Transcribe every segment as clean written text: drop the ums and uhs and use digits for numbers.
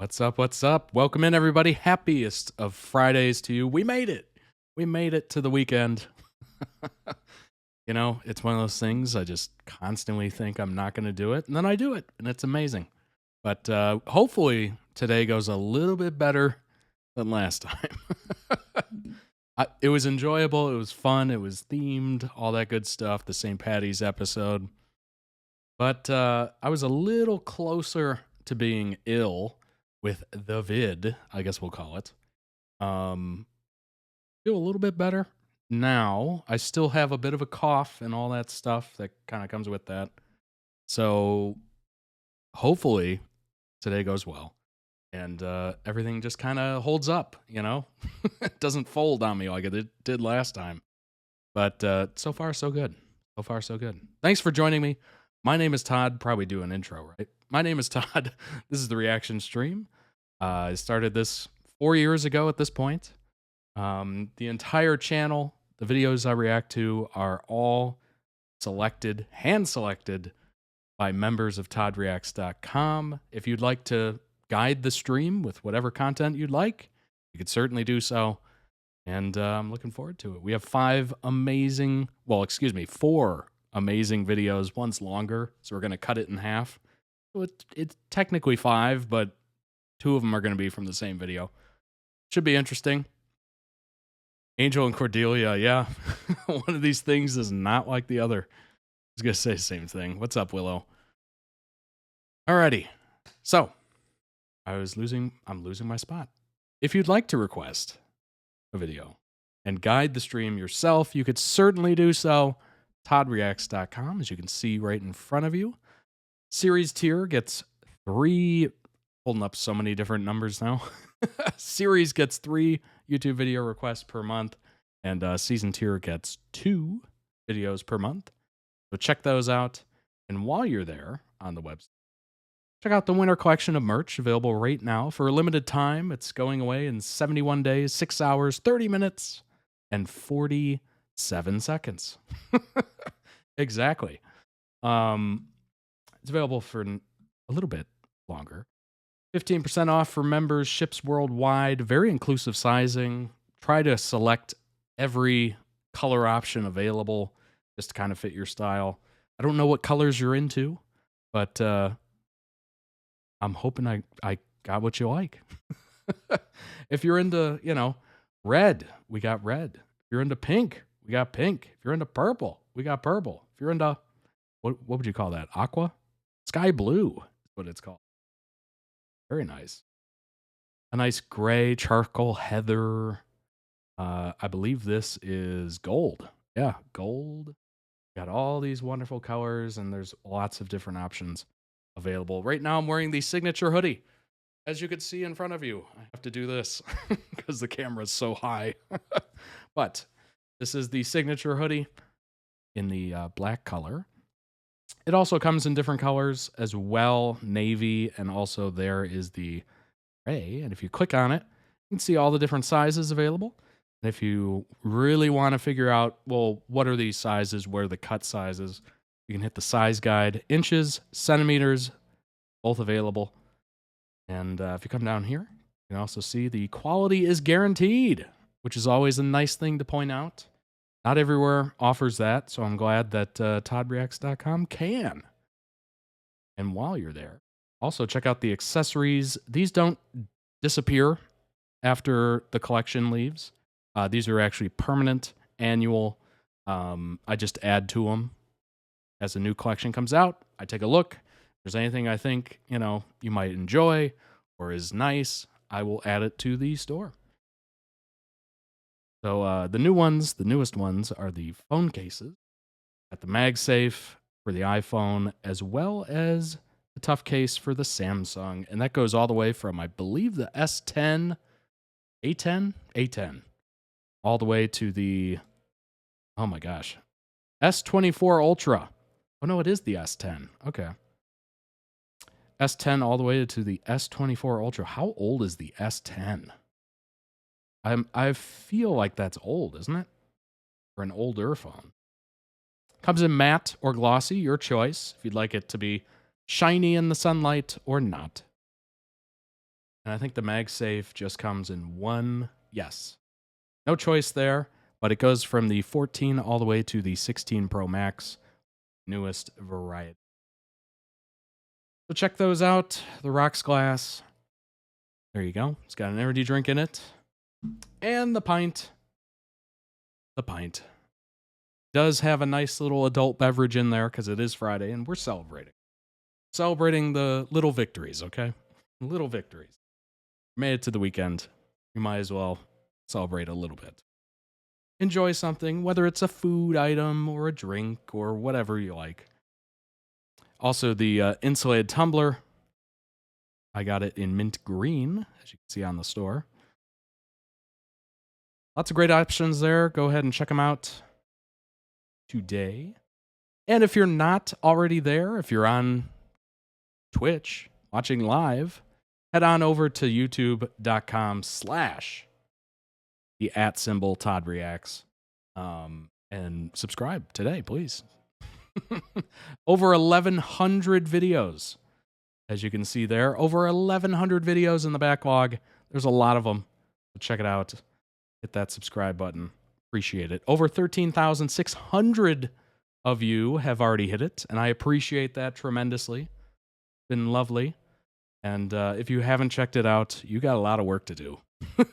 What's up? What's up? Welcome in, everybody. Happiest of Fridays to you. We made it. We made it to the weekend. It's one of those things I just constantly think I'm not going to do it, and then I do it, and it's amazing. But hopefully today goes a little bit better than last time. It was enjoyable. It was fun. It was themed, all that good stuff, the St. Patty's episode. But I was a little closer to being ill with the vid, I guess we'll call it. Feel a little bit better now. I still have a bit of a cough and all that stuff that kind of comes with that. So hopefully today goes well and everything just kind of holds up, It doesn't fold on me like it did last time. But so far, so good. So far, so good. Thanks for joining me. My name is Todd. Probably do an intro, right? My name is Todd. This is the reaction stream. I started this 4 years ago at this point. The entire channel, the videos I react to are all selected, hand-selected by members of ToddReacts.com. If you'd like to guide the stream with whatever content you'd like, you could certainly do so. And I'm looking forward to it. We have 4 amazing videos. One's longer, so we're going to cut it in half. So it's technically 5, but 2 of them are going to be from the same video. Should be interesting. Angel and Cordelia, yeah. One of these things is not like the other. I was going to say the same thing. What's up, Willow? Alrighty. So, I'm losing my spot. If you'd like to request a video and guide the stream yourself, you could certainly do so. ToddReacts.com, as you can see right in front of you. Series tier gets 3, holding up so many different numbers now. Series gets 3 YouTube video requests per month, and season tier gets 2 videos per month. So check those out. And while you're there on the website, check out the winter collection of merch available right now for a limited time. It's going away in 71 days, 6 hours, 30 minutes, and 47 seconds. Exactly. It's available for a little bit longer. 15% off for members, ships worldwide, very inclusive sizing. Try to select every color option available just to kind of fit your style. I don't know what colors you're into, but I'm hoping I got what you like. If you're into, red, we got red. If you're into pink, we got pink. If you're into purple, we got purple. If you're into, what would you call that? Aqua? Sky blue is what it's called. Very nice. A nice gray, charcoal, heather. I believe this is gold. Yeah, gold. Got all these wonderful colors, and there's lots of different options available. Right now, I'm wearing the signature hoodie. As you can see in front of you, I have to do this because the camera's so high. But this is the signature hoodie in the black color. It also comes in different colors as well, navy, and also there is the gray. And if you click on it, you can see all the different sizes available. And if you really want to figure out, well, what are these sizes, where are the cut sizes, you can hit the size guide, inches, centimeters, both available. And if you come down here, you can also see the quality is guaranteed, which is always a nice thing to point out. Not everywhere offers that, so I'm glad that ToddReacts.com can. And while you're there, also check out the accessories. These don't disappear after the collection leaves. These are actually permanent, annual. I just add to them as a new collection comes out. I take a look. If there's anything I think, you might enjoy or is nice, I will add it to the store. So the newest ones are the phone cases. Got the MagSafe for the iPhone, as well as the tough case for the Samsung. And that goes all the way from, I believe, the S10, A10, all the way to the, oh my gosh, S24 Ultra. Oh no, it is the S10. Okay. S10 all the way to the S24 Ultra. How old is the S10? I feel like that's old, isn't it? For an older phone. Comes in matte or glossy, your choice. If you'd like it to be shiny in the sunlight or not. And I think the MagSafe just comes in one. Yes. No choice there, but it goes from the 14 all the way to the 16 Pro Max, newest variety. So check those out. The Rocks Glass. There you go. It's got an energy drink in it. And the pint. The pint does have a nice little adult beverage in there because it is Friday and we're celebrating. Celebrating the little victories, okay? Little victories. Made it to the weekend. You might as well celebrate a little bit. Enjoy something, whether it's a food item or a drink or whatever you like. Also, the insulated tumbler. I got it in mint green, as you can see on the store. Lots of great options there. Go ahead and check them out today. And if you're not already there, if you're on Twitch watching live, head on over to youtube.com/the @ Todd and subscribe today, please. Over 1,100 videos, as you can see there. Over 1,100 videos in the backlog. There's a lot of them. So check it out. Hit that subscribe button. Appreciate it. Over 13,600 of you have already hit it, and I appreciate that tremendously. Been lovely. And if you haven't checked it out, you got a lot of work to do.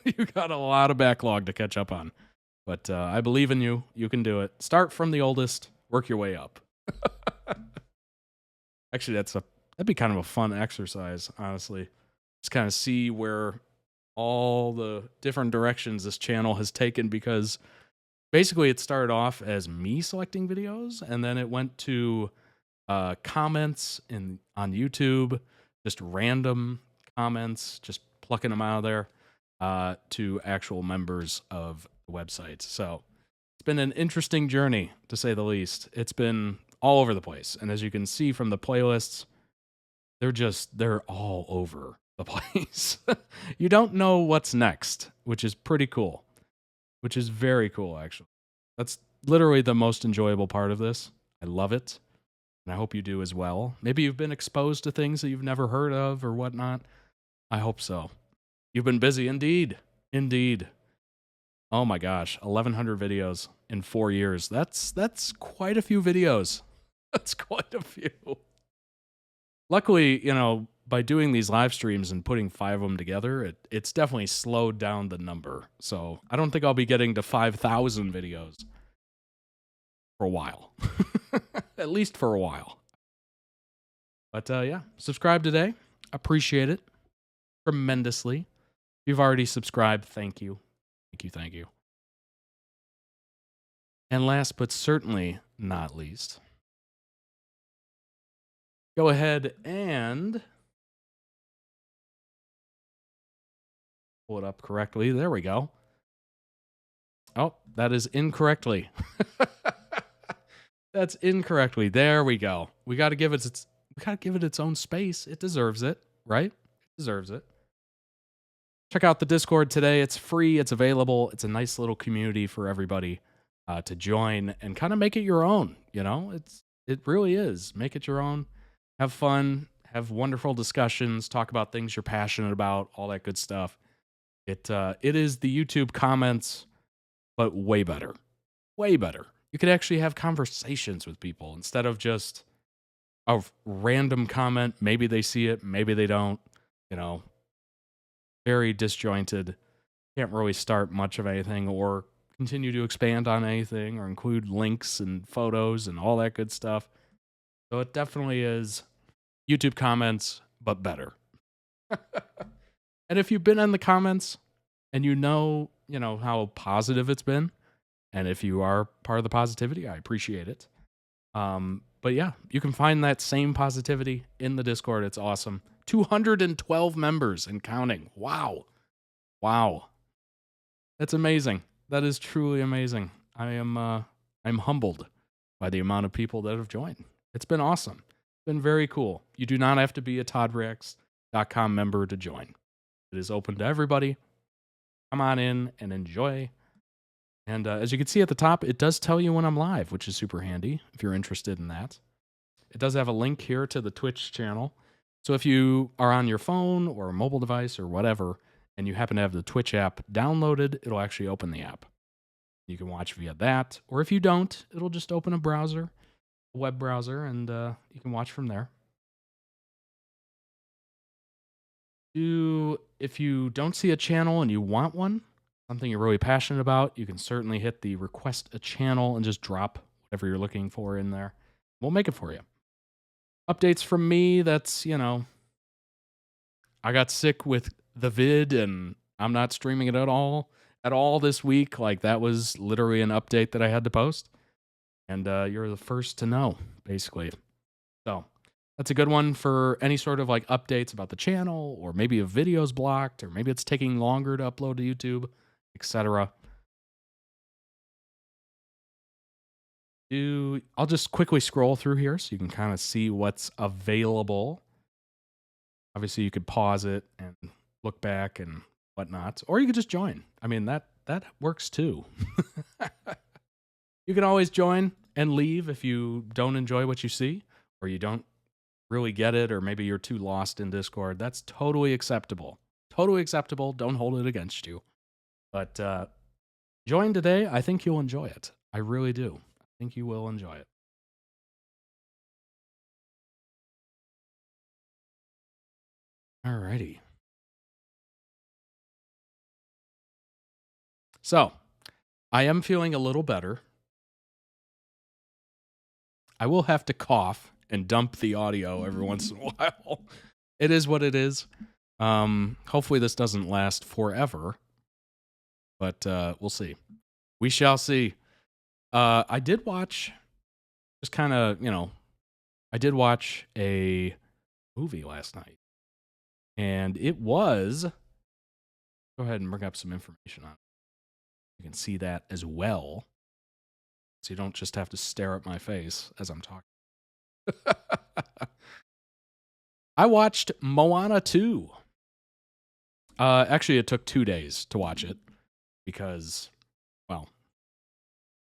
You got a lot of backlog to catch up on. But I believe in you. You can do it. Start from the oldest. Work your way up. Actually, that'd be kind of a fun exercise, honestly. Just kind of see where all the different directions this channel has taken, because basically it started off as me selecting videos, and then it went to comments on YouTube, just random comments, just plucking them out of there, to actual members of the website. So it's been an interesting journey, to say the least. It's been all over the place. And as you can see from the playlists, they're all over the place. You don't know what's next, which is pretty cool, which is very cool, actually. That's literally the most enjoyable part of this. I love it. And I hope you do as well. Maybe you've been exposed to things that you've never heard of or whatnot. I hope so. You've been busy, indeed. Indeed. Oh my gosh, 1,100 videos in 4 years. That's quite a few videos. That's quite a few. Luckily, by doing these live streams and putting 5 of them together, it's definitely slowed down the number. So I don't think I'll be getting to 5,000 videos for a while. At least for a while. But yeah, subscribe today. Appreciate it tremendously. If you've already subscribed, thank you. Thank you, thank you. And last but certainly not least, go ahead and pull it up correctly. There we go. Oh, that is incorrectly. That's incorrectly. There we go. We got to give it its own space. It deserves it, right? It deserves it. Check out the Discord today. It's free. It's available. It's a nice little community for everybody to join and kind of make it your own. It really is. Make it your own. Have fun. Have wonderful discussions. Talk about things you're passionate about. All that good stuff. It is the YouTube comments, but way better. Way better. You could actually have conversations with people instead of just a random comment. Maybe they see it, maybe they don't. Very disjointed. Can't really start much of anything or continue to expand on anything or include links and photos and all that good stuff. So it definitely is YouTube comments, but better. And if you've been in the comments and you know how positive it's been, and if you are part of the positivity, I appreciate it. But yeah, you can find that same positivity in the Discord. It's awesome. 212 members and counting. Wow. Wow. That's amazing. That is truly amazing. I'm humbled by the amount of people that have joined. It's been awesome. It's been very cool. You do not have to be a toddreacts.com member to join. It is open to everybody. Come on in and enjoy. And as you can see at the top, it does tell you when I'm live, which is super handy if you're interested in that. It does have a link here to the Twitch channel. So if you are on your phone or a mobile device or whatever, and you happen to have the Twitch app downloaded, it'll actually open the app. You can watch via that. Or if you don't, it'll just open a browser, a web browser, and you can watch from there. If you don't see a channel and you want one, something you're really passionate about, you can certainly hit the request a channel and just drop whatever you're looking for in there. We'll make it for you. Updates from me, that's, I got sick with the vid and I'm not streaming it at all this week. Like that was literally an update that I had to post. And you're the first to know, basically. So that's a good one for any sort of like updates about the channel, or maybe a video's blocked, or maybe it's taking longer to upload to YouTube, etc. I'll just quickly scroll through here so you can kind of see what's available. Obviously, you could pause it and look back and whatnot, or you could just join. I mean, that works too. You can always join and leave if you don't enjoy what you see, or you don't really get it, or maybe you're too lost in Discord. That's totally acceptable. Totally acceptable. Don't hold it against you. But join today. I think you'll enjoy it. I really do. I think you will enjoy it. Alrighty. So, I am feeling a little better. I will have to cough and dump the audio every once in a while. It is what it is. Hopefully this doesn't last forever, but we'll see. We shall see. I did watch, just kind of, I did watch a movie last night, and it was, go ahead and bring up some information on it. You can see that as well, so you don't just have to stare at my face as I'm talking. I watched Moana 2. Actually, it took 2 days to watch it because, well,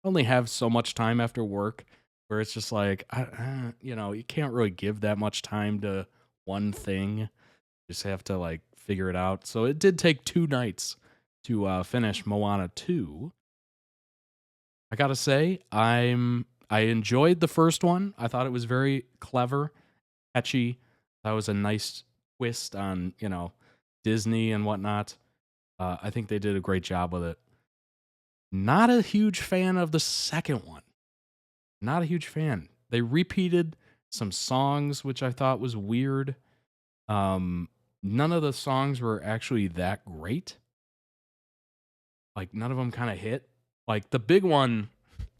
I only have so much time after work where it's just like, you can't really give that much time to one thing. You just have to like figure it out. So it did take 2 nights to finish Moana 2. I gotta say, I enjoyed the first one. I thought it was very clever, catchy. That was a nice twist on, Disney and whatnot. I think they did a great job with it. Not a huge fan of the second one. Not a huge fan. They repeated some songs, which I thought was weird. None of the songs were actually that great. Like, none of them kind of hit. Like, the big one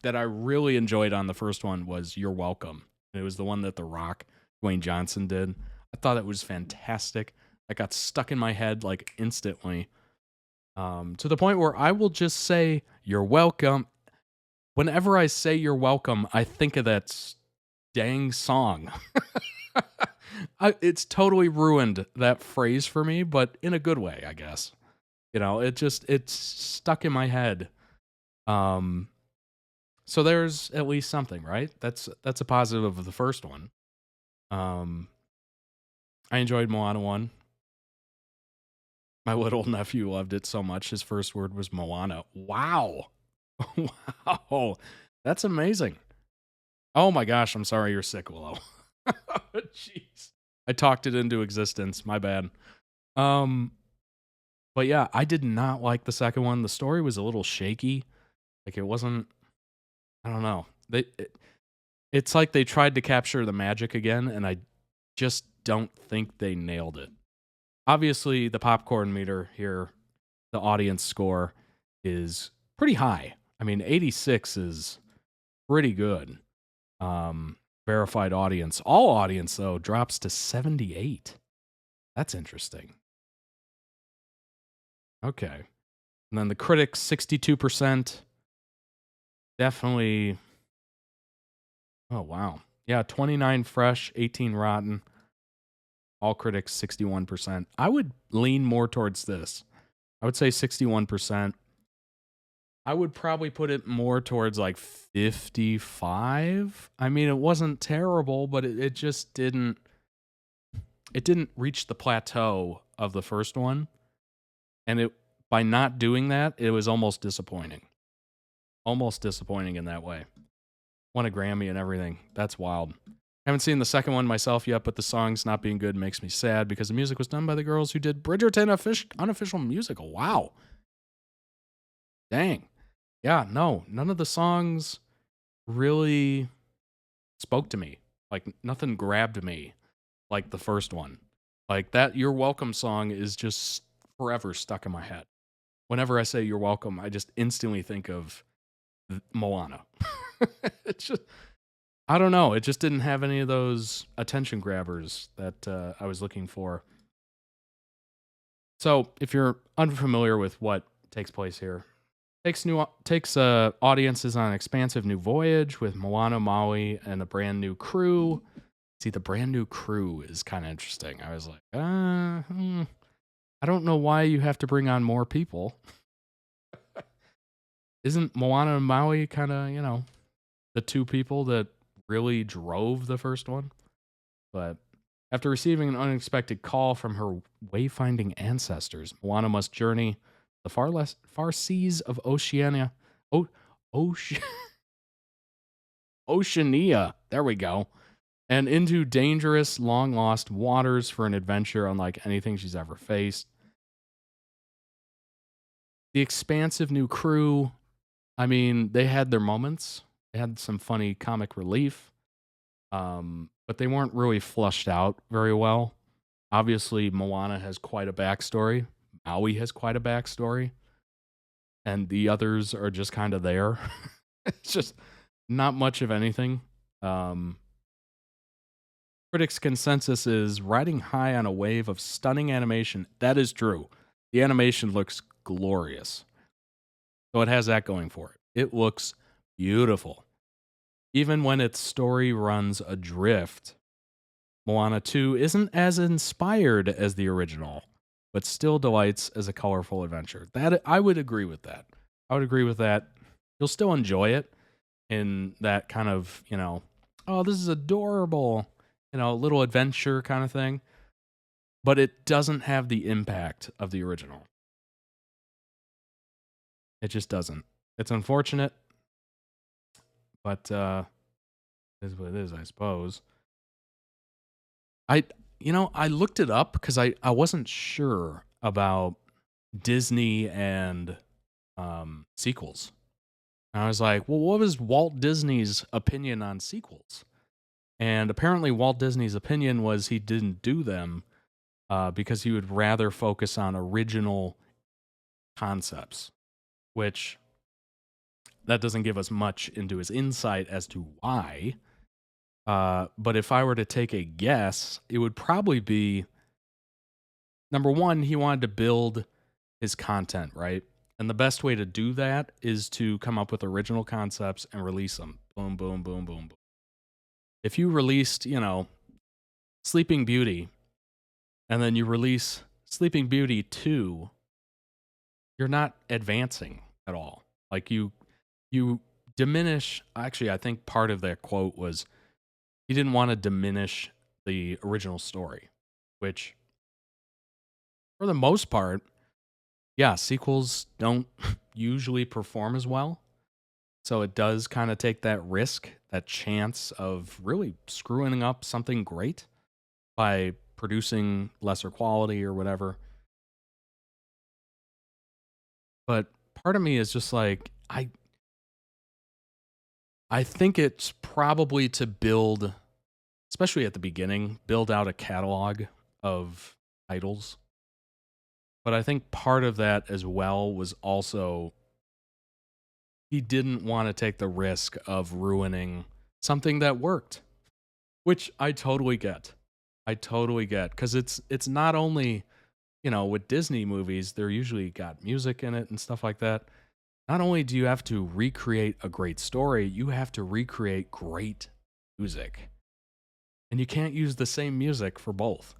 that I really enjoyed on the first one was You're Welcome. It was the one that The Rock, Dwayne Johnson, did. I thought it was fantastic. That got stuck in my head, like, instantly. To the point where I will just say, You're welcome. Whenever I say You're welcome, I think of that dang song. It's totally ruined that phrase for me, but in a good way, I guess. It's stuck in my head. So there's at least something, right? That's a positive of the first one. I enjoyed Moana 1. My little nephew loved it so much. His first word was Moana. Wow. Wow. That's amazing. Oh my gosh, I'm sorry you're sick, Willow. Jeez. I talked it into existence. My bad. But yeah, I did not like the second one. The story was a little shaky. Like, it wasn't, I don't know. It's like they tried to capture the magic again, and I just don't think they nailed it. Obviously, the popcorn meter here, the audience score, is pretty high. I mean, 86 is pretty good. Verified audience. All audience, though, drops to 78. That's interesting. Okay. And then the critics, 62%. Definitely. Oh, wow. Yeah, 29 fresh, 18 rotten. All critics, 61%. I would lean more towards this. I would say 61%. I would probably put it more towards like 55. I mean, it wasn't terrible, but it just didn't. it didn't reach the plateau of the first one, and it by not doing that, it was almost disappointing. Almost disappointing in that way. Won a Grammy and everything. That's wild. Haven't seen the second one myself yet, but the songs not being good makes me sad because the music was done by the girls who did Bridgerton unofficial musical. Wow. Dang. Yeah, no, none of the songs really spoke to me. Like nothing grabbed me like the first one. Like that You're Welcome song is just forever stuck in my head. Whenever I say You're Welcome, I just instantly think of Moana. It's just, I don't know. It just didn't have any of those attention grabbers that I was looking for. So, if you're unfamiliar with what takes place here, takes audiences on an expansive new voyage with Moana, Maui, and a brand new crew. See, the brand new crew is kind of interesting. I was like, I don't know why you have to bring on more people. Isn't Moana and Maui kind of, the two people that really drove the first one? But after receiving an unexpected call from her wayfinding ancestors, Moana must journey the far seas of Oceania. Oceania. There we go. And into dangerous, long lost waters for an adventure unlike anything she's ever faced. The expansive new crew, I mean, they had their moments. They had some funny comic relief. But they weren't really flushed out very well. Obviously, Moana has quite a backstory. Maui has quite a backstory. And the others are just kind of there. It's just not much of anything. Critics' consensus is riding high on a wave of stunning animation. That is true. The animation looks glorious. So it has that going for it. It looks beautiful. Even when its story runs adrift, Moana 2 isn't as inspired as the original, but still delights as a colorful adventure. That I would agree with that. I would agree with that. You'll still enjoy it in that kind of, oh, this is adorable, little adventure kind of thing. But it doesn't have the impact of the original. It just doesn't. It's unfortunate, but it is what it is, I suppose. I looked it up because I wasn't sure about Disney and sequels. And I was like, well, what was Walt Disney's opinion on sequels? And apparently Walt Disney's opinion was he didn't do them because he would rather focus on original concepts, which that doesn't give us much into his insight as to why. But if I were to take a guess, it would probably be, number one, he wanted to build his content, right? And the best way to do that is to come up with original concepts and release them. Boom, boom, boom, boom, boom. If you released, Sleeping Beauty, and then you release Sleeping Beauty 2, you're not advancing at all. Like you diminish, actually, I think part of that quote was he didn't want to diminish the original story, which for the most part, yeah, sequels don't usually perform as well. So it does kind of take that risk, that chance of really screwing up something great by producing lesser quality or whatever. But part of me is just like, I think it's probably to build, especially at the beginning, build out a catalog of titles. But I think part of that as well was also he didn't want to take the risk of ruining something that worked, which I totally get. I totally get, because it's not only, with Disney movies, they're usually got music in it and stuff like that. Not only do you have to recreate a great story, you have to recreate great music. And you can't use the same music for both.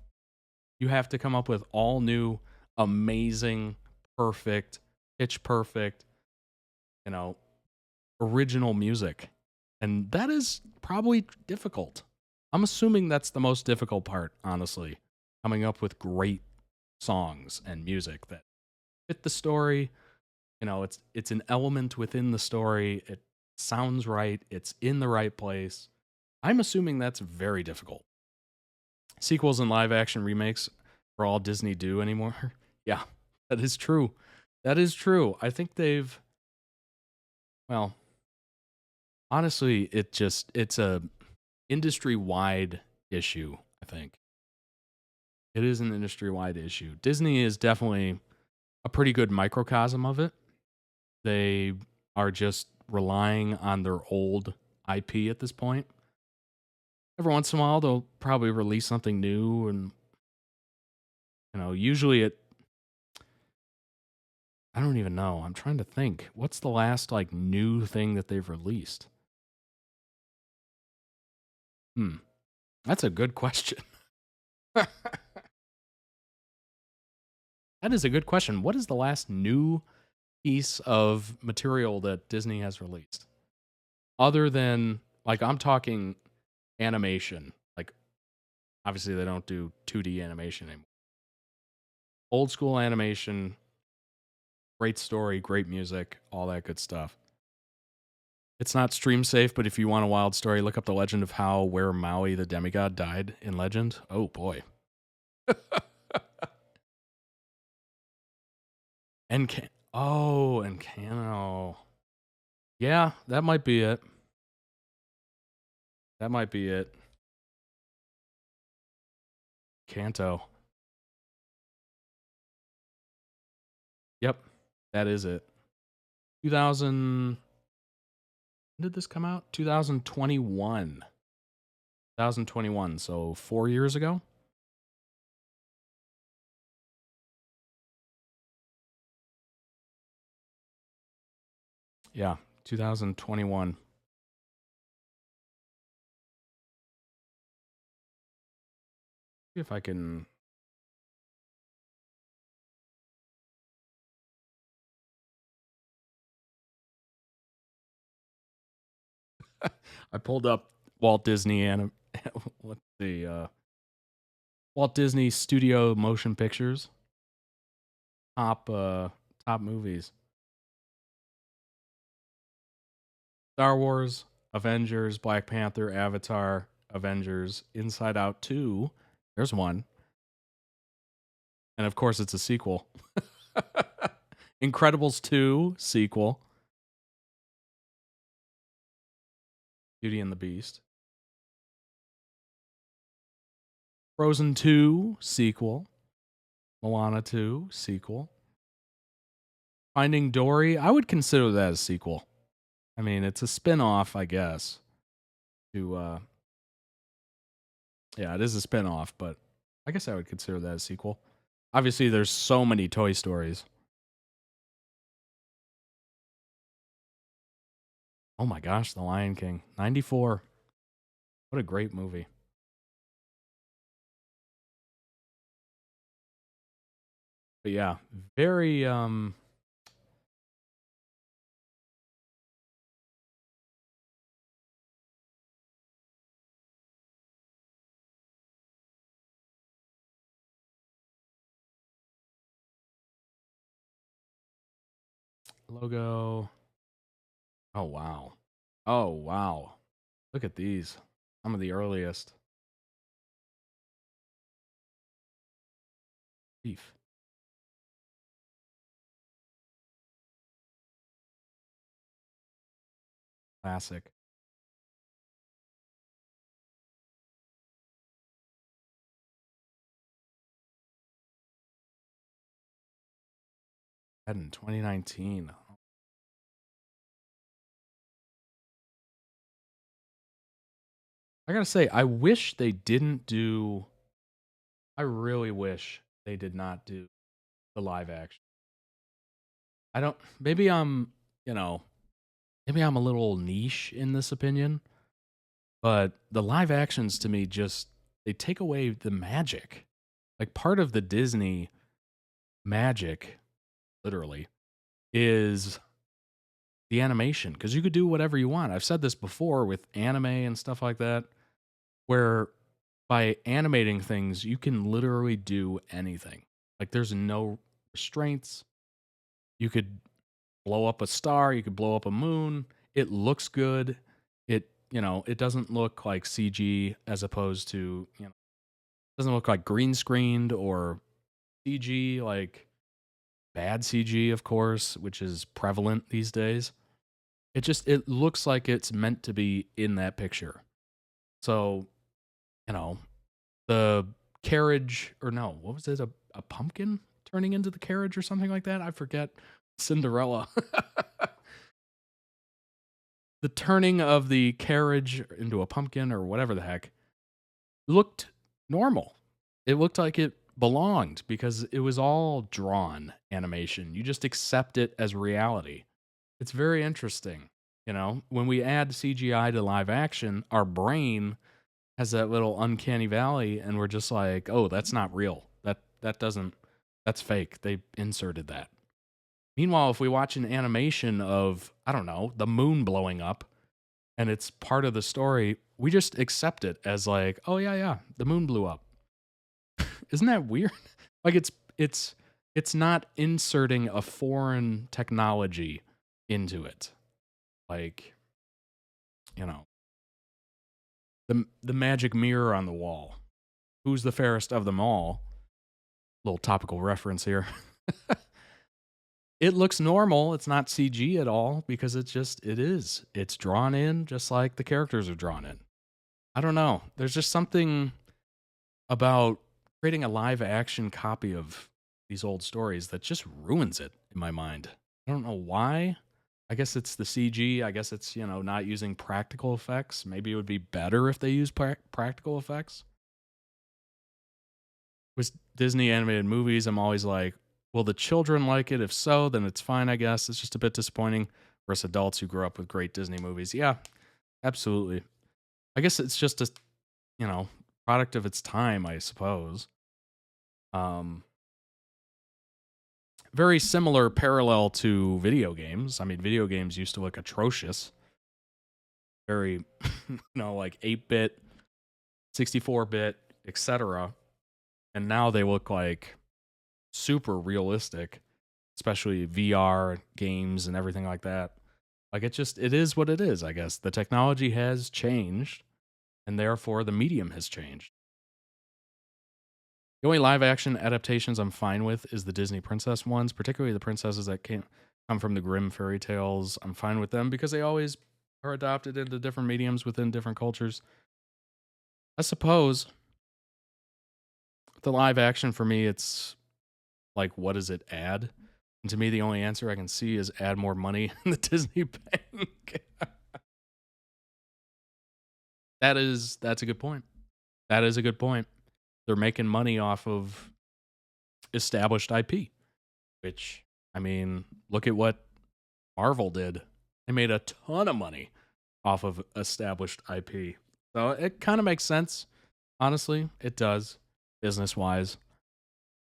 You have to come up with all new, amazing, perfect, pitch perfect, original music. And that is probably difficult. I'm assuming that's the most difficult part, honestly. coming up with great songs and music that fit the story. It's an element within the story. It sounds right. It's in the right place. I'm assuming that's very difficult. Sequels and live action remakes are all Disney do anymore. Yeah, that is true. That is true. I think well, honestly, it's a industry wide issue, I think. It is an industry wide issue. Disney is definitely a pretty good microcosm of it. They are just relying on their old IP at this point. Every once in a while, they'll probably release something new, and usually I don't even know. I'm trying to think. What's the last like new thing that they've released? Hmm, that's a good question. That is a good question. What is the last new piece of material that Disney has released? Other than, like, I'm talking animation. Like, obviously they don't do 2D animation anymore. Old school animation, great story, great music, all that good stuff. It's not stream safe, but if you want a wild story, look up the legend of how where Maui the demigod died in Legend. Oh boy. And and Cano. Yeah, that might be it. That might be it. Kanto. Yep, that is it. 2000. When did this come out? 2021. 2021. So 4 years ago. Yeah, 2021. See if I can. I pulled up Walt Disney and let's see, Walt Disney Studio Motion Pictures top movies: Star Wars, Avengers, Black Panther, Avatar, Avengers, Inside Out 2. There's one, and of course it's a sequel. Incredibles 2 sequel. Beauty and the Beast. Frozen 2 sequel. Moana 2 sequel. Finding Dory, I would consider that a sequel. I mean, it's a spin-off, I guess. To Yeah, it is a spin-off, but I guess I would consider that a sequel. Obviously, there's so many Toy Stories. Oh my gosh, The Lion King, 94. What a great movie. But yeah, very logo. Oh wow. Oh wow. Look at these. Some of the earliest. Beef. Classic. Had in 2019. I gotta say, I really wish they did not do the live action. I don't, maybe you know, maybe I'm a little niche in this opinion, but the live actions to me just, they take away the magic. Like part of the Disney magic, literally, is the animation because you could do whatever you want. I've said this before with anime and stuff like that, where by animating things, you can literally do anything. Like there's no restraints. You could blow up a star, you could blow up a moon. It looks good. It doesn't look like CG as opposed to, doesn't look like green screened or CG, like bad CG, of course, which is prevalent these days. It looks like it's meant to be in that picture. So, you know, the carriage, or no, what was it? A pumpkin turning into the carriage or something like that? I forget. Cinderella. The turning of the carriage into a pumpkin or whatever the heck looked normal. It looked like it belonged because it was all drawn animation. You just accept it as reality. It's very interesting. When we add CGI to live action, our brain has that little uncanny valley and we're just like, "Oh, that's not real. That doesn't that's fake. They inserted that." Meanwhile, if we watch an animation of, I don't know, the moon blowing up and it's part of the story, we just accept it as like, "Oh yeah, the moon blew up." Isn't that weird? Like it's not inserting a foreign technology into it. Like, you know, the magic mirror on the wall. Who's the fairest of them all? Little topical reference here. It looks normal. It's not CG at all because it is. It's drawn in just like the characters are drawn in. I don't know. There's just something about creating a live action copy of these old stories that just ruins it in my mind. I don't know why. I guess it's the CG. I guess it's, not using practical effects. Maybe it would be better if they used practical effects. With Disney animated movies, I'm always like, will the children like it? If so, then it's fine, I guess. It's just a bit disappointing for us adults who grew up with great Disney movies. Yeah, absolutely. I guess it's just a, product of its time, I suppose. Um, Very similar parallel to video games. I mean, video games used to look atrocious. Very, like 8-bit, 64-bit, etc. And now they look like super realistic, especially VR games and everything like that. Like it is what it is, I guess. The technology has changed, and therefore the medium has changed. The only live action adaptations I'm fine with is the Disney princess ones, particularly the princesses that come from the Grimm fairy tales. I'm fine with them because they always are adopted into different mediums within different cultures. I suppose the live action for me, it's like, what does it add? And to me, the only answer I can see is add more money in the Disney bank. That's a good point. That is a good point. They're making money off of established IP, which, I mean, look at what Marvel did. They made a ton of money off of established IP. So it kind of makes sense. Honestly, it does, business wise.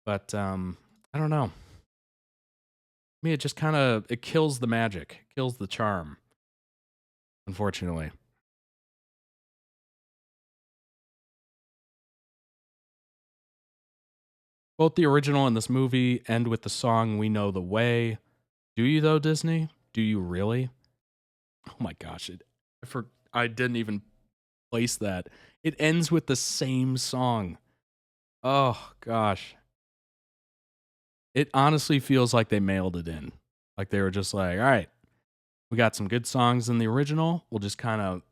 But I don't know. I mean, it just it kills the magic, kills the charm, unfortunately. Both the original and this movie end with the song "We Know the Way." Do you though, Disney? Do you really? Oh my gosh! I didn't even place that. It ends with the same song. Oh gosh! It honestly feels like they mailed it in. Like they were just like, "All right, we got some good songs in the original. We'll just kind of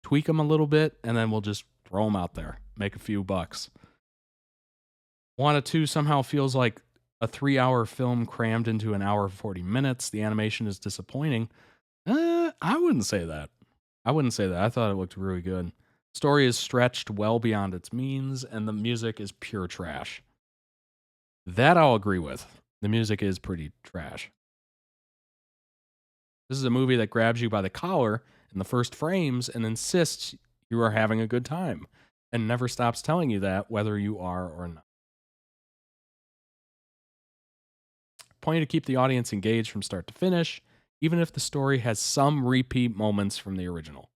tweak them a little bit, and then we'll just throw them out there, make a few bucks." Moana 2 somehow feels like a 3-hour film crammed into an hour 40 minutes. The animation is disappointing. I wouldn't say that. I thought it looked really good. Story is stretched well beyond its means, and the music is pure trash. That I'll agree with. The music is pretty trash. This is a movie that grabs you by the collar in the first frames and insists you are having a good time, and never stops telling you that whether you are or not. Point to keep the audience engaged from start to finish, even if the story has some repeat moments from the original.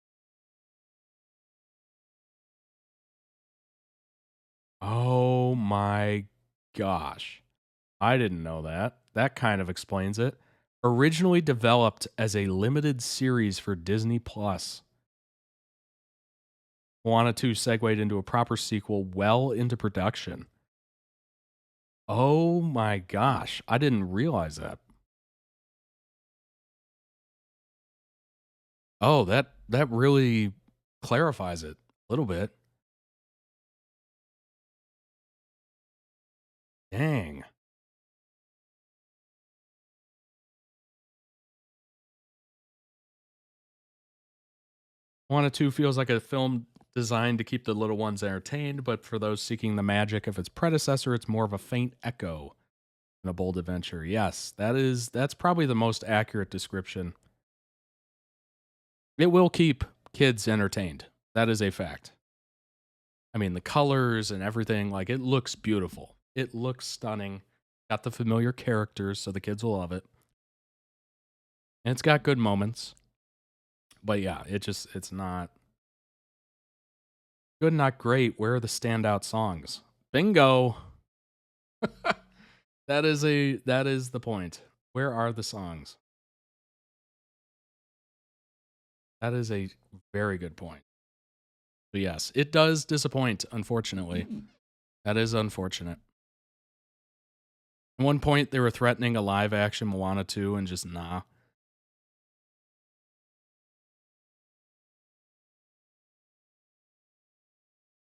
Oh my gosh. I didn't know that. That kind of explains it. Originally developed as a limited series for Disney Plus. Moana 2 segued into a proper sequel well into production. Oh my gosh. I didn't realize that. Oh, that really clarifies it a little bit. Dang. Moana 2 feels like a film designed to keep the little ones entertained, but for those seeking the magic of its predecessor, it's more of a faint echo than a bold adventure. Yes, that's probably the most accurate description. It will keep kids entertained. That is a fact. I mean, the colors and everything, like it looks beautiful. It looks stunning. Got the familiar characters, so the kids will love it. And it's got good moments. But yeah, it's not good, not great. Where are the standout songs? Bingo. That is the point. Where are the songs? That is a very good point. But yes, it does disappoint, unfortunately. That is unfortunate. At one point, they were threatening a live action Moana 2 and just nah.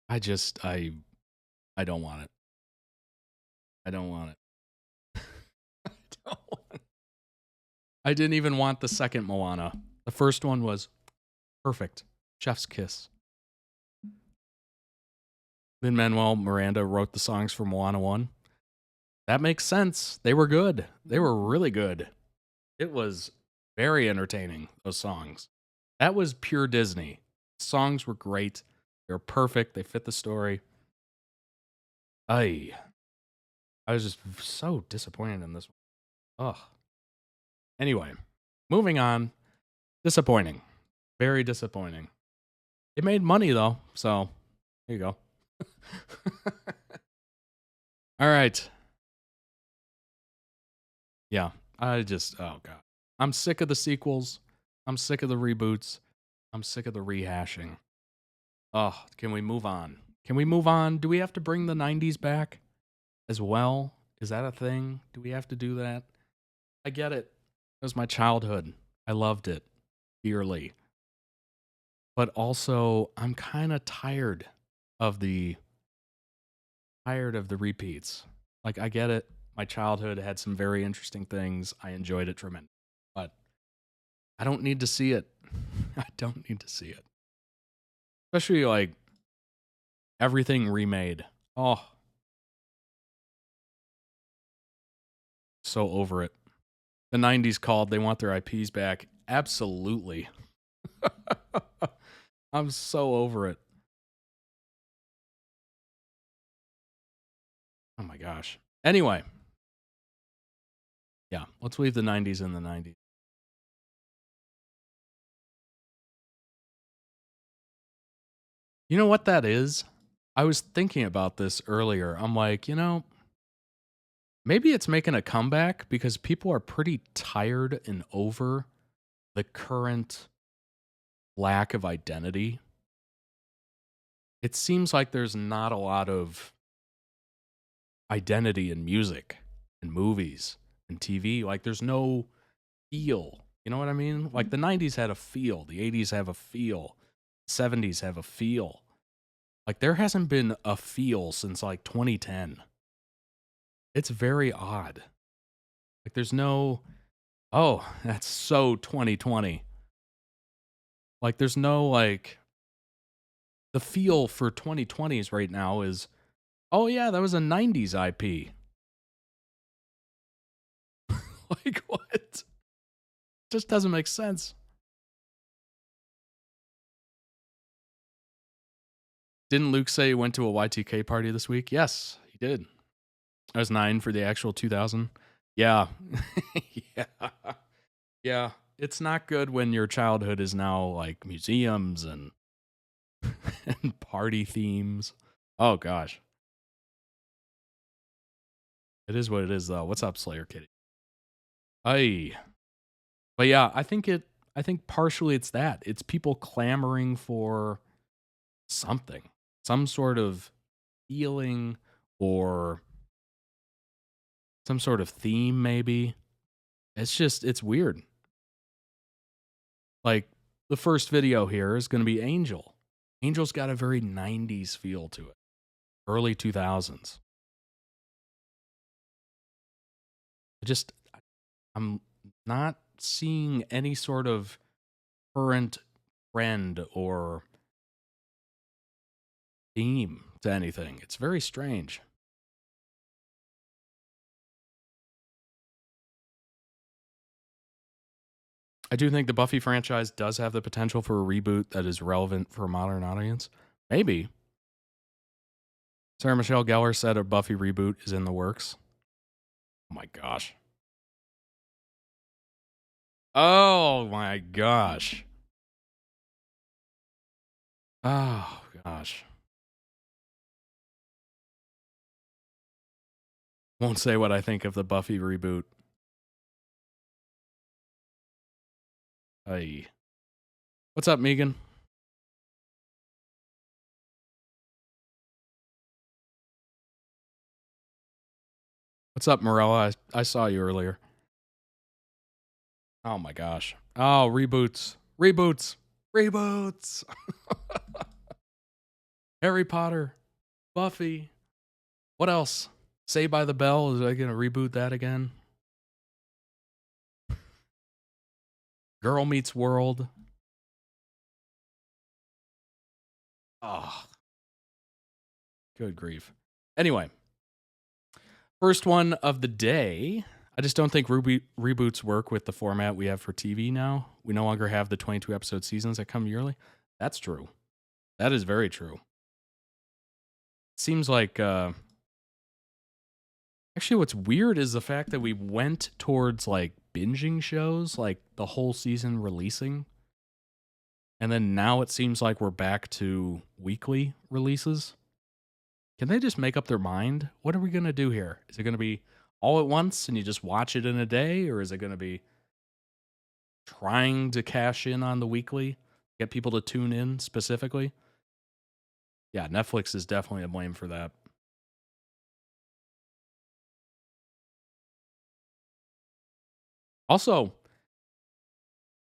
I don't want it. I don't want it. I don't want it. I didn't even want the second Moana. The first one was perfect. Chef's kiss. Lin-Manuel Miranda wrote the songs for Moana 1. That makes sense. They were good. They were really good. It was very entertaining, those songs. That was pure Disney. Songs were great. They were perfect. They fit the story. I was just so disappointed in this one. Ugh. Anyway, moving on. Disappointing. Very disappointing. It made money though, so there you go. All right. Yeah. Oh god. I'm sick of the sequels. I'm sick of the reboots. I'm sick of the rehashing. Oh, can we move on? Can we move on? Do we have to bring the 90s back as well? Is that a thing? Do we have to do that? I get it. It was my childhood. I loved it dearly. But also, I'm kind of tired of the repeats. Like I get it. My childhood had some very interesting things. I enjoyed it tremendously. But I don't need to see it. I don't need to see it. Especially like everything remade. Oh, so over it. The 90s called. They want their IPs back. Absolutely. I'm so over it. Oh my gosh. Anyway, yeah, let's leave the 90s in the 90s. You know what that is? I was thinking about this earlier. I'm like, maybe it's making a comeback because people are pretty tired and over the current lack of identity. It seems like there's not a lot of identity in music and movies and TV. Like there's no feel. You know what I mean? Like the 90s had a feel, the 80s have a feel, 70s have a feel. Like there hasn't been a feel since like 2010. It's very odd. Like there's no, oh, that's so 2020. Like there's no like the feel for 2020s right now is, oh yeah, that was a 90s IP. Like what? Just doesn't make sense. Didn't Luke say he went to a Y2K party this week? Yes, he did. I was 9 for the actual 2000. Yeah. Yeah. Yeah. It's not good when your childhood is now like museums and and party themes. Oh gosh. It is what it is, though. What's up, Slayer Kitty? Aye. But yeah, I think partially it's that. It's people clamoring for something, some sort of feeling or some sort of theme, maybe. It's weird. Like, the first video here is going to be Angel. Angel's got a very 90s feel to it, early 2000s. I'm not seeing any sort of current trend or theme to anything. It's very strange. I do think the Buffy franchise does have the potential for a reboot that is relevant for a modern audience. Maybe. Sarah Michelle Gellar said a Buffy reboot is in the works. Oh my gosh. Oh my gosh. Oh gosh. Won't say what I think of the Buffy reboot. Hey. What's up, Megan? What's up, Morella? I saw you earlier. Oh my gosh. Oh, reboots. Reboots. Reboots. Harry Potter. Buffy. What else? Saved by the Bell. Is I going to reboot that again? Girl Meets World. Oh, good grief. Anyway, first one of the day. I just don't think reboots work with the format we have for TV now. We no longer have the 22 episode seasons that come yearly. That's true. That is very true. Seems like actually what's weird is the fact that we went towards like binging shows, like the whole season releasing. And then now it seems like we're back to weekly releases. Can they just make up their mind? What are we going to do here? Is it going to be all at once and you just watch it in a day? Or is it going to be trying to cash in on the weekly, get people to tune in specifically? Yeah, Netflix is definitely to blame for that. Also,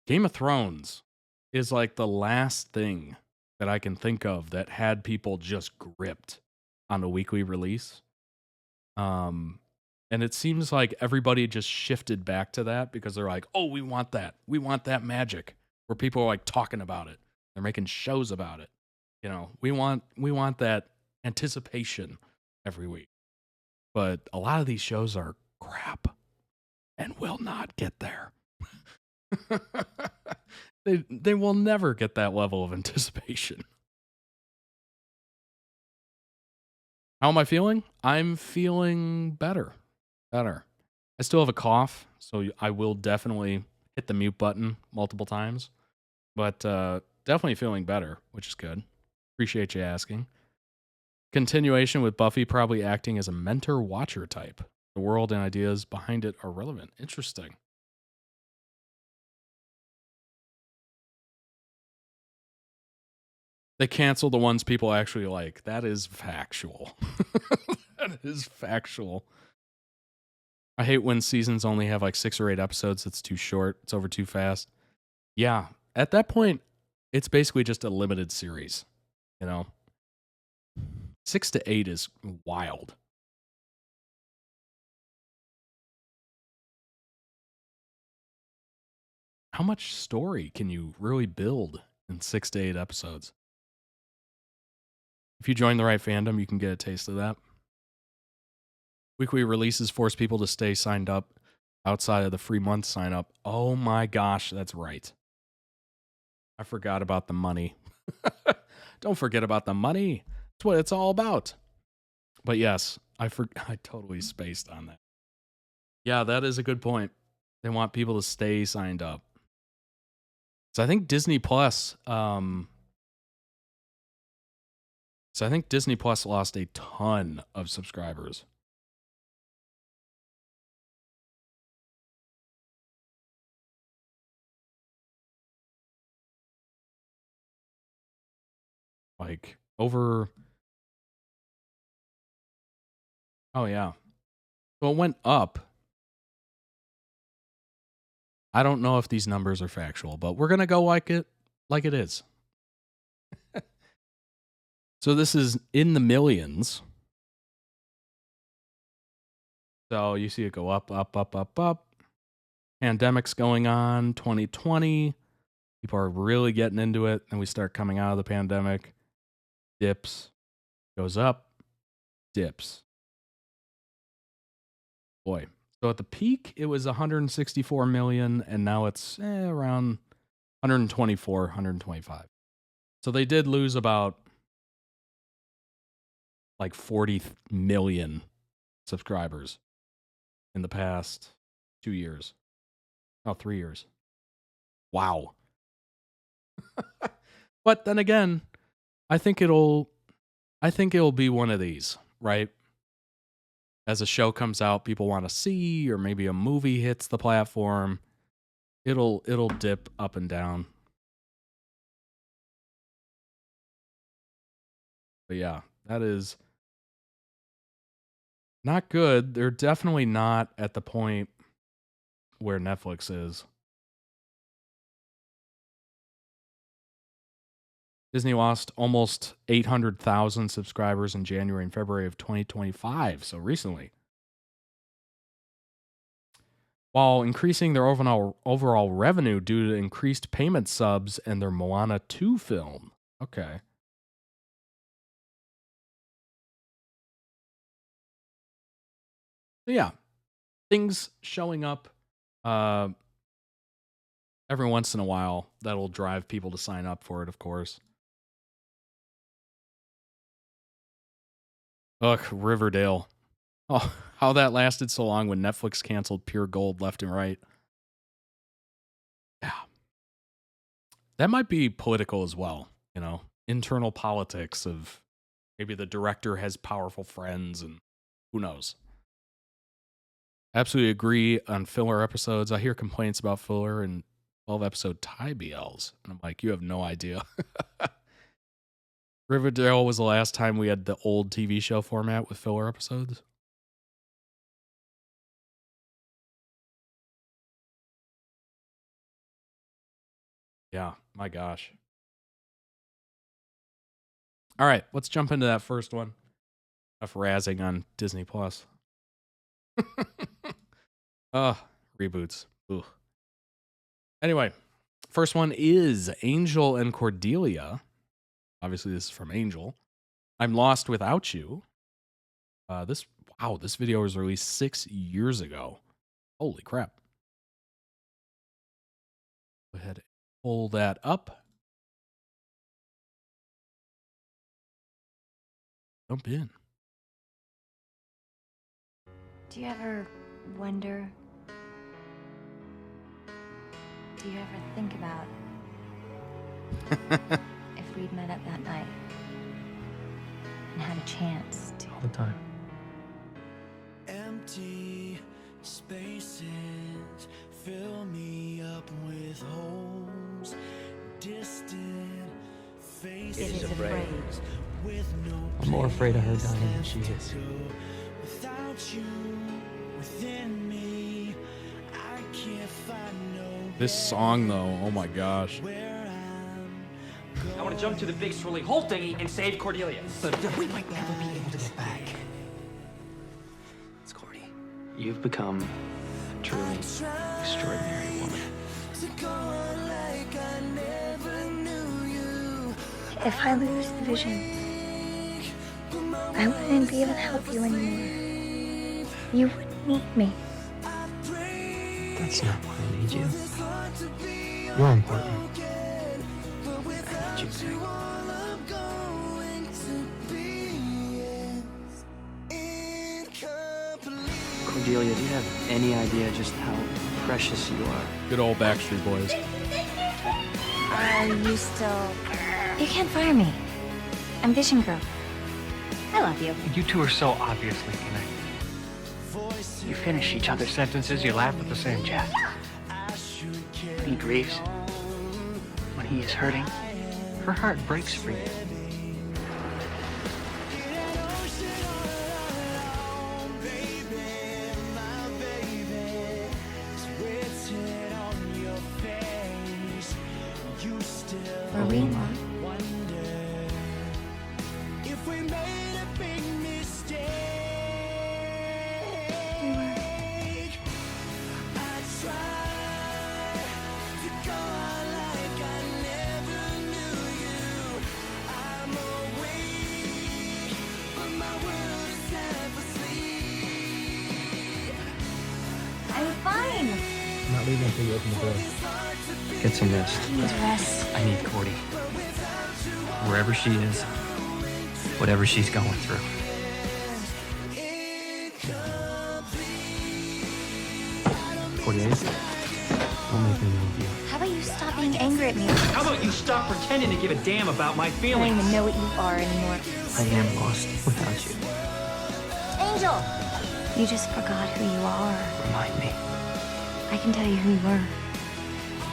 Game of Thrones is like the last thing that I can think of that had people just gripped on the weekly release. And it seems like everybody just shifted back to that because they're like, oh, we want that. We want that magic where people are like talking about it. They're making shows about it. You know, we want that anticipation every week. But a lot of these shows are crap and will not get there. They will never get that level of anticipation. How am I feeling? I'm feeling better. Better. I still have a cough, so I will definitely hit the mute button multiple times. But definitely feeling better, which is good. Appreciate you asking. Continuation with Buffy probably acting as a mentor-watcher type. The world and ideas behind it are relevant. Interesting. They cancel the ones people actually like. That is factual. That is factual. I hate when seasons only have like 6 or 8 episodes. It's too short. It's over too fast. Yeah. At that point, it's basically just a limited series. You know? 6 to 8 is wild. How much story can you really build in 6 to 8 episodes? If you join the right fandom, you can get a taste of that. Weekly releases force people to stay signed up outside of the free month sign up. Oh my gosh, that's right. I forgot about the money. Don't forget about the money. That's what it's all about. But yes, I totally spaced on that. Yeah, that is a good point. They want people to stay signed up. So I think Disney Plus lost a ton of subscribers. Like over. Oh yeah. So it went up. I don't know if these numbers are factual, but we're gonna go like it is. So this is in the millions. So you see it go up, up, up, up, up. Pandemic's going on, 2020. People are really getting into it. And we start coming out of the pandemic. Dips, goes up, dips. Boy. So at the peak, it was 164 million, and now it's around 124, 125. So they did lose about like 40 million subscribers in the past 2 years. Oh, 3 years. Wow. But then again, I think it'll be one of these, right? As a show comes out, people want to see, or maybe a movie hits the platform, it'll dip up and down. But yeah, that is not good. They're definitely not at the point where Netflix is. Disney lost almost 800,000 subscribers in January and February of 2025, so recently. While increasing their overall revenue due to increased payment subs and their Moana 2 film. Okay. So yeah, things showing up every once in a while that'll drive people to sign up for it, of course. Ugh, Riverdale. Oh, how that lasted so long when Netflix canceled Pure Gold left and right. Yeah. That might be political as well, you know, internal politics of maybe the director has powerful friends and who knows. Absolutely agree on filler episodes. I hear complaints about filler and 12-episode Thai BLs. And I'm like, you have no idea. Riverdale was the last time we had the old TV show format with filler episodes. Yeah, my gosh. All right, let's jump into that first one. Enough razzing on Disney Plus. Reboots. Ugh. Anyway, first one is Angel and Cordelia. Obviously, this is from Angel. I'm Lost Without You. This video was released 6 years ago. Holy crap. Go ahead and pull that up. Jump in. Do you ever wonder? Do you ever think about if we'd met up that night and had a chance to? All the time. Empty spaces fill me up with holes, distant faces. It is afraid. With no I'm more afraid of her dying than she is. Without you within me, I can't find no. This song, though, oh my gosh. I want to jump to the big swirly hole thingy and save Cordelia. But we might never be able to get back. It's Cordy. You've become a truly extraordinary woman. If I lose the vision, I wouldn't be able to help you anymore. You wouldn't need me. That's not why I need you. You're important. I need you too. Cordelia, do you have any idea just how precious you are? Good old Backstreet Boys. Are you still... You can't fire me. I'm Vision Girl. I love you. You two are so obviously connected. You finish each other's sentences, you laugh at the same jest. When he grieves, when he is hurting, her heart breaks for you. Are we in love? If we made a big mistake, I try to go out like I never knew you. I'm awake, but my world is half asleep. I'm fine. I'm not leaving until you open the door. Get some rest. I need rest. I need Cordy. Wherever she is, whatever she's going through. Cordy, don't make me move you. How about you stop being angry at me? How about you stop pretending to give a damn about my I don't feelings? even know what you are anymore. I am lost without you. Angel! You just forgot who you are. Remind me. I can tell you who you were.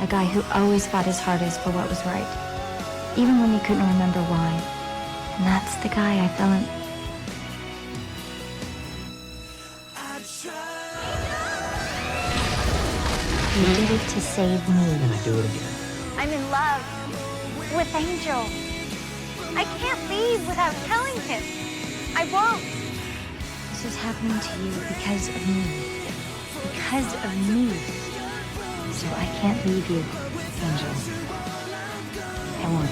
A guy who always fought his hardest for what was right, even when he couldn't remember why. And that's the guy I fell in. You did it to save me. And I do it again. I'm in love with Angel. I can't leave without telling him. I won't. This is happening to you because of me. Because of me. So I can't leave you, Angel. I won't.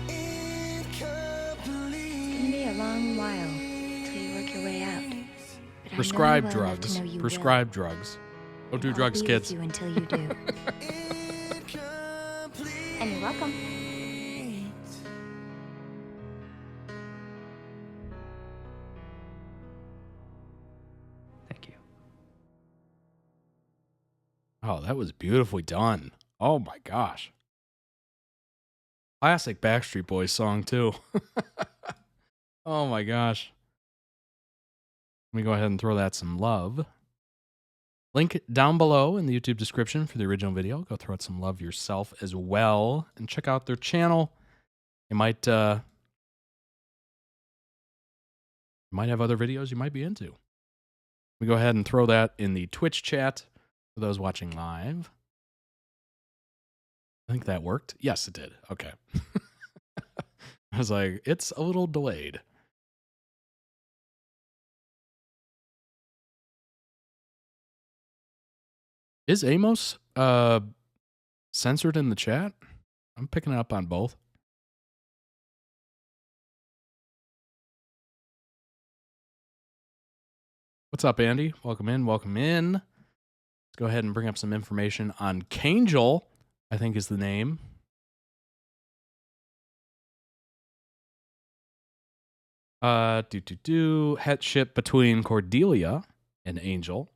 It's gonna be a long while till you work your way out. But I know Prescribe you well enough to drugs. know you Prescribe drugs. Don't do will. drugs, I'll be kids. with you until you do. And you're welcome. Thank you. Oh, that was beautifully done. Oh my gosh. Classic Backstreet Boys song, too. Oh my gosh. Let me go ahead and throw that some love. Link down below in the YouTube description for the original video. Go throw it some love yourself as well. And check out their channel. You might have other videos you might be into. We go ahead and throw that in the Twitch chat for those watching live. I think that worked. Yes, it did. Okay. I was like, it's a little delayed. Is Amos censored in the chat? I'm picking it up on both. What's up, Andy? Welcome in. Welcome in. Let's go ahead and bring up some information on Kangel, I think is the name. Headship between Cordelia and Angel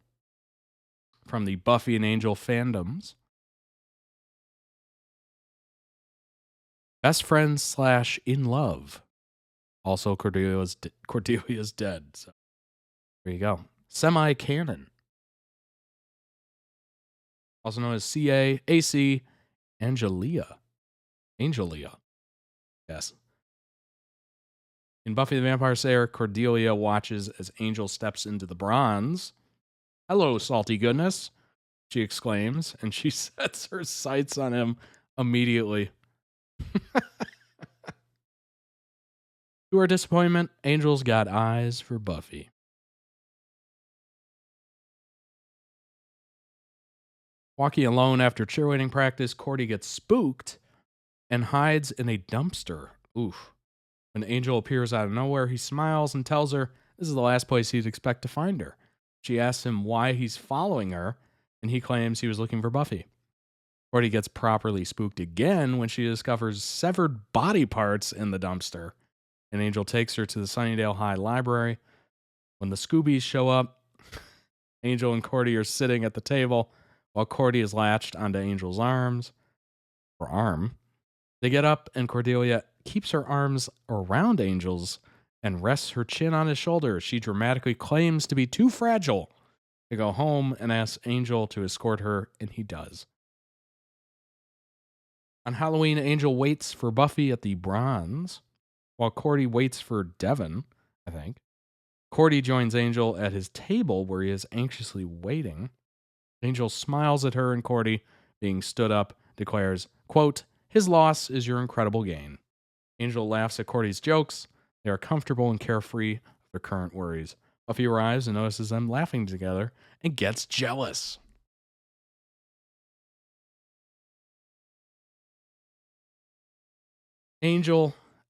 from the Buffy and Angel fandoms. Best friends / in love. Also, Cordelia's dead. So there you go. Semi-canon. Also known as CA, AC, Angelia. Yes. In Buffy the Vampire Slayer, Cordelia watches as Angel steps into the bronze. "Hello, salty goodness," she exclaims, and she sets her sights on him immediately. To her disappointment, Angel's got eyes for Buffy. Walking alone after cheerleading practice, Cordy gets spooked and hides in a dumpster. Oof. When Angel appears out of nowhere, he smiles and tells her this is the last place he'd expect to find her. She asks him why he's following her, and he claims he was looking for Buffy. Cordy gets properly spooked again when she discovers severed body parts in the dumpster, and Angel takes her to the Sunnydale High Library. When the Scoobies show up, Angel and Cordy are sitting at the table while Cordy is latched onto Angel's arm. They get up, and Cordelia keeps her arms around Angel's and rests her chin on his shoulder. She dramatically claims to be too fragile to go home and asks Angel to escort her, and he does. On Halloween, Angel waits for Buffy at the bronze, while Cordy waits for Devon, I think. Cordy joins Angel at his table where he is anxiously waiting. Angel smiles at her and Cordy being stood up declares, quote, "His loss is your incredible gain." Angel laughs at Cordy's jokes. They are comfortable and carefree of their current worries. Buffy arrives and notices them laughing together and gets jealous.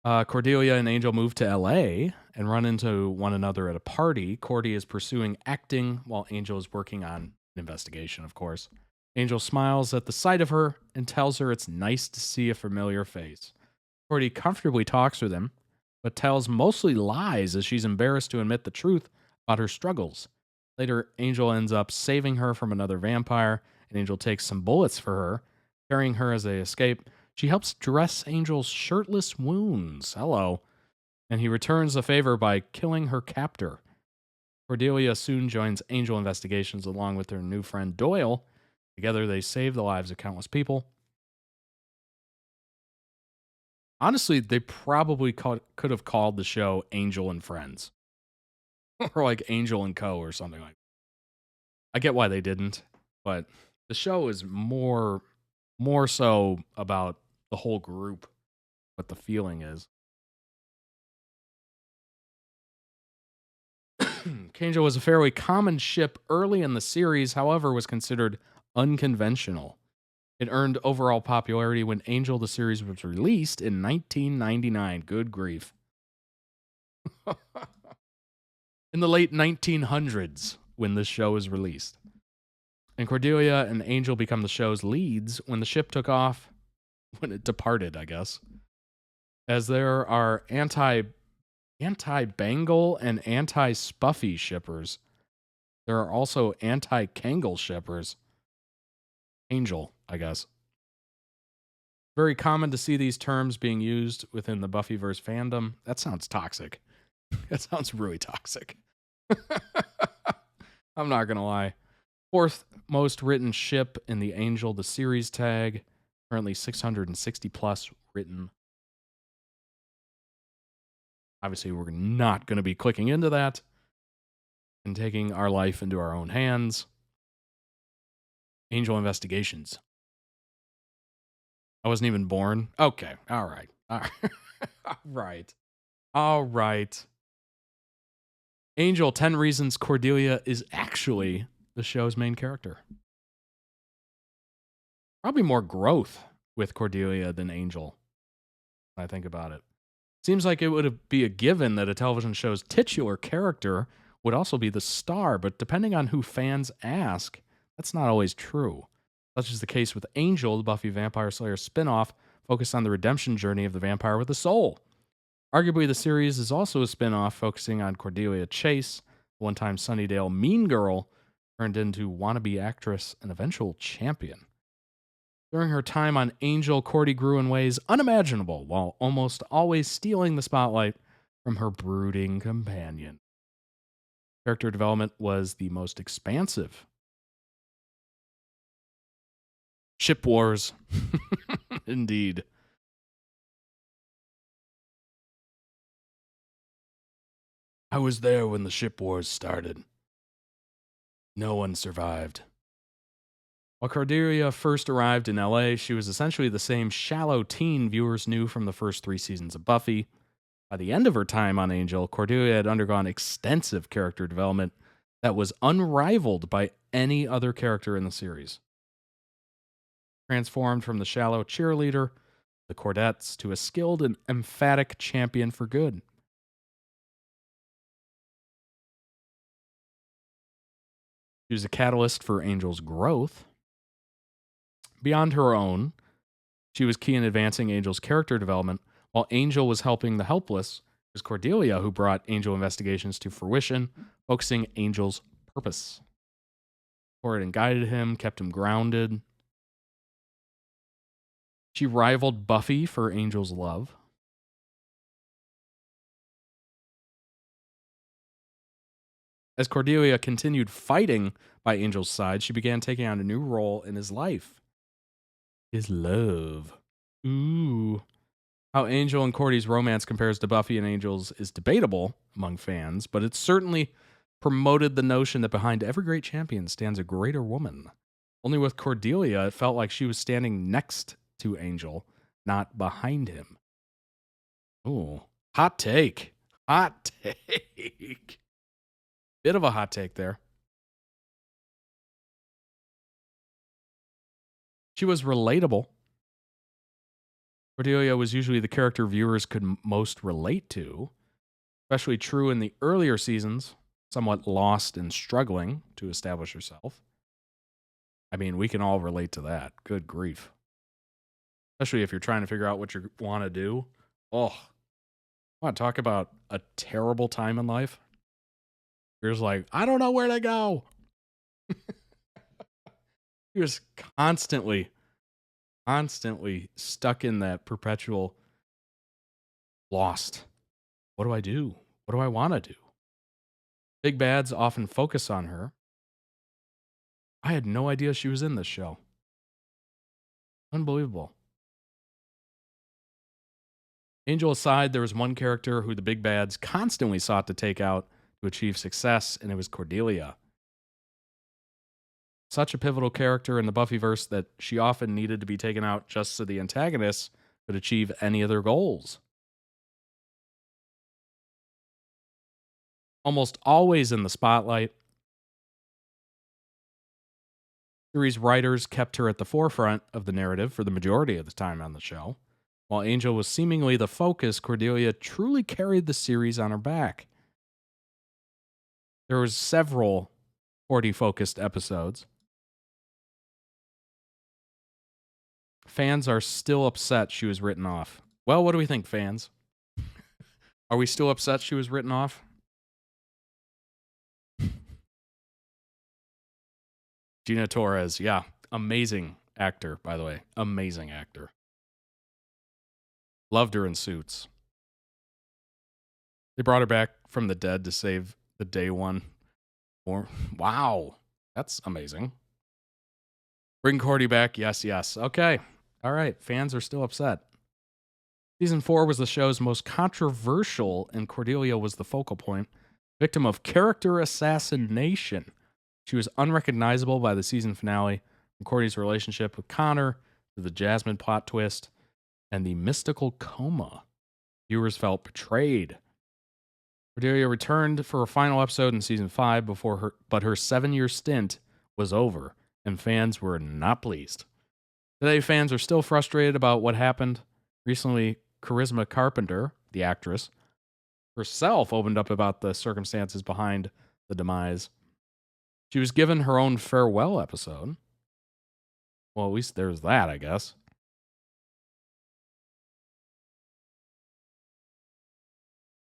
Cordelia and Angel move to LA and run into one another at a party. Cordy is pursuing acting while Angel is working on an investigation, of course. Angel smiles at the sight of her and tells her it's nice to see a familiar face. Cordy comfortably talks with him, but tells mostly lies as she's embarrassed to admit the truth about her struggles. Later, Angel ends up saving her from another vampire, and Angel takes some bullets for her, carrying her as they escape. She helps dress Angel's shirtless wounds. Hello. And he returns the favor by killing her captor. Cordelia soon joins Angel investigations along with her new friend Doyle. Together, they save the lives of countless people. Honestly, they probably could have called the show Angel and Friends. Or like Angel and Co. or something like that. I get why they didn't, but the show is more so about the whole group, what the feeling is. Angel was a fairly common ship early in the series, however, was considered unconventional. It earned overall popularity when Angel the series was released in 1999. Good grief. In the late 1900s when this show was released. And Cordelia and Angel become the show's leads when the ship took off, when it departed, I guess. As there are anti-Bangle and anti-Spuffy shippers. There are also anti-Kangle shippers. Angel, I guess. Very common to see these terms being used within the Buffyverse fandom. That sounds toxic. That sounds really toxic. I'm not going to lie. Fourth most written ship in the Angel the series tag. Currently 660 plus written. Obviously, we're not going to be clicking into that and taking our life into our own hands. Angel Investigations. I wasn't even born. Okay. All right. All right. All right. All right. Angel, 10 Reasons Cordelia is actually the show's main character. Probably more growth with Cordelia than Angel, when I think about it. Seems like it would be a given that a television show's titular character would also be the star, but depending on who fans ask, that's not always true. Such is the case with Angel, the Buffy Vampire Slayer spinoff, focused on the redemption journey of the vampire with a soul. Arguably, the series is also a spinoff focusing on Cordelia Chase, the one-time Sunnydale mean girl, turned into wannabe actress and eventual champion. During her time on Angel, Cordy grew in ways unimaginable, while almost always stealing the spotlight from her brooding companion. Character development was the most expansive. Ship wars. Indeed. I was there when the ship wars started. No one survived. While Cordelia first arrived in LA, she was essentially the same shallow teen viewers knew from the first 3 seasons of Buffy. By the end of her time on Angel, Cordelia had undergone extensive character development that was unrivaled by any other character in the series. Transformed from the shallow cheerleader, the Cordettes, to a skilled and emphatic champion for good. She was a catalyst for Angel's growth. Beyond her own, she was key in advancing Angel's character development, while Angel was helping the helpless. It was Cordelia who brought Angel investigations to fruition, focusing Angel's purpose. Supported and guided him, kept him grounded. She rivaled Buffy for Angel's love. As Cordelia continued fighting by Angel's side, she began taking on a new role in his life. His love. Ooh. How Angel and Cordy's romance compares to Buffy and Angel's is debatable among fans, but it certainly promoted the notion that behind every great champion stands a greater woman. Only with Cordelia, it felt like she was standing next to Angel, not behind him. Ooh, hot take. Hot take. Bit of a hot take there. She was relatable. Cordelia was usually the character viewers could most relate to, especially true in the earlier seasons, somewhat lost and struggling to establish herself. I mean, we can all relate to that. Good grief. Especially if you're trying to figure out what you want to do. Oh, I want to talk about a terrible time in life. You're just like, I don't know where to go. You're just constantly stuck in that perpetual lost. What do I do? What do I want to do? Big bads often focus on her. I had no idea she was in this show. Unbelievable. Angel aside, there was one character who the big bads constantly sought to take out to achieve success, and it was Cordelia. Such a pivotal character in the Buffyverse that she often needed to be taken out just so the antagonists could achieve any of their goals. Almost always in the spotlight, series writers kept her at the forefront of the narrative for the majority of the time on the show. While Angel was seemingly the focus, Cordelia truly carried the series on her back. There was several Cordy-focused episodes. Fans are still upset she was written off. Well, what do we think, fans? Are we still upset she was written off? Gina Torres, yeah. Amazing actor, by the way. Amazing actor. Loved her in Suits. They brought her back from the dead to save the day one. Wow. That's amazing. Bring Cordy back. Yes, yes. Okay. All right. Fans are still upset. Season 4 was the show's most controversial, and Cordelia was the focal point. Victim of character assassination. She was unrecognizable by the season finale, from Cordy's relationship with Connor to the Jasmine plot twist and the mystical coma. Viewers felt betrayed. Cordelia returned for a final episode in season 5 but her 7-year stint was over, and fans were not pleased. Today, fans are still frustrated about what happened. Recently, Charisma Carpenter, the actress, herself opened up about the circumstances behind the demise. She was given her own farewell episode. Well, at least there's that, I guess.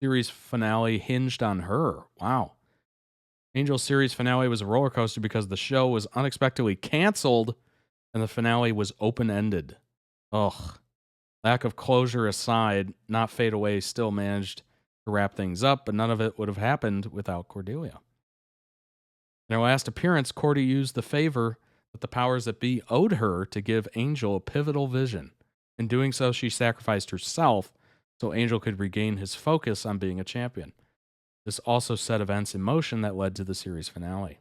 Series finale hinged on her. Wow. Angel's series finale was a roller coaster because the show was unexpectedly canceled and the finale was open-ended. Ugh. Lack of closure aside, Not Fade Away still managed to wrap things up, but none of it would have happened without Cordelia. In her last appearance, Cordy used the favor that the powers that be owed her to give Angel a pivotal vision. In doing so, she sacrificed herself so Angel could regain his focus on being a champion. This also set events in motion that led to the series finale.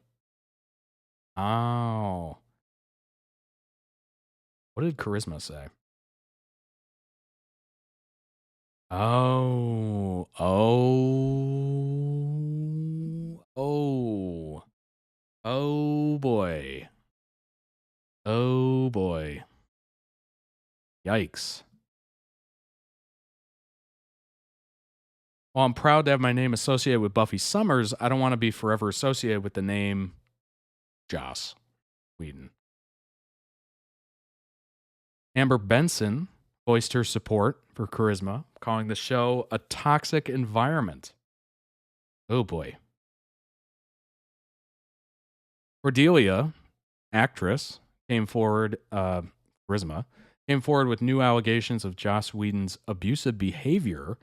Oh. What did Charisma say? Oh. Oh boy. Oh boy. Yikes. While I'm proud to have my name associated with Buffy Summers, I don't want to be forever associated with the name Joss Whedon. Amber Benson voiced her support for Charisma, calling the show a toxic environment. Oh boy. Cordelia, actress, came forward, Charisma, came forward with new allegations of Joss Whedon's abusive behavior.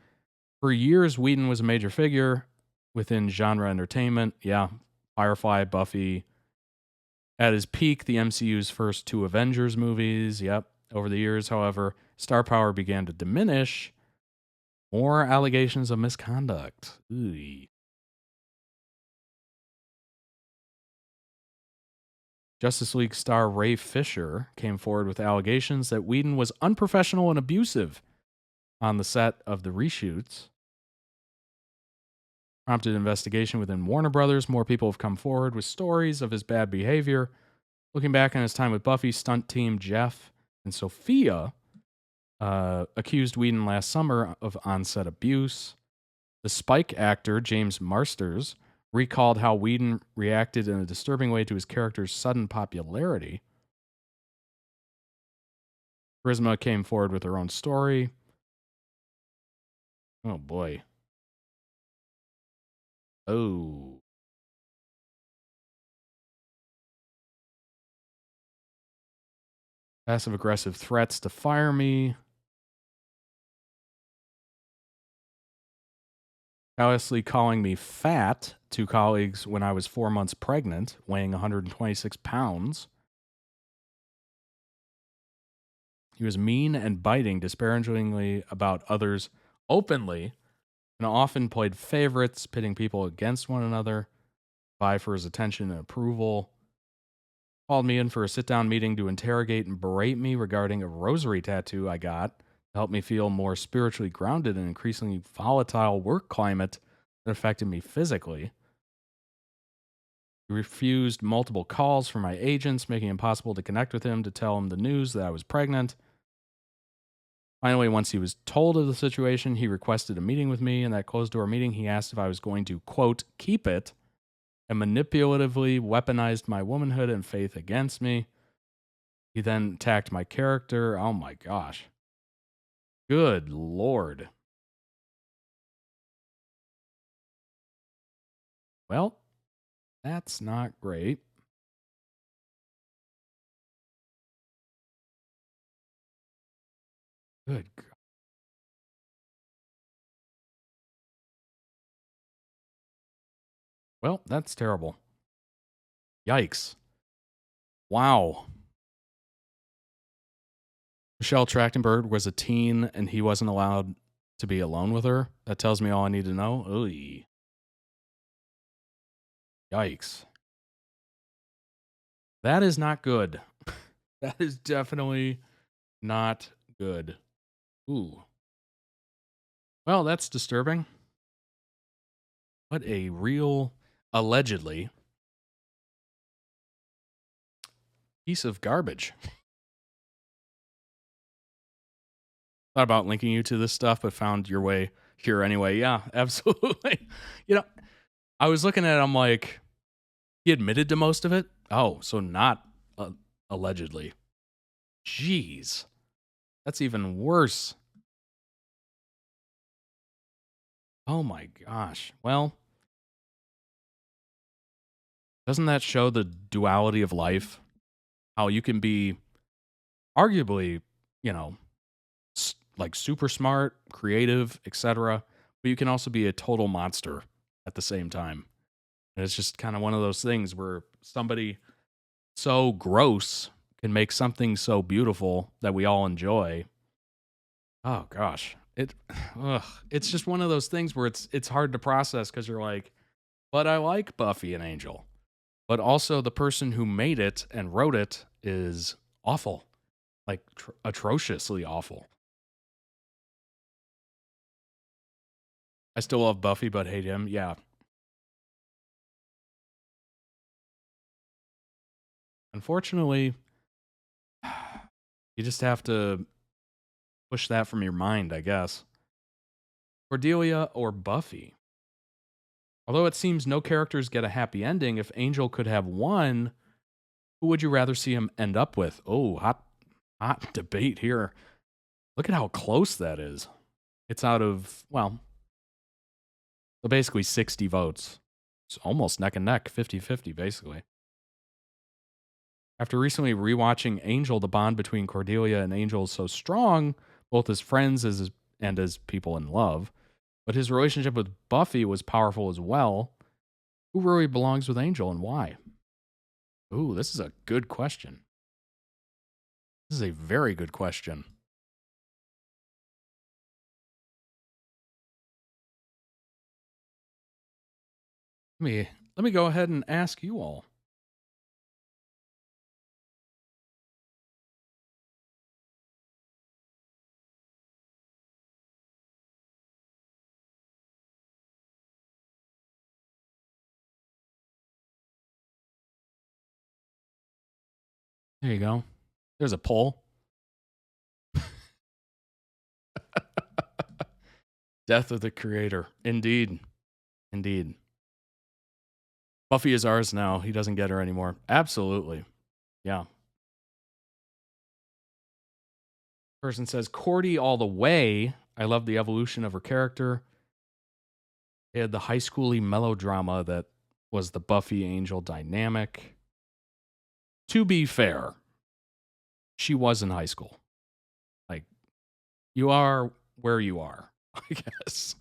For years, Whedon was a major figure within genre entertainment. Yeah, Firefly, Buffy. At his peak, the MCU's first 2 Avengers movies. Yep. Over the years, however, star power began to diminish. More allegations of misconduct. Ooh. Justice League star Ray Fisher came forward with allegations that Whedon was unprofessional and abusive on the set of the reshoots. Prompted investigation within Warner Brothers. More people have come forward with stories of his bad behavior. Looking back on his time with Buffy, stunt team Jeff and Sophia accused Whedon last summer of on-set abuse. The Spike actor, James Marsters, recalled how Whedon reacted in a disturbing way to his character's sudden popularity. Charisma came forward with her own story. Oh, boy. Oh. Passive-aggressive threats to fire me. Callously calling me fat to colleagues when I was 4 months pregnant, weighing 126 pounds. He was mean and biting disparagingly about others openly and often played favorites, pitting people against one another, vie for his attention and approval. Called me in for a sit-down meeting to interrogate and berate me regarding a rosary tattoo I got to help me feel more spiritually grounded in an increasingly volatile work climate that affected me physically. He refused multiple calls from my agents, making it impossible to connect with him to tell him the news that I was pregnant. Finally, once he was told of the situation, he requested a meeting with me. In that closed-door meeting, he asked if I was going to, quote, keep it, and manipulatively weaponized my womanhood and faith against me. He then attacked my character. Oh my gosh. Good Lord. Well, that's not great. Good God. Well, that's terrible. Yikes. Wow. Michelle Trachtenberg was a teen and he wasn't allowed to be alone with her. That tells me all I need to know. Oy. Yikes. That is not good. That is definitely not good. Ooh. Well, that's disturbing. What a real, allegedly, piece of garbage. Thought about linking you to this stuff, but found your way here anyway. Yeah, absolutely. I was looking at it, I'm like, he admitted to most of it? Oh, so not allegedly. Jeez. That's even worse. Oh my gosh. Well, doesn't that show the duality of life? How you can be arguably, like super smart, creative, etc., but you can also be a total monster at the same time. And it's just kind of one of those things where somebody so gross can make something so beautiful that we all enjoy. Oh gosh. It's just one of those things where it's hard to process because you're like, but I like Buffy and Angel. But also the person who made it and wrote it is awful. Like atrociously awful. I still love Buffy, but hate him. Yeah. Unfortunately, you just have to push that from your mind, I guess. Cordelia or Buffy? Although it seems no characters get a happy ending, if Angel could have one, who would you rather see him end up with? Oh, hot debate here. Look at how close that is. It's out of, well, so basically 60 votes. It's almost neck and neck, 50-50, basically. After recently rewatching Angel, the bond between Cordelia and Angel is so strong, both as friends and as people in love. But his relationship with Buffy was powerful as well. Who really belongs with Angel and why? Ooh, this is a good question. This is a very good question. Let me go ahead and ask you all. There you go. There's a poll. Death of the creator. Indeed. Indeed. Buffy is ours now. He doesn't get her anymore. Absolutely. Yeah. Person says, Cordy all the way. I love the evolution of her character. They had the high schooly melodrama that was the Buffy Angel dynamic. To be fair, she was in high school. Like, you are where you are, I guess.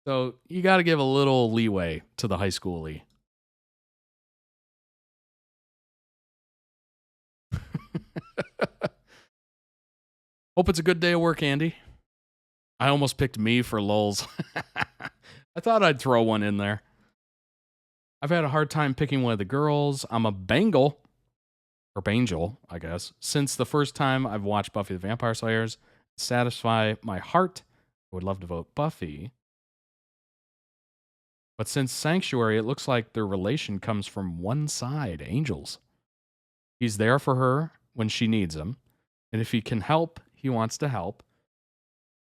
So you got to give a little leeway to the high schooly. Hope it's a good day of work, Andy. I almost picked me for lulz. I thought I'd throw one in there. I've had a hard time picking one of the girls. I'm a Bengal, or Bangel, I guess, since the first time I've watched Buffy the Vampire Slayers. Satisfy my heart, I would love to vote Buffy. But since Sanctuary, it looks like their relation comes from one side, Angel's. He's there for her when she needs him, and if he can help, he wants to help.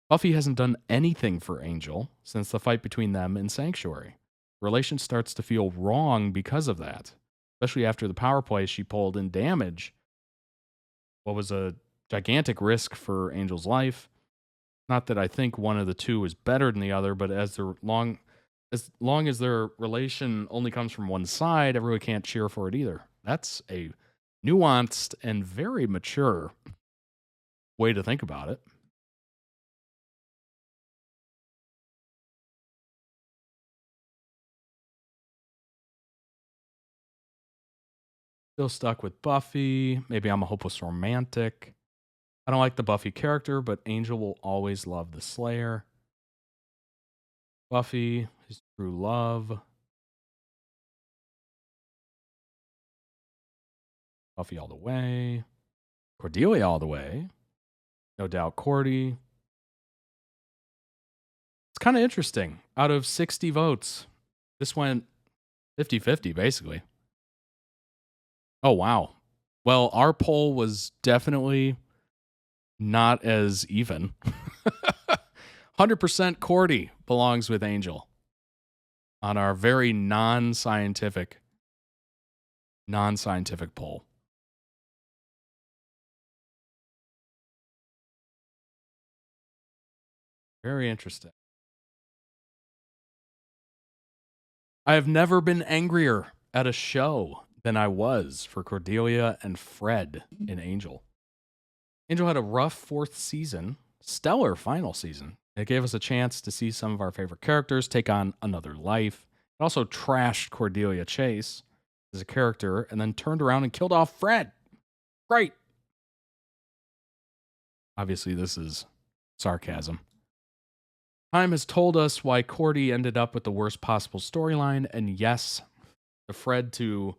Buffy hasn't done anything for Angel since the fight between them and Sanctuary. Relation starts to feel wrong because of that, especially after the power play she pulled in Damage. What was a gigantic risk for Angel's life. Not that I think one of the two is better than the other, but as long as their relation only comes from one side, everyone can't cheer for it either. That's a nuanced and very mature way to think about it. Still stuck with Buffy. Maybe I'm a hopeless romantic. I don't like the Buffy character, but Angel will always love the Slayer. Buffy, his true love. Buffy all the way. Cordelia all the way. No doubt Cordy. It's kind of interesting. Out of 60 votes, this went 50-50, basically. Oh, wow. Well, our poll was definitely not as even. 100% Cordy belongs with Angel on our very non-scientific poll. Very interesting. I have never been angrier at a show than I was for Cordelia and Fred in Angel. Angel had a rough fourth season, stellar final season. It gave us a chance to see some of our favorite characters take on another life. It also trashed Cordelia Chase as a character and then turned around and killed off Fred. Great. Obviously, this is sarcasm. Time has told us why Cordy ended up with the worst possible storyline, and yes, the Fred to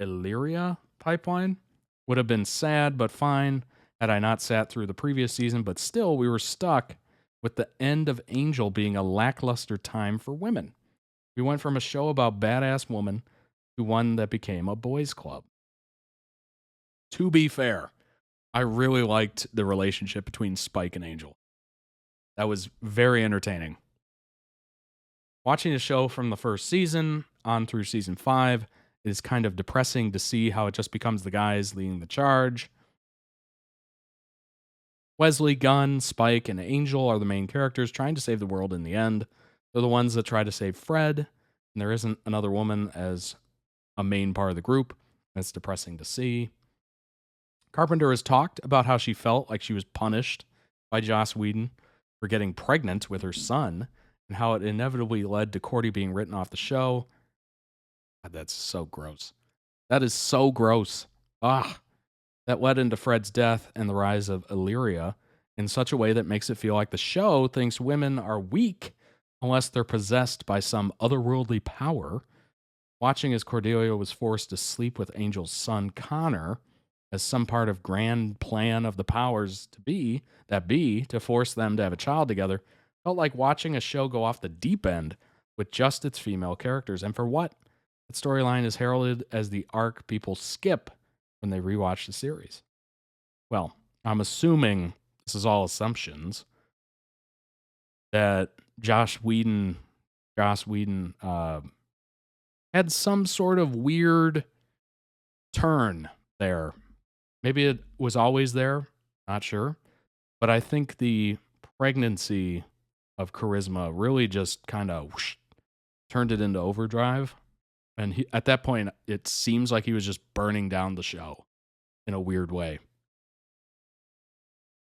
Illyria pipeline would have been sad, but fine had I not sat through the previous season, but still we were stuck with the end of Angel being a lackluster time for women. We went from a show about badass woman to one that became a boys' club. To be fair, I really liked the relationship between Spike and Angel. That was very entertaining. Watching the show from the first season on through season 5 is kind of depressing to see how it just becomes the guys leading the charge. Wesley, Gunn, Spike, and Angel are the main characters trying to save the world in the end. They're the ones that try to save Fred, and there isn't another woman as a main part of the group. It's depressing to see. Carpenter has talked about how she felt like she was punished by Joss Whedon for getting pregnant with her son, and how it inevitably led to Cordy being written off the show. God, that's so gross. That is so gross. That led into Fred's death and the rise of Illyria in such a way that makes it feel like the show thinks women are weak unless they're possessed by some otherworldly power. Watching as Cordelia was forced to sleep with Angel's son, Connor, as some part of grand plan of the powers to force them to have a child together, felt like watching a show go off the deep end with just its female characters. And for what? That storyline is heralded as the arc people skip when they rewatched the series. Well, I'm assuming this is all assumptions that Joss Whedon had some sort of weird turn there. Maybe it was always there, not sure. But I think the pregnancy of Charisma really just kind of turned it into overdrive. And at that point, it seems like he was just burning down the show in a weird way.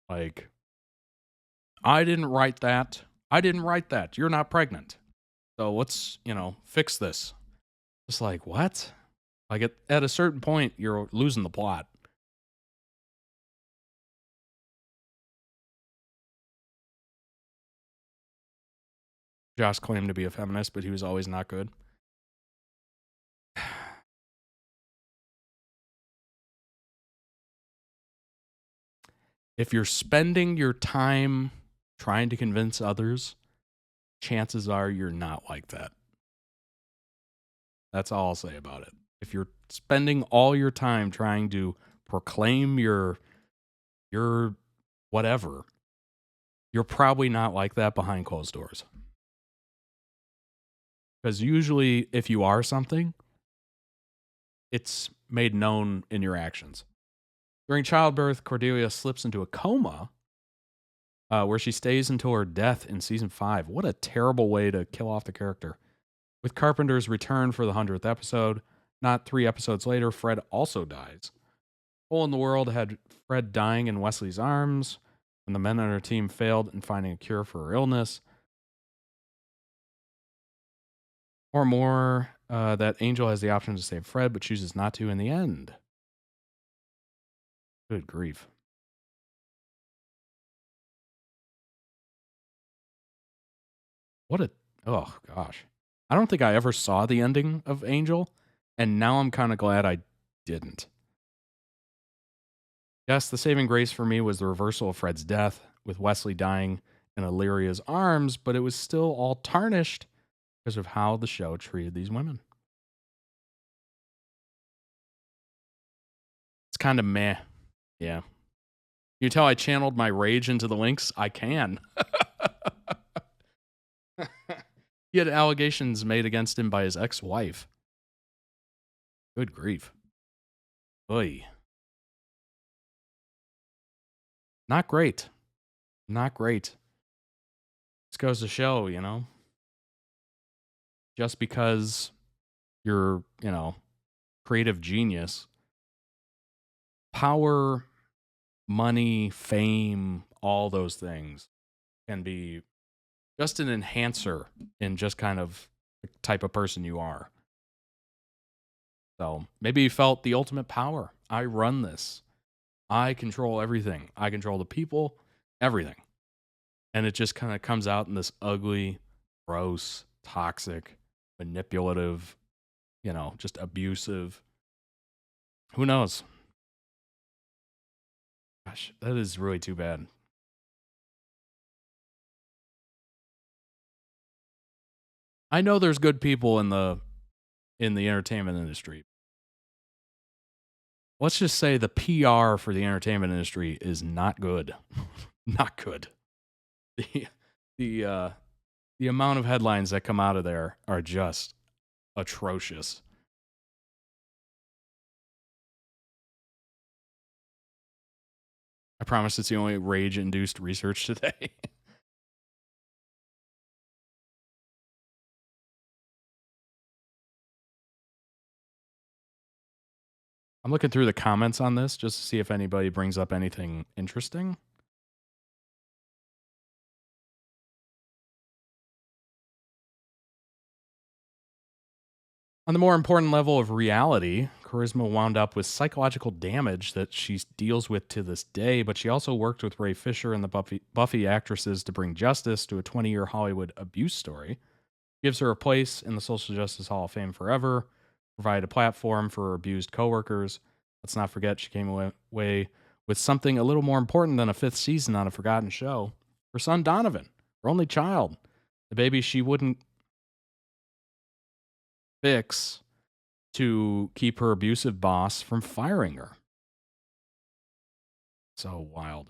Like, I didn't write that. You're not pregnant. So let's, fix this. It's like, what? Like, at a certain point, you're losing the plot. Joss claimed to be a feminist, but he was always not good. If you're spending your time trying to convince others, chances are you're not like that. That's all I'll say about it. If you're spending all your time trying to proclaim your whatever, you're probably not like that behind closed doors. Because usually if you are something, it's made known in your actions. During childbirth, Cordelia slips into a coma where she stays until her death in season 5. What a terrible way to kill off the character. With Carpenter's return for the 100th episode, not 3 episodes later, Fred also dies. Hole in the World had Fred dying in Wesley's arms when the men on her team failed in finding a cure for her illness. Or more, that Angel has the option to save Fred, but chooses not to in the end. Good grief. Oh gosh. I don't think I ever saw the ending of Angel, and now I'm kind of glad I didn't. Yes, the saving grace for me was the reversal of Fred's death, with Wesley dying in Illyria's arms, but it was still all tarnished because of how the show treated these women. It's kind of meh. Yeah. You tell I channeled my rage into the links? I can. He had allegations made against him by his ex-wife. Good grief. Oy. Not great. Not great. This goes to show, just because you're, creative genius, power, money, fame, all those things can be just an enhancer in just kind of the type of person you are. So maybe you felt the ultimate power. I run this. I control everything. I control the people, everything. And it just kind of comes out in this ugly, gross, toxic, manipulative, just abusive. Who knows? Gosh, that is really too bad. I know there's good people in the entertainment industry. Let's just say the PR for the entertainment industry is not good. Not good. The amount of headlines that come out of there are just atrocious. I promise it's the only rage-induced research today. I'm looking through the comments on this just to see if anybody brings up anything interesting. On the more important level of reality, Charisma wound up with psychological damage that she deals with to this day, but she also worked with Ray Fisher and the Buffy actresses to bring justice to a 20-year Hollywood abuse story. Gives her a place in the Social Justice Hall of Fame forever, provide a platform for her abused coworkers. Let's not forget she came away with something a little more important than a 5th season on a forgotten show. Her son Donovan, her only child, the baby she wouldn't fix to keep her abusive boss from firing her. So wild.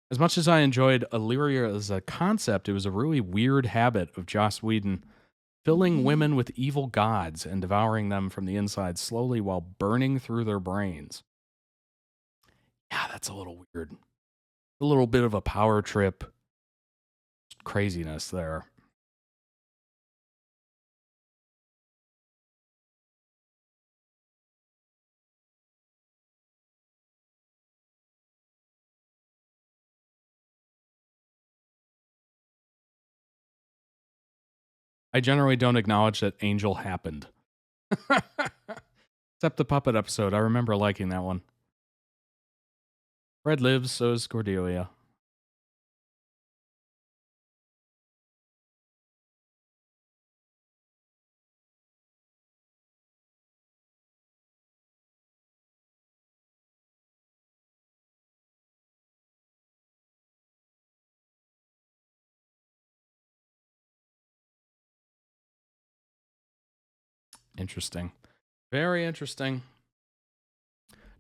As much as I enjoyed Illyria as a concept, it was a really weird habit of Joss Whedon filling women with evil gods and devouring them from the inside slowly while burning through their brains. Yeah, that's a little weird. A little bit of a power trip craziness there. I generally don't acknowledge that Angel happened. Except the puppet episode. I remember liking that one. Fred lives, so is Cordelia. Interesting. Very interesting.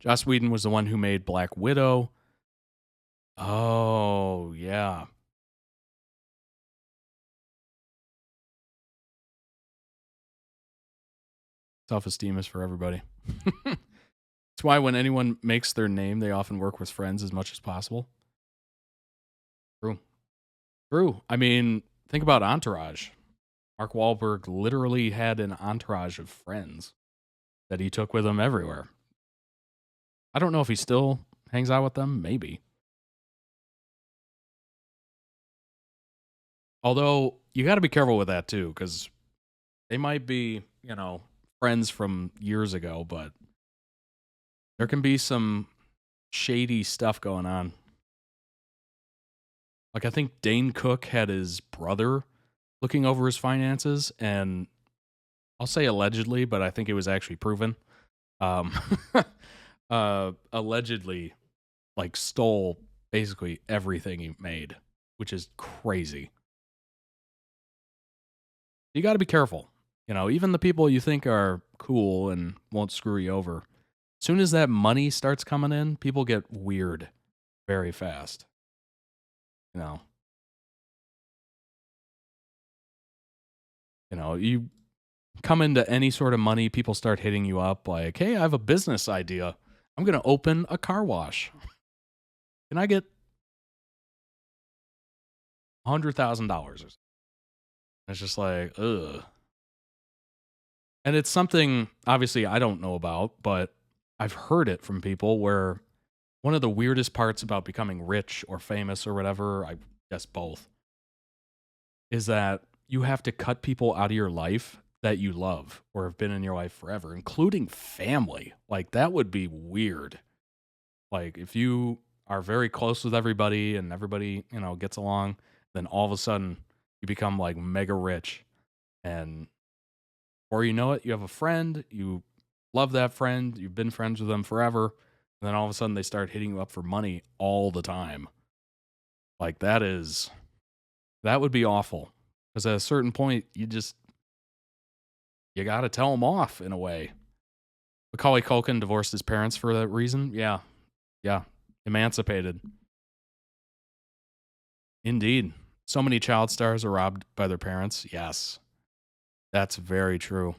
Joss Whedon was the one who made Black Widow. Oh, yeah. Self-esteem is for everybody. That's why when anyone makes their name, they often work with friends as much as possible. True. True. I mean, think about Entourage. Mark Wahlberg literally had an entourage of friends that he took with him everywhere. I don't know if he still hangs out with them. Maybe. Although, you got to be careful with that, too, because they might be, friends from years ago, but there can be some shady stuff going on. Like, I think Dane Cook had his brother looking over his finances, and I'll say allegedly, but I think it was actually proven. Allegedly, stole basically everything he made, which is crazy. You got to be careful. Even the people you think are cool and won't screw you over, as soon as that money starts coming in, people get weird very fast. You come into any sort of money, people start hitting you up like, hey, I have a business idea. I'm going to open a car wash. Can I get $100,000? It's just like, ugh. And it's something, obviously, I don't know about, but I've heard it from people where one of the weirdest parts about becoming rich or famous or whatever, I guess both, is that you have to cut people out of your life that you love or have been in your life forever, including family. Like, that would be weird. Like, if you are very close with everybody and everybody, gets along, then all of a sudden you become like mega rich, and or you know it, you have a friend, you love that friend, you've been friends with them forever, and then all of a sudden they start hitting you up for money all the time. Like, that would be awful. Because at a certain point, you got to tell them off in a way. Macaulay Culkin divorced his parents for that reason. Yeah. Emancipated. Indeed. So many child stars are robbed by their parents. Yes. That's very true.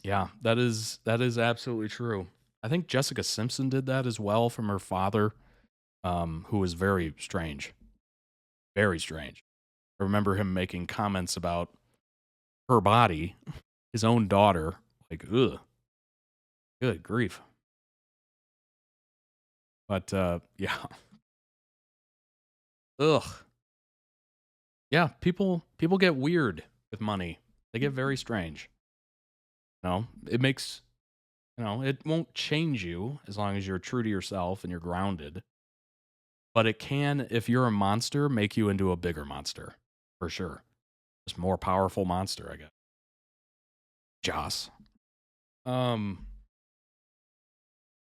Yeah, that is absolutely true. I think Jessica Simpson did that as well from her father, who was very strange. Very strange. I remember him making comments about her body, his own daughter. Like, ugh. Good grief. But, yeah. Ugh. Yeah, people get weird with money. They get very strange. It makes, it won't change you as long as you're true to yourself and you're grounded. But it can, if you're a monster, make you into a bigger monster. For sure. Just more powerful monster, I guess. Joss.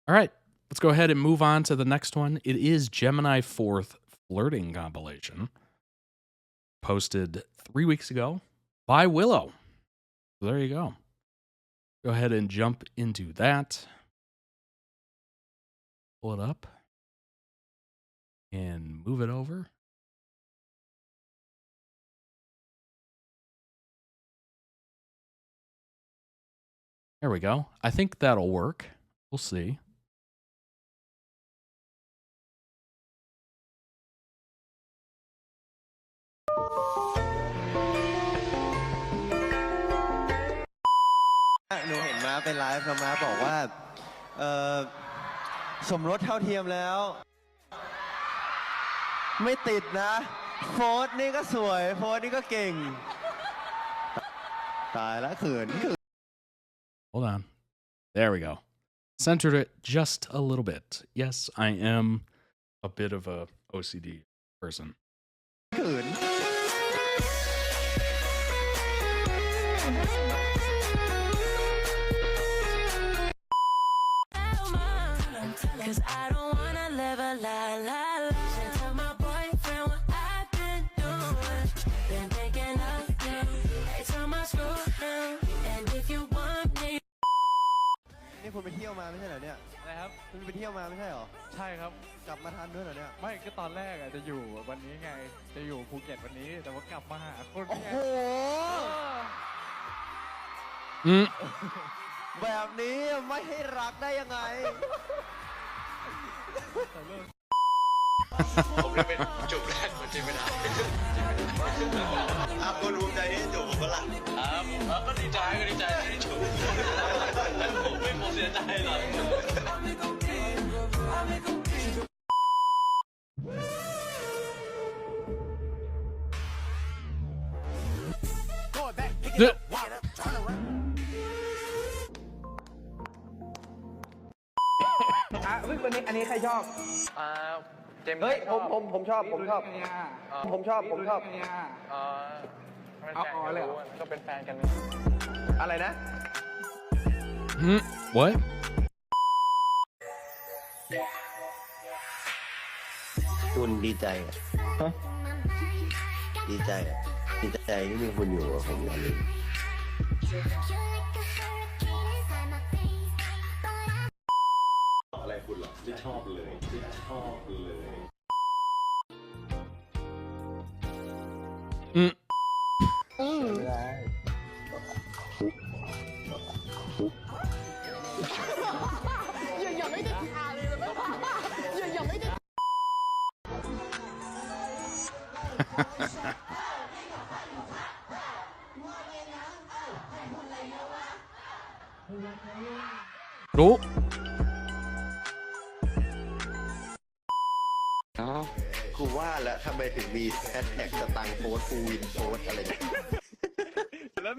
All right, let's go ahead and move on to the next one. It is GeminiFourth Flirting Compilation, posted 3 weeks ago by Willow. So there you go. Go ahead and jump into that. Pull it up and move it over. There we go. I think that'll work. We'll see.หนูเห็นม้าเป็นไลฟ์แล้วม้าบอกว่าสมรสเท่าเทียมแล้วไม่ติดนะโฟร์ธนี่ก็สวยโฟร์ธนี่ก็เก่งตายแล้วเขิน Hold on. There we go. Centered it just a little bit. Yes, I am a bit of a OCD person. เขิน Cause I don't wanna live a lie, lie, lie. Tell my boyfriend what I've been doing. Been thinking of you. Every time I scroll down. And if you want me. นี่คุณไปเที่ยวมาไม่ใช่เหรอเนี่ย อะไรครับ คุณไปเที่ยวมาไม่ใช่เหรอ ใช่ครับ กลับมาทันด้วยเหรอเนี่ย ไม่ก็ตอนแรกจะอยู่วันนี้ไง จะอยู่ภูเก็ตวันนี้ แต่ว่ากลับมาหาคน โอ้ ไง โห Mm. แบบนี้ไม่ให้รักได้ยังไง ผมได้เป็นจูบแรกของเจมินาคุณภูมิใจที่จูบผมก็ล่ะก็ดีใจที่ได้จูบผมเสียใจหรอกอันนี้ใครชอบเจมส์ เฮ้ยผมชอบเอาเลย ก็เป็นแฟนกัน อะไรนะ What? คุณดีใจอ่ะดีใจอ่ะดีใจที่มีคุณอยู่กับผมวันนี้อะไรคุณหรอไม่ชอบเลยไม่ชอบเลย รู้ กูว่าแล้วทำไมถึงมีแฮชแท็กสตังค์โพสต์ฟูวินโพสต์อะไรเนี่ย แล้ว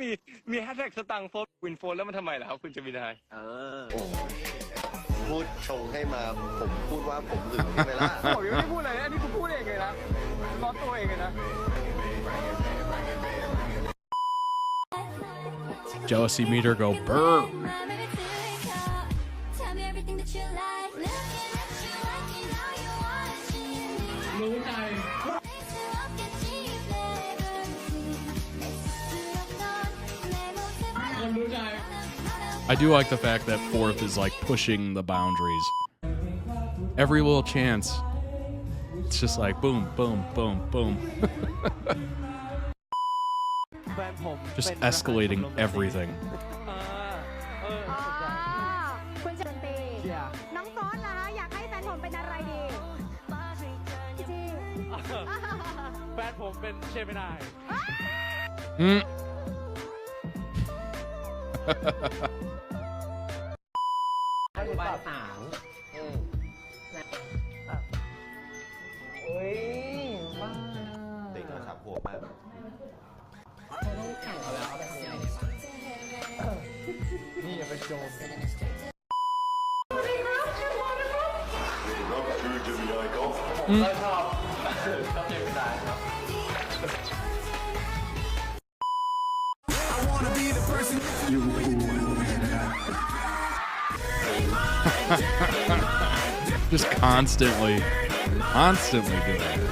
มีแฮชแท็กสตังค์โฟร์วินโฟร์แล้วมันทำไมล่ะครับคุณเจมินาย โอ้พูดชงให้มาผมพูดว่าผมหึงใช่ไหมล่ะ ผมยังไม่ได้พูดอะไรอันนี้กูพูดเองเลยนะร้อนตัวเองเลยนะ Jealousy meter go burr. I do like the fact that Fourth is like pushing the boundaries. Every little chance, it's just like boom, boom, boom, boom. Just escalating everything. คุณจะตีน้องโต๊ดล่ะอยากให้แฟนผมเป็นอะไรดีพี่จี แฟนผมเป็นเจมินาย Mm. บ่ายสามเฮ้ยบ้า เด็กโทรศัพท์โหดมาก ต้องแข่งเขาแล้วเอาไปทำไงเนี่ยนี่อย่าเป็นโจม เราชอบเจมินายครับ I wanna be the person you Just constantly doing it.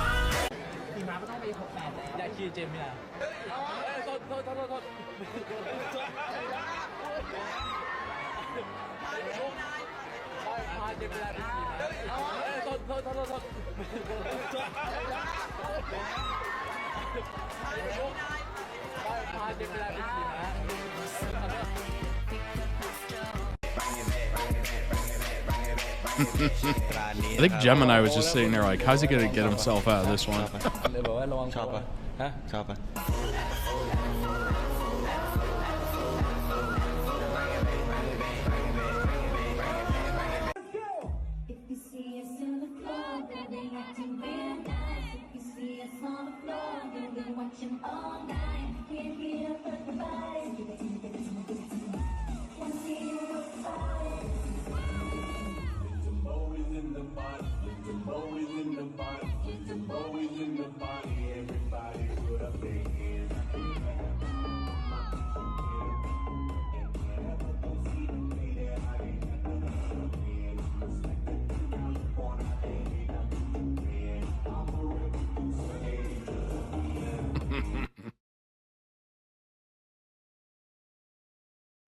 I think Gemini was just sitting there like, how's he gonna get himself out of this one? ชอบปะฮะชอบปะ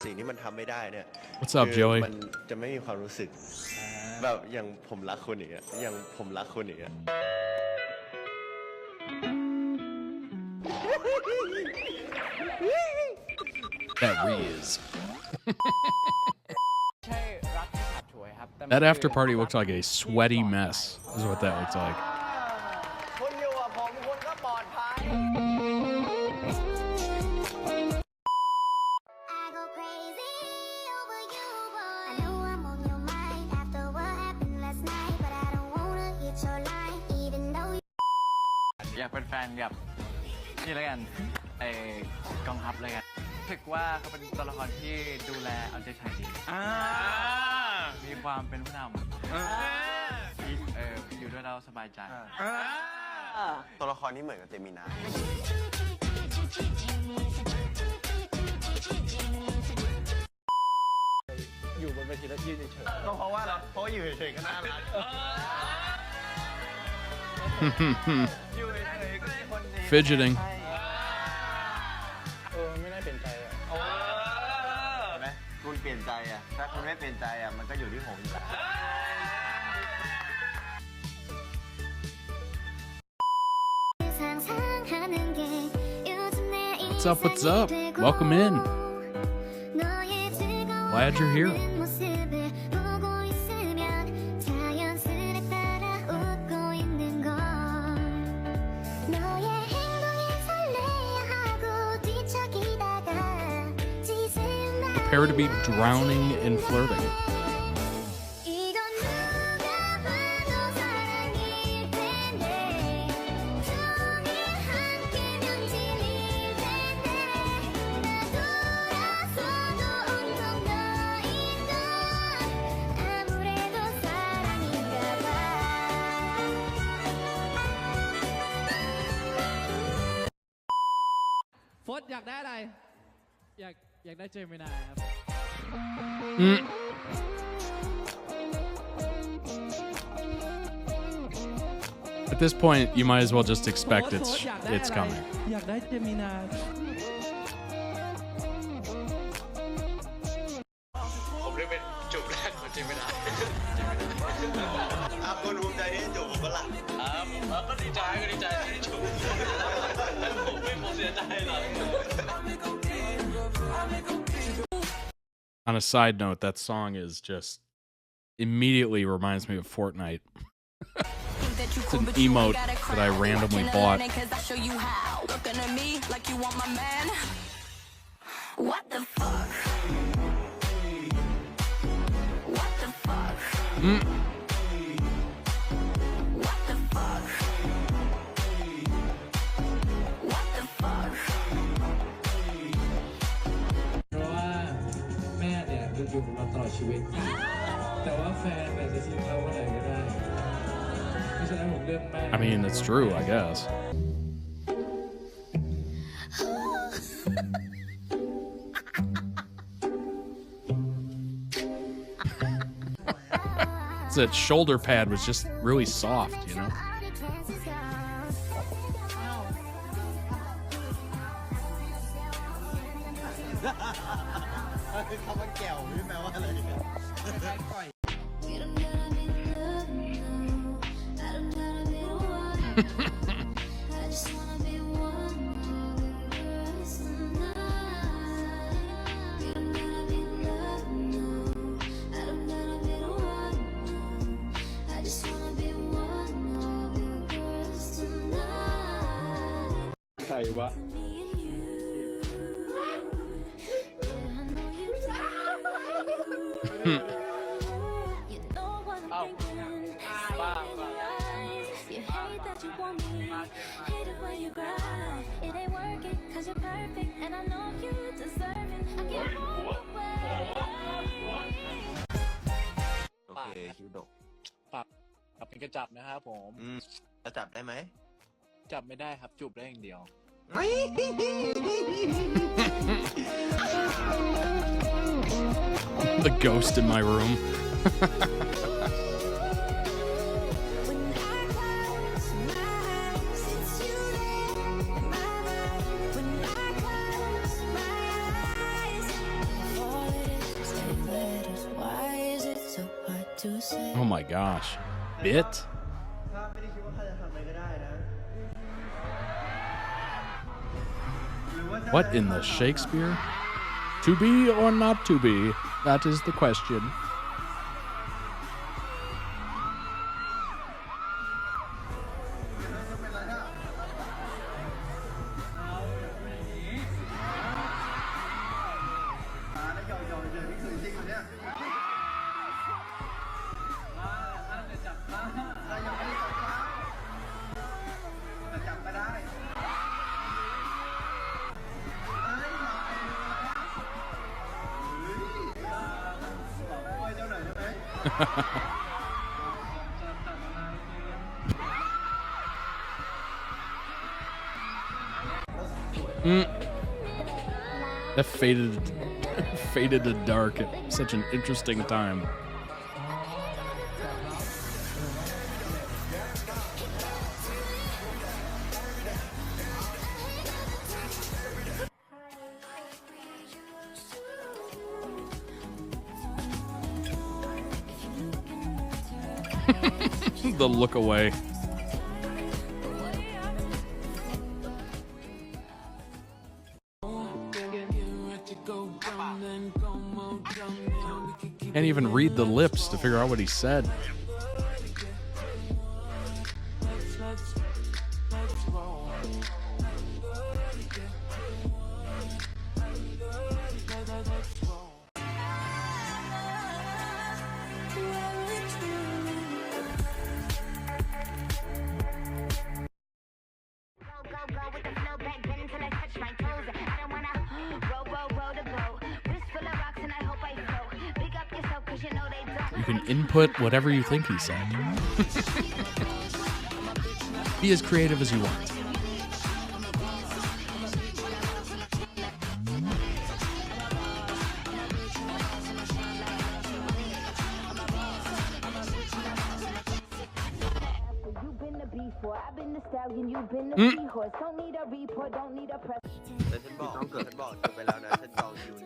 สิ่งที่มันทำไม่ได้เนี่ย What's up, Joey? มันจะไม่มีความรู้สึกแบบอย่างผมรักคุณอย่างเงี้ยอย่างผมรักคุณอย่างเงี้ย That is. That after party looked like a sweaty mess, is what that looked like. คุณอยู่กับผมคุณก็ปลอดภัย อยากเป็นแฟนกับนี่แล้วกันไอ้กองทัพเลยกันรู้สึกว่าเขาเป็นตัวละครที่ดูแลเอาใจใส่ดีมีความเป็นผู้นำอยู่ด้วยเราสบายใจ ตัวละครนี้เหมือนกับเจมินาอยู่บนเวทีแล้วยืนเฉยๆก็เพราะว่าอยู่เฉยๆก็น่ารักFidgeting. ไม่ได้เปลี่ยนใจอ่ะเห็นไหมคุณเปลี่ยนใจอ่ะถ้าคุณไม่เปลี่ยนใจอ่ะมันก็อยู่ที่ผมอยู่แล้ว What's up? What's up? Welcome in. Glad you're here. Prepare to be drowning in flirting. Fourth อยากได้อะไรอยากได้เจมินาครับ At this point, you might as well just expect it's coming. อยากได้เจมินา ผมได้เป็นจูบแรกของเจมินา คุณภูมิใจที่จูบผมก็ล่ะ ก็ดีใจที่ได้จูบผมไม่เสียใจหรอก On a side note, that song is just immediately reminds me of Fortnite. It's an emote that I randomly bought. What the fuck? What the fuck? What the fuck? What the fuck? เพราะว่าแม่เนี่ยอยู่กับเราตลอดชีวิต แต่ว่าแฟนเนี่ยจะทิ้งเราเมื่อไหร่ก็ได้เพราะฉะนั้นผมเลือกแม่ I mean, it's true, I guess. That shoulder pad was just really soft, you know?เป็นกระจับนะครับผม จะจับได้ไหม จับไม่ได้ครับจูบได้อย่างเดียว The ghost in my room. Oh my gosh. Bit? What in the Shakespeare? To be or not to be? That is the question. That faded to dark at such an interesting time. The look away. Can't even read the lips to figure out what he said. You can input whatever you think he said. Be as creative as you want.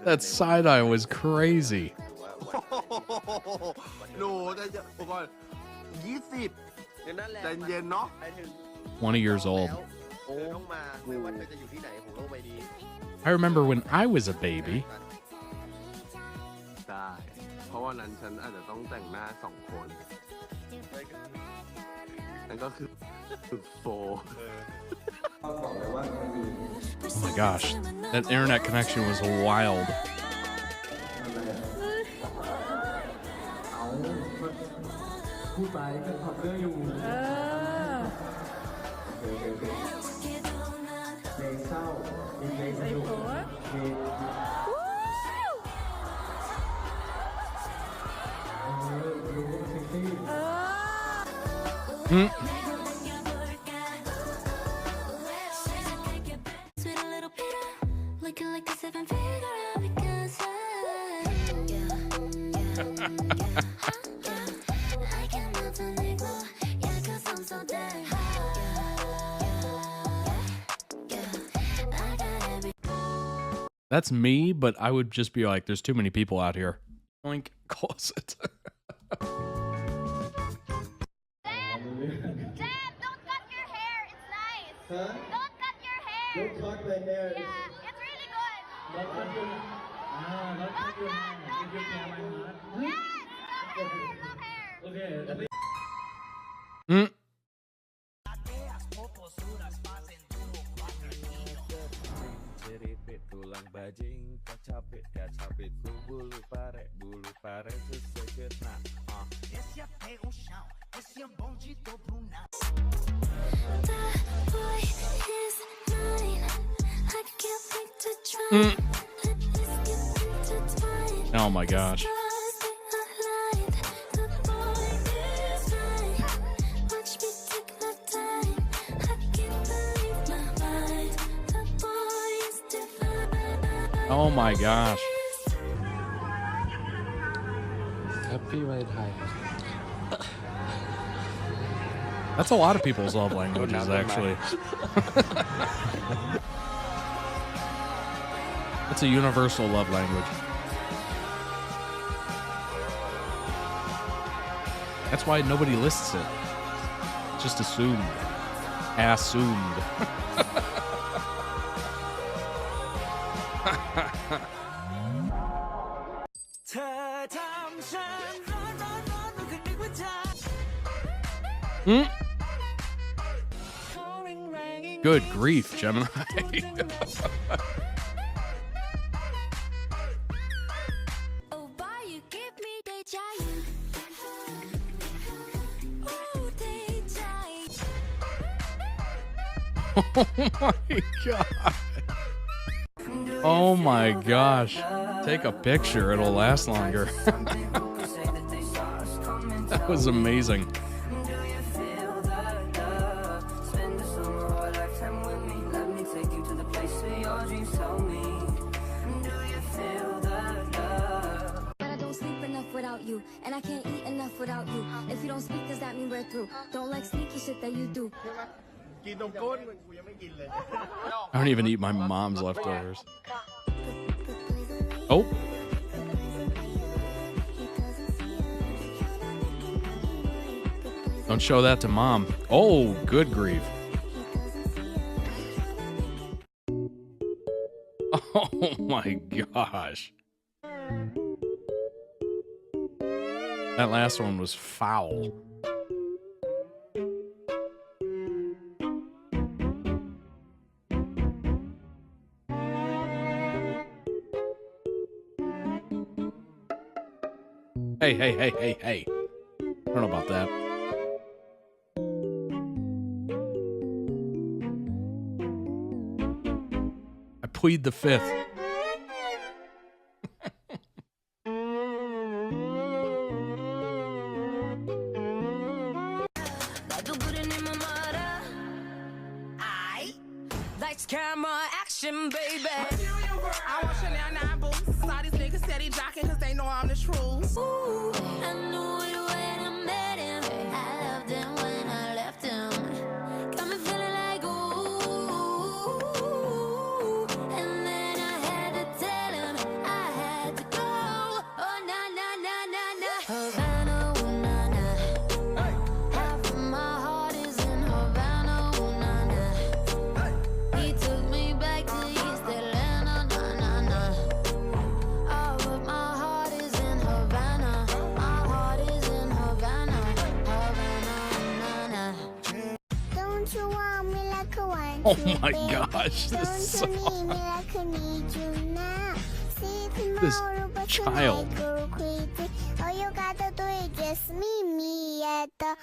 That side eye was crazy. No, 20 20 years old. I remember when I was a baby. ได้เพราะวันนั้นฉันอาจจะต้องแต่งหน้า2 คนนั่นก็คือโฟ Oh my gosh, that internet connection was wild. That's me, but I would just be like, there's too many people out here. Oink, close it. Dad, don't cut your hair. It's nice. Huh? Don't cut your hair. Don't cut my hair. Yeah, it's really good. Not cut your hair. Not cut your hair. Did you care my heart? Yes, no hair, no hair. Okay, at least. Mm. Mm. Oh my gosh. Oh my gosh. Happy Valentine. That's a lot of people's love languages, actually. It's a universal love language. That's why nobody lists it. It's just assumed. Assumed. Hmm? Good grief, Gemini. Oh my god. Oh my gosh. Take a picture, it'll last longer. That was amazing. You and I can't eat enough without you. If you don't speak, does that mean we're through? Don't like sneaky shit that you do. I don't even eat my mom's leftovers. Oh. Don't show that to mom. Oh, good grief. Oh my gosh. That last one was foul. Hey. I don't know about that. I plead the fifth. Camera action, baby. I want Chanel 9 boots. All these niggas steady jocking because they know I'm the truth. Ooh, I knew it when I met him. I loved him when I left him. Got me feeling like ooh. And then I had to tell him I had to go. Oh, na. Havana, ooh, na. Half of my heart is in Havana, ooh, na. He took me back to East Atlanta, na. Oh, but my heart is in Havana. My heart is in Havana, na. Don't you want me like a one? Oh my gosh, this song. This child. All you gotta do is just meet me at the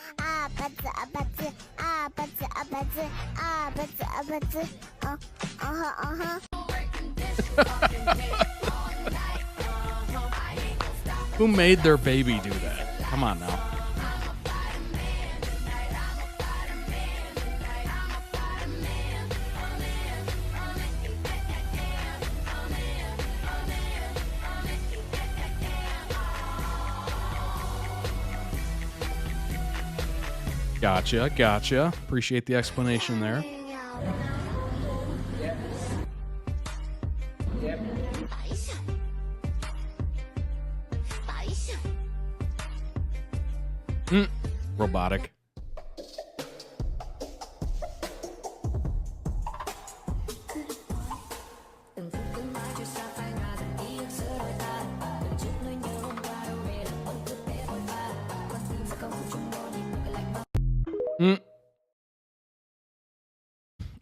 Who made their baby do that? Come on now. Gotcha. Appreciate the explanation there. Robotic.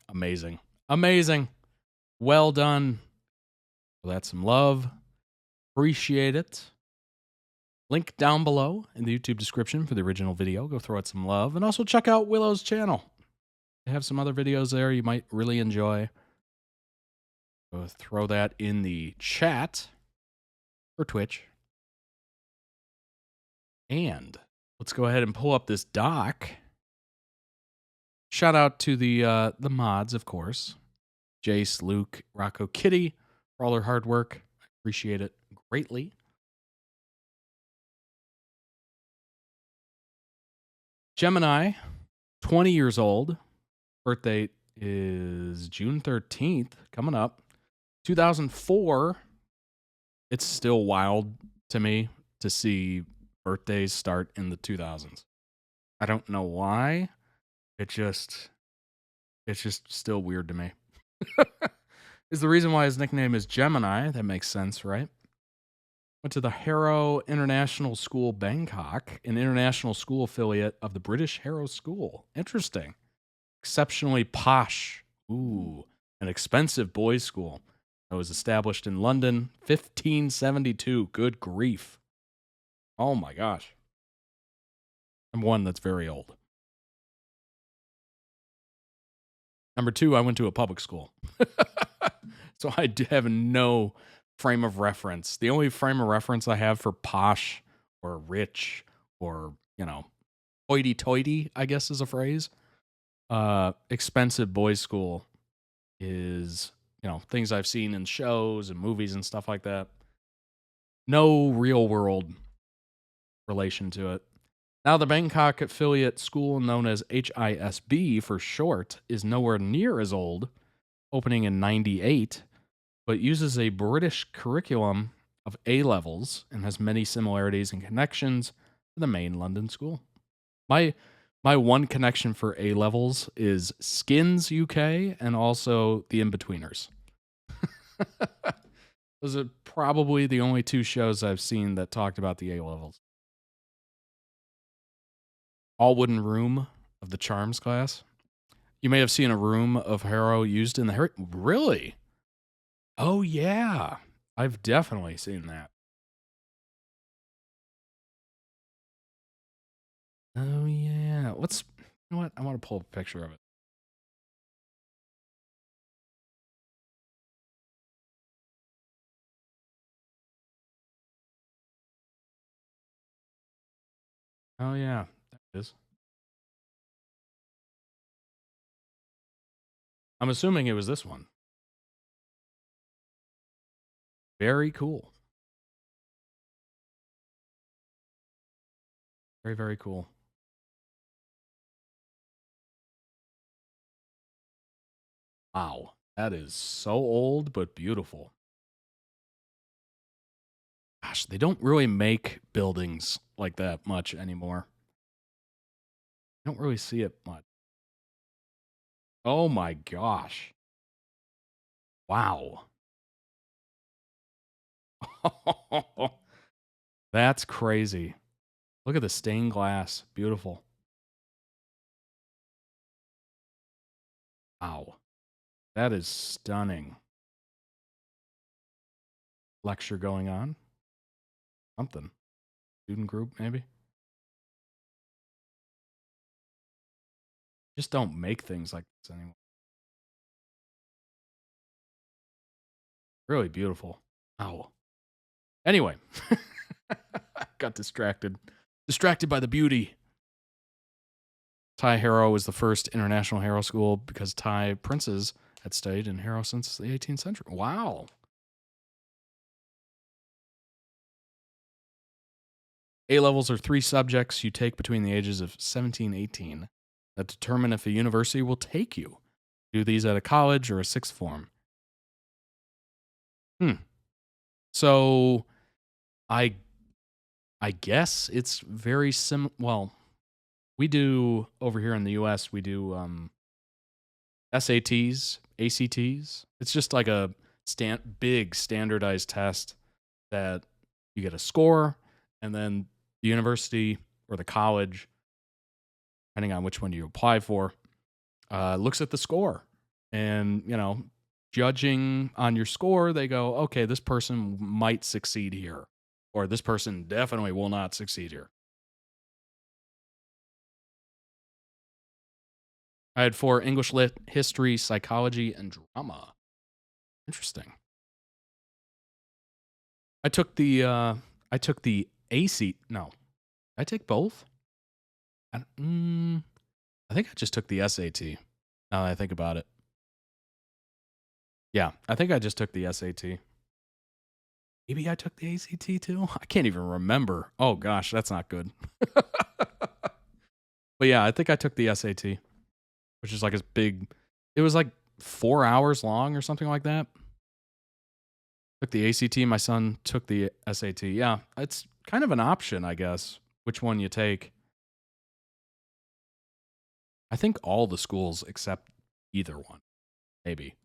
Amazing. Amazing. Well done. Well, that's some love. Appreciate it. Link down below in the YouTube description for the original video. Go throw it some love. And also check out Willow's channel. They have some other videos there you might really enjoy. Go throw that in the chat for Twitch. And let's go ahead and pull up this doc. Shout out to the mods, of course. Jace, Luke, Rocco, Kitty for all their hard work. I appreciate it greatly. Gemini, 20 years old. Birthday is June 13th, coming up. 2004. It's still wild to me to see birthdays start in the 2000s. I don't know why. It's just still weird to me. Is the reason why his nickname is Gemini. That makes sense, right? Went to the Harrow International School, Bangkok, an international school affiliate of the British Harrow School. Interesting. Exceptionally posh. Ooh, an expensive boys' school. It was established in London, 1572. Good grief. Oh my gosh. I'm one that's very old. Number two, I went to a public school. So I have no frame of reference. The only frame of reference I have for posh or rich or, you know, hoity-toity, I guess is a phrase. Expensive boys' school is, you know, things I've seen in shows and movies and stuff like that. No real world relation to it. Now, the Bangkok affiliate school, known as HISB for short, is nowhere near as old, opening in 98, but uses a British curriculum of A-levels and has many similarities and connections to the main London school. My one connection for A-levels is Skins UK and also The In-Betweeners. Those are probably the only two shows I've seen that talked about the A-levels. All wooden room of the Charms class. You may have seen a room of Harrow used in the Harry. Really? Oh, yeah. I've definitely seen that. Oh, yeah. You know what? I want to pull a picture of it. Oh, yeah. There it is. I'm assuming it was this one. Very cool. Very, very cool. Wow. That is so old, but beautiful. Gosh, they don't really make buildings like that much anymore. I don't really see it much. Oh my gosh. Wow. That's crazy. Look at the stained glass. Beautiful. Wow. That is stunning. Lecture going on. Something. Student group, maybe. Just don't make things like this anymore. Really beautiful. Wow. Anyway. Got distracted. Distracted by the beauty. Thai Harrow was the first international Harrow school because Thai princes had studied in Harrow since the 18th century. Wow. A-levels are 3 subjects you take between the ages of 17 and 18 that determine if a university will take you. Do these at a college or a sixth form. Hmm. So I I guess it's very well, we do over here in the US, we do SATs, ACTs. It's just like a big standardized test that you get a score, and then the university or the college, depending on which one you apply for, looks at the score. And, judging on your score, they go, okay, this person might succeed here, or this person definitely will not succeed here. I had 4 English lit, history, psychology, and drama. Interesting. I took the AC. No, I take both. I think I just took the SAT. Now that I think about it, yeah, I think I just took the SAT. Maybe I took the ACT too. I can't even remember. Oh gosh, that's not good. But yeah, I think I took the SAT, which is like a big. It was like 4 hours long or something like that. Took the ACT. My son took the SAT. Yeah, it's kind of an option, I guess, which one you take. I think all the schools accept either one, maybe.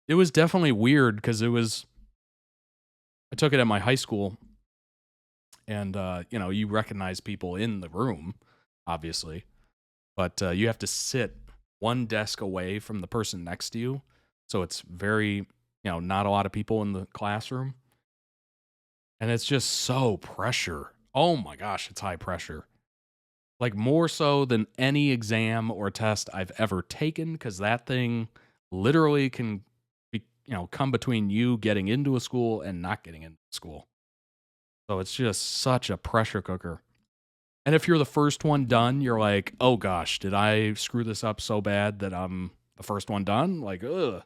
It was definitely weird because I took it at my high school, and, you recognize people in the room, obviously, but you have to sit one desk away from the person next to you. So it's very, not a lot of people in the classroom. And it's just so pressure. Oh my gosh, it's high pressure. Like more so than any exam or test I've ever taken, because that thing literally can be, come between you getting into a school and not getting into school. So it's just such a pressure cooker. And if you're the first one done, you're like, oh gosh, did I screw this up so bad that I'm the first one done? Like, ugh.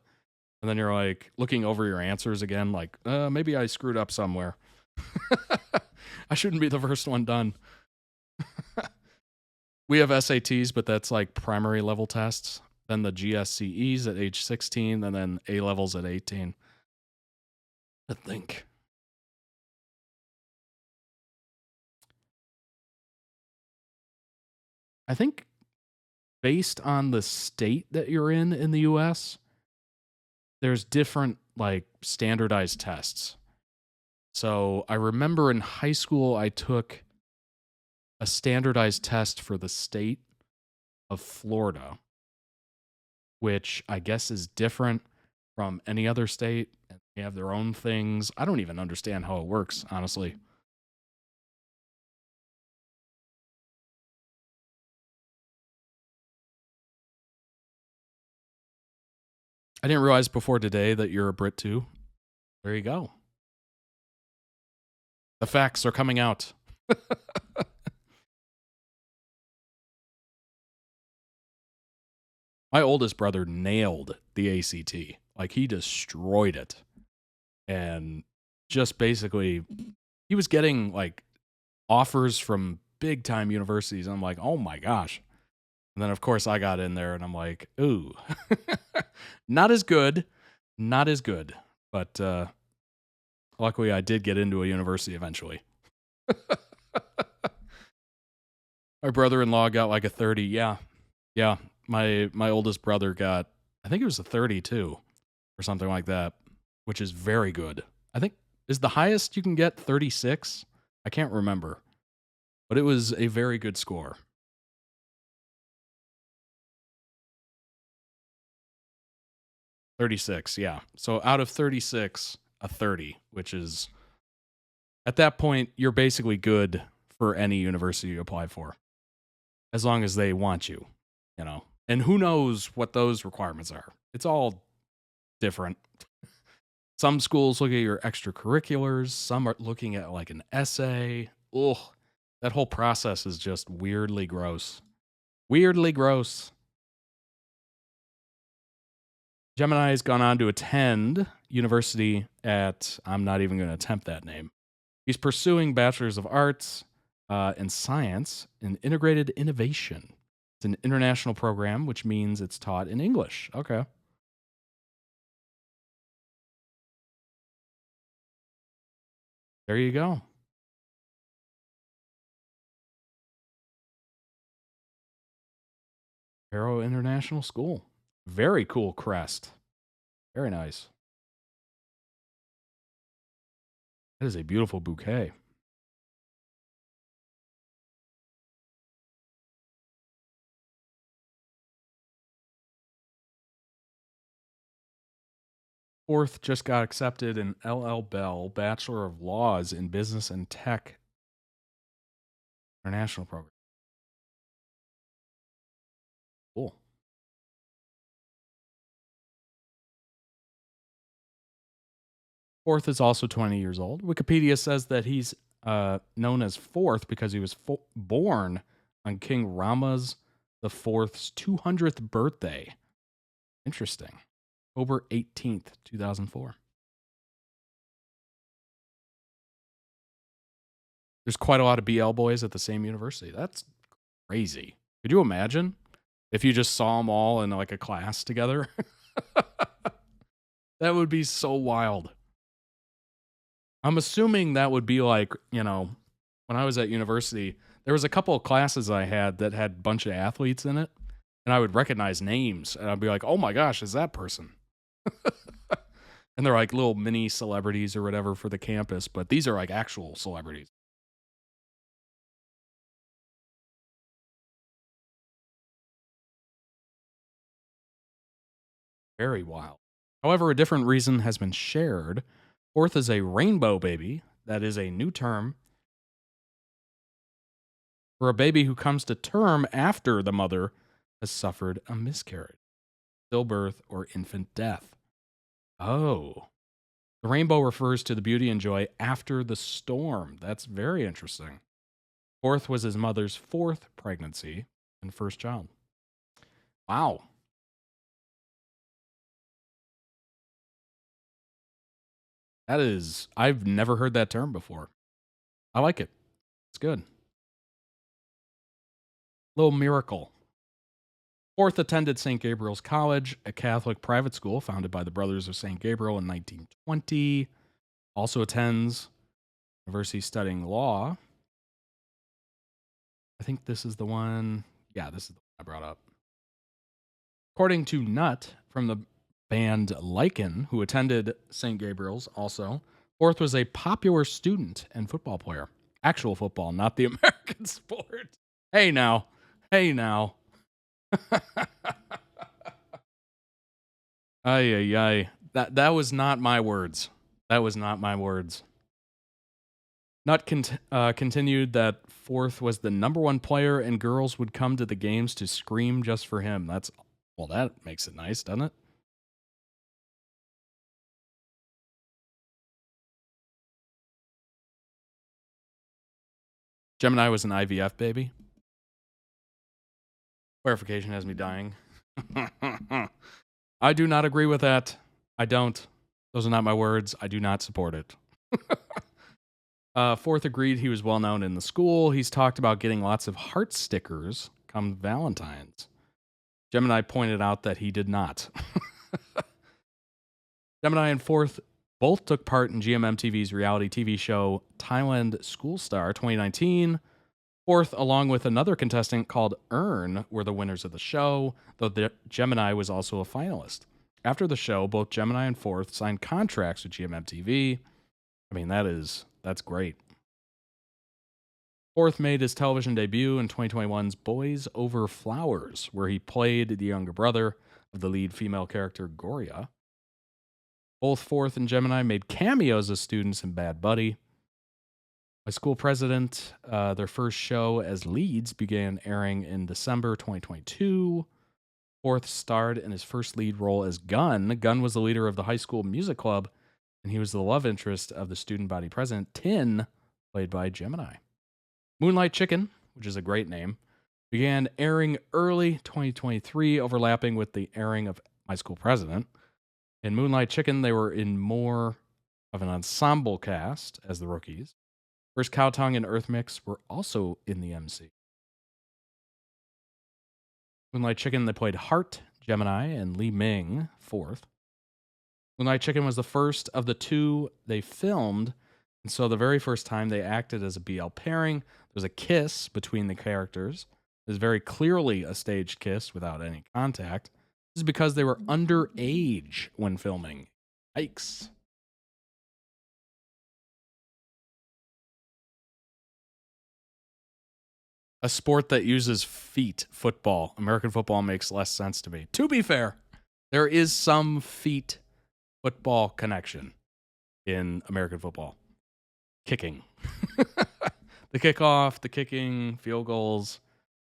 And then you're like looking over your answers again, like, maybe I screwed up somewhere. I shouldn't be the first one done. We have SATs, but that's like primary level tests. Then the GSCEs at age 16, and then A levels at 18. I think. I think based on the state that you're in the US, there's different like standardized tests. So I remember in high school, I took a standardized test for the state of Florida, which I guess is different from any other state. And they have their own things. I don't even understand how it works, honestly. I didn't realize before today that you're a Brit too. There you go. The facts are coming out. My oldest brother nailed the ACT. Like he destroyed it. And just basically, he was getting like offers from big time universities. I'm like, oh my gosh. And then, of course, I got in there and I'm like, ooh, not as good. Not as good. But luckily, I did get into a university eventually. My brother-in-law got like a 30. Yeah. Yeah. My oldest brother got, I think it was a 32 or something like that, which is very good. I think, is the highest you can get 36? I can't remember. But it was a very good score. $36, yeah. So out of 36, a 30, which is, at that point, you're basically good for any university you apply for, as long as they want you, And who knows what those requirements are? It's all different. Some schools look at your extracurriculars. Some are looking at like an essay. Ugh, that whole process is just weirdly gross. Weirdly gross. Gemini has gone on to attend university at, I'm not even going to attempt that name. He's pursuing Bachelor's of Arts in Science in Integrated Innovation. It's an international program, which means it's taught in English. Okay. There you go. Harrow International School. Very cool crest. Very nice. That is a beautiful bouquet. Fourth just got accepted in LL Bell, Bachelor of Laws in Business and Tech International Program. Cool. Fourth is also 20 years old. Wikipedia says that he's known as Fourth because he was born on King Rama's the Fourth's 200th birthday. Interesting. October 18th, 2004. There's quite a lot of BL boys at the same university. That's crazy. Could you imagine if you just saw them all in like a class together? That would be so wild. I'm assuming that would be like, when I was at university, there was a couple of classes I had that had a bunch of athletes in it, and I would recognize names, and I'd be like, oh my gosh, is that person? And they're like little mini celebrities or whatever for the campus, but these are like actual celebrities. Very wild. However, a different reason has been shared. Fourth is a rainbow baby. That is a new term for a baby who comes to term after the mother has suffered a miscarriage, stillbirth, or infant death. Oh. The rainbow refers to the beauty and joy after the storm. That's very interesting. Fourth was his mother's fourth pregnancy and first child. Wow. That is, I've never heard that term before. I like it. It's good. Little miracle. Fourth attended St. Gabriel's College, a Catholic private school founded by the Brothers of St. Gabriel in 1920. Also attends university studying law. I think this is the one. Yeah, this is the one I brought up. According to Nutt from the band Lycan, who attended St. Gabriel's also, Fourth was a popular student and football player. Actual football, not the American sport. Hey now. Hey now. Ay, ay, ay. That was not my words. That was not my words. Nutt continued that Fourth was the number one player and girls would come to the games to scream just for him. Well, that makes it nice, doesn't it? Gemini was an IVF baby. Clarification has me dying. I do not agree with that. I don't. Those are not my words. I do not support it. Fourth agreed he was well known in the school. He's talked about getting lots of heart stickers come Valentine's. Gemini pointed out that he did not. Gemini and Fourth both took part in GMMTV's reality TV show Thailand School Star 2019. Fourth, along with another contestant called Earn, were the winners of the show, though Gemini was also a finalist. After the show, both Gemini and Fourth signed contracts with GMMTV. I mean, that's great. Fourth made his television debut in 2021's Boys Over Flowers, where he played the younger brother of the lead female character, Gloria. Both Fourth and Gemini made cameos as students in Bad Buddy. My school president, their first show as leads began airing in December 2022. Fourth starred in his first lead role as Gunn. Gunn was the leader of the high school music club, and he was the love interest of the student body president, Tin, played by Gemini. Moonlight Chicken, which is a great name, began airing early 2023, overlapping with the airing of My School President. In Moonlight Chicken, they were in more of an ensemble cast as the rookies. First Cow Tongue and Earth Mix were also in the MC. Moonlight Chicken, they played Hart, Gemini, and Li Ming, Fourth. Moonlight Chicken was the first of the two they filmed And so the very first time they acted as a BL pairing, there's a kiss between the characters. There's very clearly a staged kiss without any contact. This is because they were underage when filming. Yikes. A sport that uses feet, football. American football makes less sense to me. To be fair, there is some feet football connection in American football. Kicking. The kickoff, the kicking, field goals,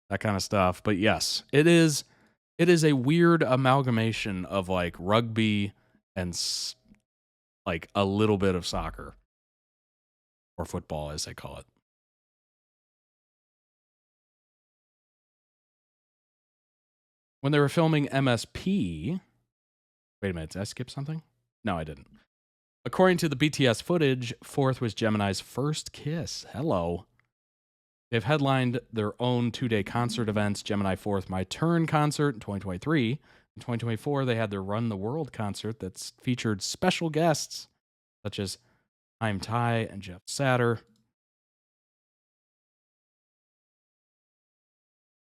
that kind of stuff. But yes, it is a weird amalgamation of like rugby and like a little bit of soccer, or football as they call it. When they were filming MSP, wait a minute, did I skip something? No, I didn't. According to the BTS footage, Fourth was Gemini's first kiss. Hello. They've headlined their own 2-day concert events, GeminiFourth My Turn concert in 2023. In 2024, they had their Run the World concert that's featured special guests such as I'm Ty and Jeff Satter.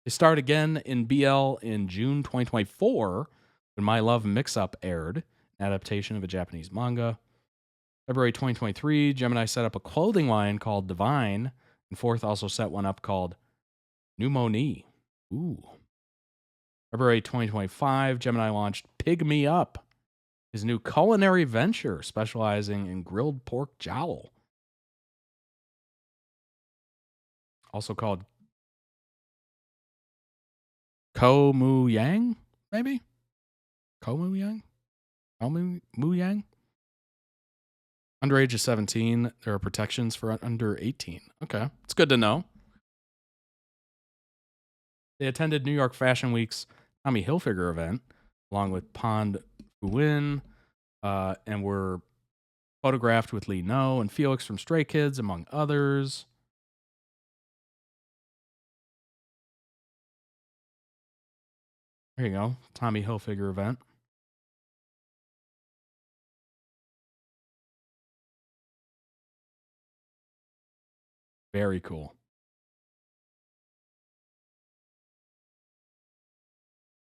They start again in BL in June 2024 when My Love Mix-Up aired, an adaptation of a Japanese manga. February 2023, Gemini set up a clothing line called Divine, and Fourth also set one up called Pneumonie. Ooh. February 2025, Gemini launched Pig Me Up, his new culinary venture specializing in grilled pork jowl. Also called Ko Mu Yang, maybe? Ko Mu Yang? Ko Mu Yang? Underage is 17. There are protections for under 18. Okay. It's good to know. They attended New York Fashion Week's Tommy Hilfiger event, along with Pond Fuin, and were photographed with Lee No and Felix from Stray Kids, among others. There you go. Tommy Hilfiger event. Very cool.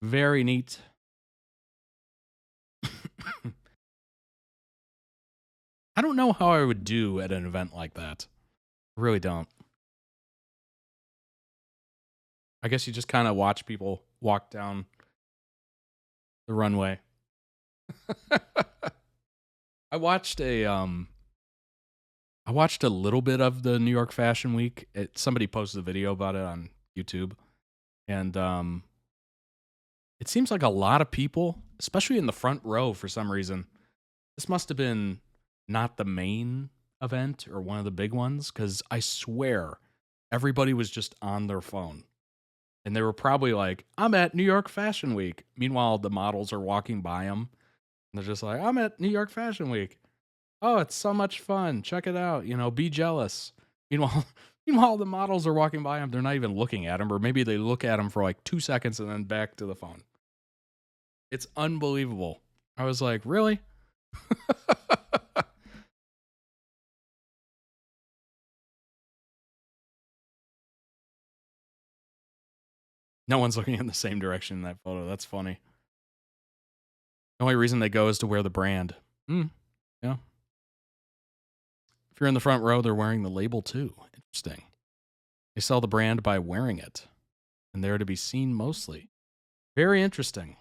Very neat. I don't know how I would do at an event like that. I really don't. I guess you just kind of watch people walk down the runway. I watched a little bit of the New York Fashion Week. Somebody posted a video about it on YouTube, and it seems like a lot of people, especially in the front row for some reason. This must have been not the main event or one of the big ones, because I swear everybody was just on their phone. And they were probably like, I'm at New York Fashion Week. Meanwhile, the models are walking by them. And they're just like, I'm at New York Fashion Week. Oh, it's so much fun. Check it out. You know, be jealous. Meanwhile, the models are walking by them. They're not even looking at them. Or maybe they look at them for like 2 seconds and then back to the phone. It's unbelievable. I was like, really? No one's looking in the same direction in that photo. That's funny. The only reason they go is to wear the brand. Yeah. If you're in the front row, they're wearing the label too. Interesting. They sell the brand by wearing it, and they're to be seen mostly. Very interesting.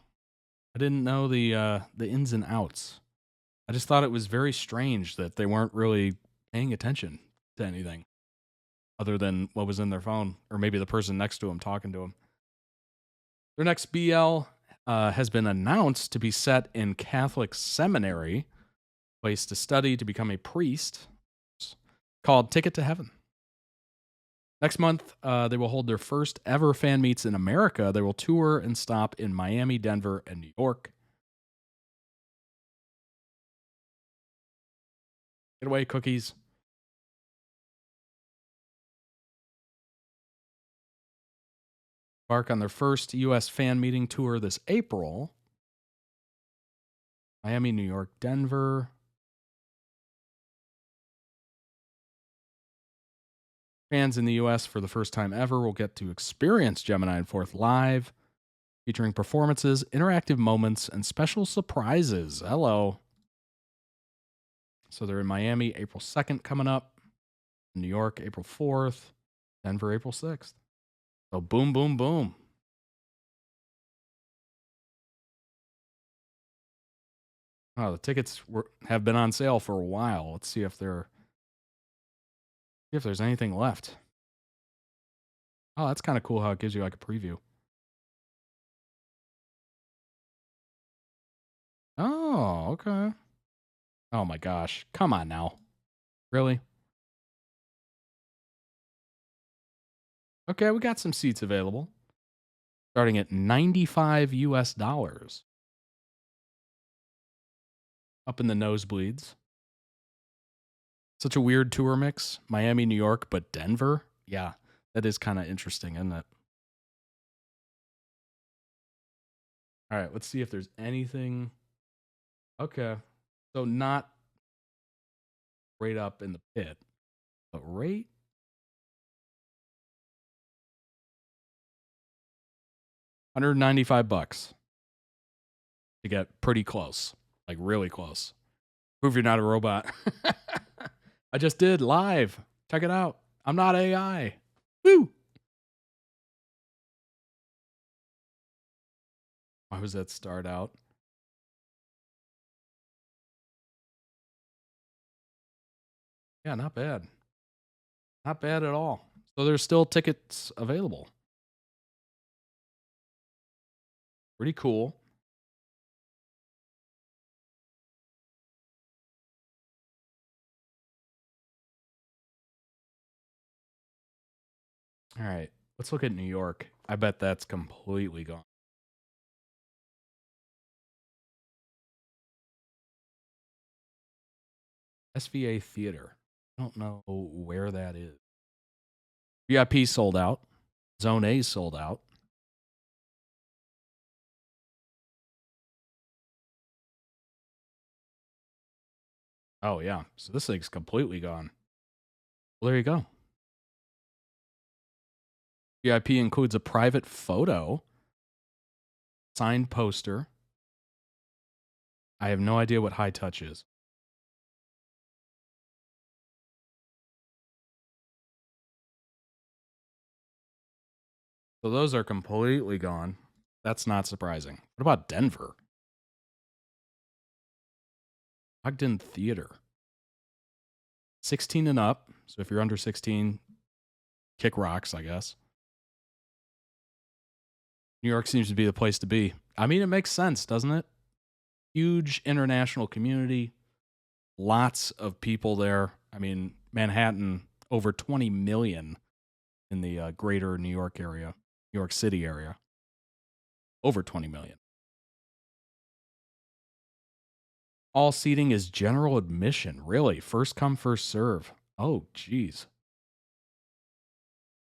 I didn't know the ins and outs. I just thought it was very strange that they weren't really paying attention to anything other than what was in their phone, or maybe the person next to them talking to them. Their next BL has been announced to be set in Catholic seminary, place to study to become a priest, called Ticket to Heaven. Next month, they will hold their first ever fan meets in America. They will tour and stop in Miami, Denver, and New York. Get away, cookies. Embark on their first U.S. fan meeting tour this April. Miami, New York, Denver. Fans in the US for the first time ever will get to experience Gemini and Fourth live, featuring performances, interactive moments, and special surprises. Hello. So they're in Miami April 2nd coming up, New York April 4th, Denver April 6th. So boom, boom, boom. Oh, the tickets have been on sale for a while. Let's see if there's anything left. Oh, that's kind of cool how it gives you like a preview. Oh, okay. Oh my gosh. Come on now. Really? Okay, we got some seats available. Starting at $95 US. Up in the nosebleeds. Such a weird tour mix. Miami, New York, but Denver? Yeah, that is kind of interesting, isn't it? All right, let's see if there's anything. Okay. So not right up in the pit, but right. $195 to get pretty close, like really close. Prove you're not a robot. I just did live. Check it out. I'm not AI. Woo! Why was that start out? Yeah, not bad. Not bad at all. So there's still tickets available. Pretty cool. All right, let's look at New York. I bet that's completely gone. SVA Theater. I don't know where that is. VIP sold out. Zone A sold out. Oh, yeah. So this thing's completely gone. Well, there you go. VIP includes a private photo, signed poster. I have no idea what high touch is. So those are completely gone. That's not surprising. What about Denver? Ogden Theater. 16 and up. So if you're under 16, kick rocks, I guess. New York seems to be the place to be. I mean, it makes sense, doesn't it? Huge international community. Lots of people there. I mean, Manhattan, over 20 million in the greater New York area, New York City area. Over 20 million. All seating is general admission. Really? First come, first serve. Oh, geez.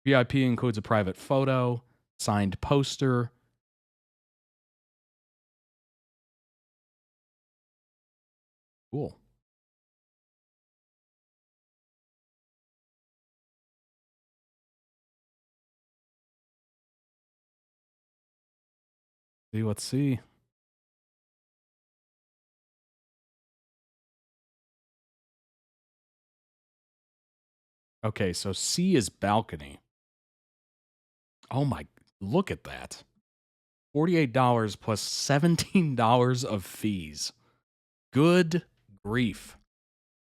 VIP includes a private photo, signed poster. Cool. Let's see. Okay, so C is balcony. Oh my, look at that. $48 plus $17 of fees. Good grief.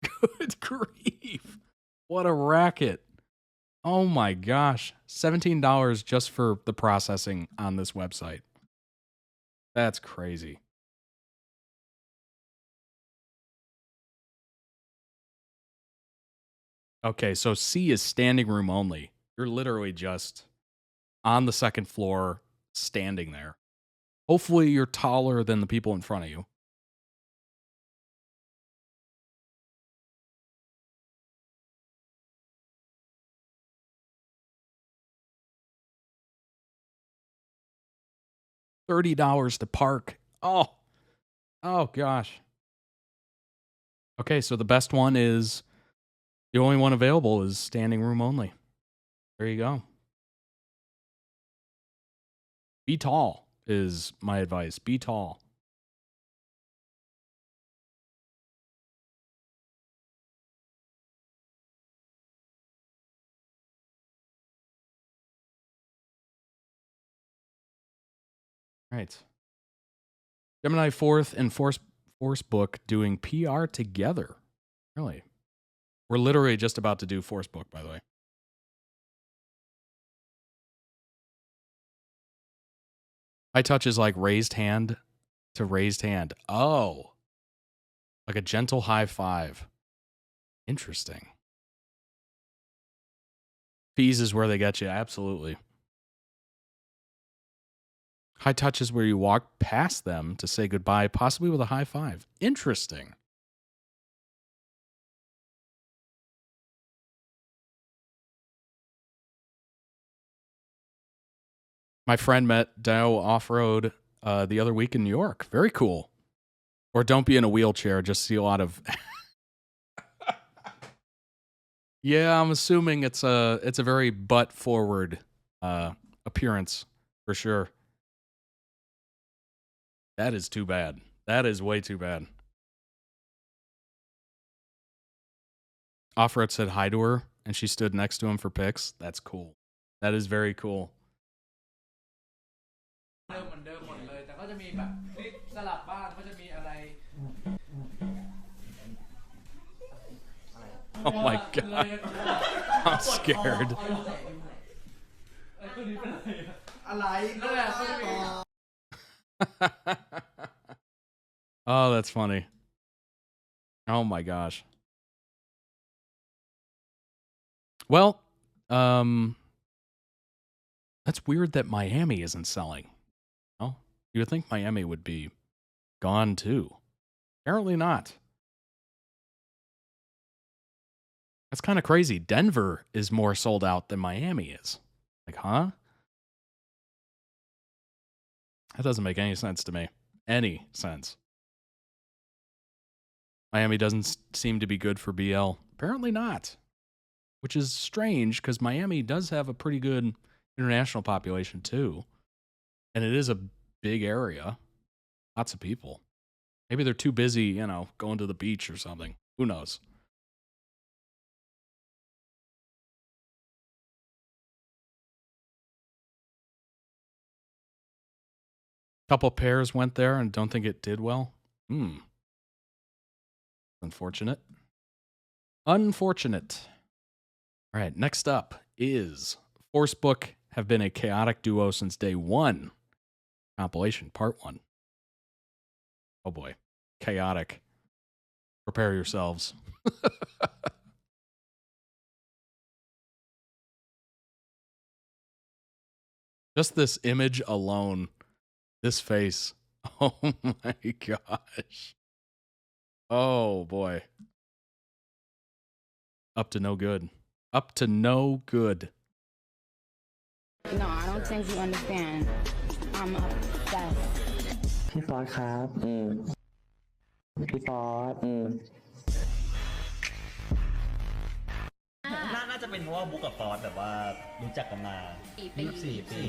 Good grief. What a racket. Oh my gosh. $17 just for the processing on this website. That's crazy. Okay, so C is standing room only. You're literally just on the second floor, standing there. Hopefully, you're taller than the people in front of you. $30 to park. Oh gosh. Okay, so the best one is the only one available is standing room only. There you go. Be tall is my advice. Be tall. Right. GeminiFourth and ForceBook doing PR together. Really? We're literally just about to do ForceBook, by the way. High touch is like raised hand to raised hand. Oh. Like a gentle high five. Interesting. Fees is where they get you. Absolutely. High touch is where you walk past them to say goodbye, possibly with a high five. Interesting. My friend met Dow off-road the other week in New York. Very cool. Or don't be in a wheelchair. Just see a lot of... Yeah, I'm assuming it's a very butt-forward appearance, for sure. That is too bad. That is way too bad. Off-road said hi to her, and she stood next to him for pics. That's cool. That is very cool. Oh my god. I'm scared. Oh, that's funny. Oh my gosh. Well, that's weird that Miami isn't selling. Well, you would think Miami would be gone too. Apparently not. That's kind of crazy. Denver is more sold out than Miami is. Like, huh? That doesn't make any sense to me. Any sense. Miami doesn't seem to be good for BL. Apparently not. Which is strange because Miami does have a pretty good international population too. And it is a big area. Lots of people. Maybe they're too busy, you know, going to the beach or something. Who knows? Couple pairs went there and don't think it did well. Unfortunate. Unfortunate. All right, next up is ForceBook have been a chaotic duo since day one. Compilation, part 1. Oh boy. Chaotic. Prepare yourselves. Just this image alone. This face. Oh my gosh. Oh boy. Up to no good. Up to no good. No, I don't think you understand. I'm obsessed. พี่ฟอสครับ พี่ฟอส น่าจะเป็นเพราะว่าบุ๊กกับฟอสแบบว่ารู้จักกันมา24 ปี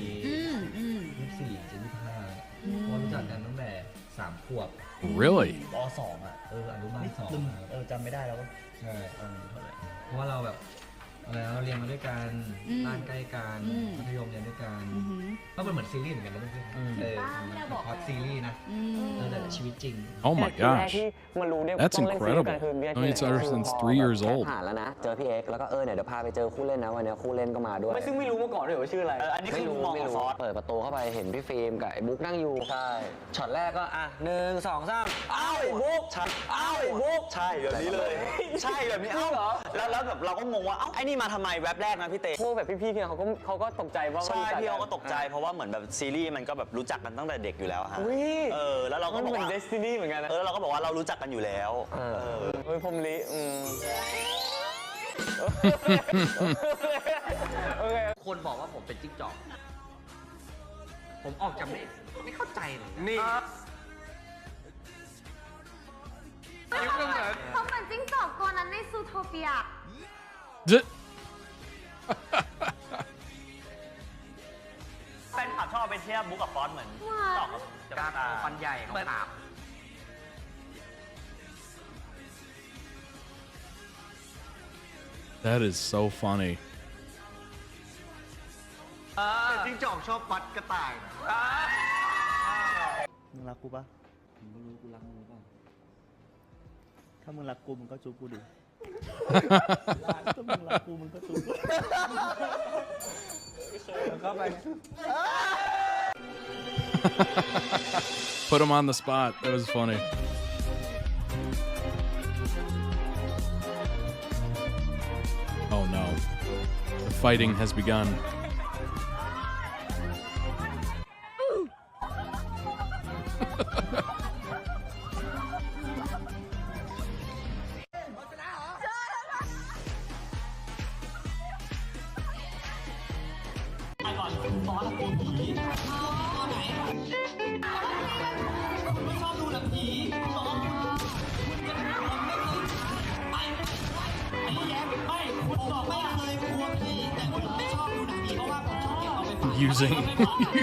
24 จะ25เพราะรู้จักกันตั้งแต่3 ขวบ Really? ป.2 อ่ะอนุบาล2จำไม่ได้แล้วใช่เพราะว่าเราแบบเราเรียนมาด้วยกันบ้านใกล้กันมัธยมเรียนด้วยกันก็เป็นเหมือนซีรีส์เหมือนกันนะเพื่อนพอดซีรีส์นะแต่ชีวิตจริง Oh my gosh. That's incredible. I mean, it's ever since 3 years old. ผ่านแล้วนะเจอพี่เอ็กแล้วก็เนี่ยเดี๋ยวพาไปเจอคู่เล่นนะวันนี้คู่เล่นก็มาด้วยซึ่งไม่รู้มาก่อนเลยว่าชื่ออะไรอันนี้คือมองฟอสเปิดประตูเข้าไปเห็นพี่ฟิล์มกับไอ้บุ๊กนั่งอยู่ใช่ช็อตแรกก็1 2 3อ้าวไอ้บุ๊กอ้าวไอ้บุ๊กใช่แบบนี้เลยใช่แบบนี้อ้าวเหรอแล้วแบบเราก็งงว่าไอ้นี่มาทำไมแวบแรกนะพี่เต้พวกแบบพี่ๆเนี่ยเขาก็ตกใจว่าใช่พี่เขาก็ตกใจเพราะว่าเหมือนแบบซีรีส์มันก็แบบรู้จักกันตั้งแต่เด็กอยู่แล้วฮะแล้วเราก็บอกว่า Destiny เหมือนกันนะเราก็บอกว่าเรารู้จักกันอยู่แล้วผมลิคนบอกว่าผมเป็นจิ๊กจอกผมออกจากไม่เข้าใจเลยนี่เขาเหมือนจิ้งจอกตัวนั้นในซูโทเปีย ว่าบุ๊กกับฟอสเหมือนตอกกับกาฟันใหญ่ของถาม That is so funny. จิ้งจอกชอบฟัดกระต่าย มึงรักกูปะมึงก็รู้กูรักมึงเปล่าถ้ามึงรักกูมึงก็จูบกูดิถ้ามึงรักกูมึงก็จูบกูเข้าไป Put him on the spot. That was funny. Oh no. The fighting has begun.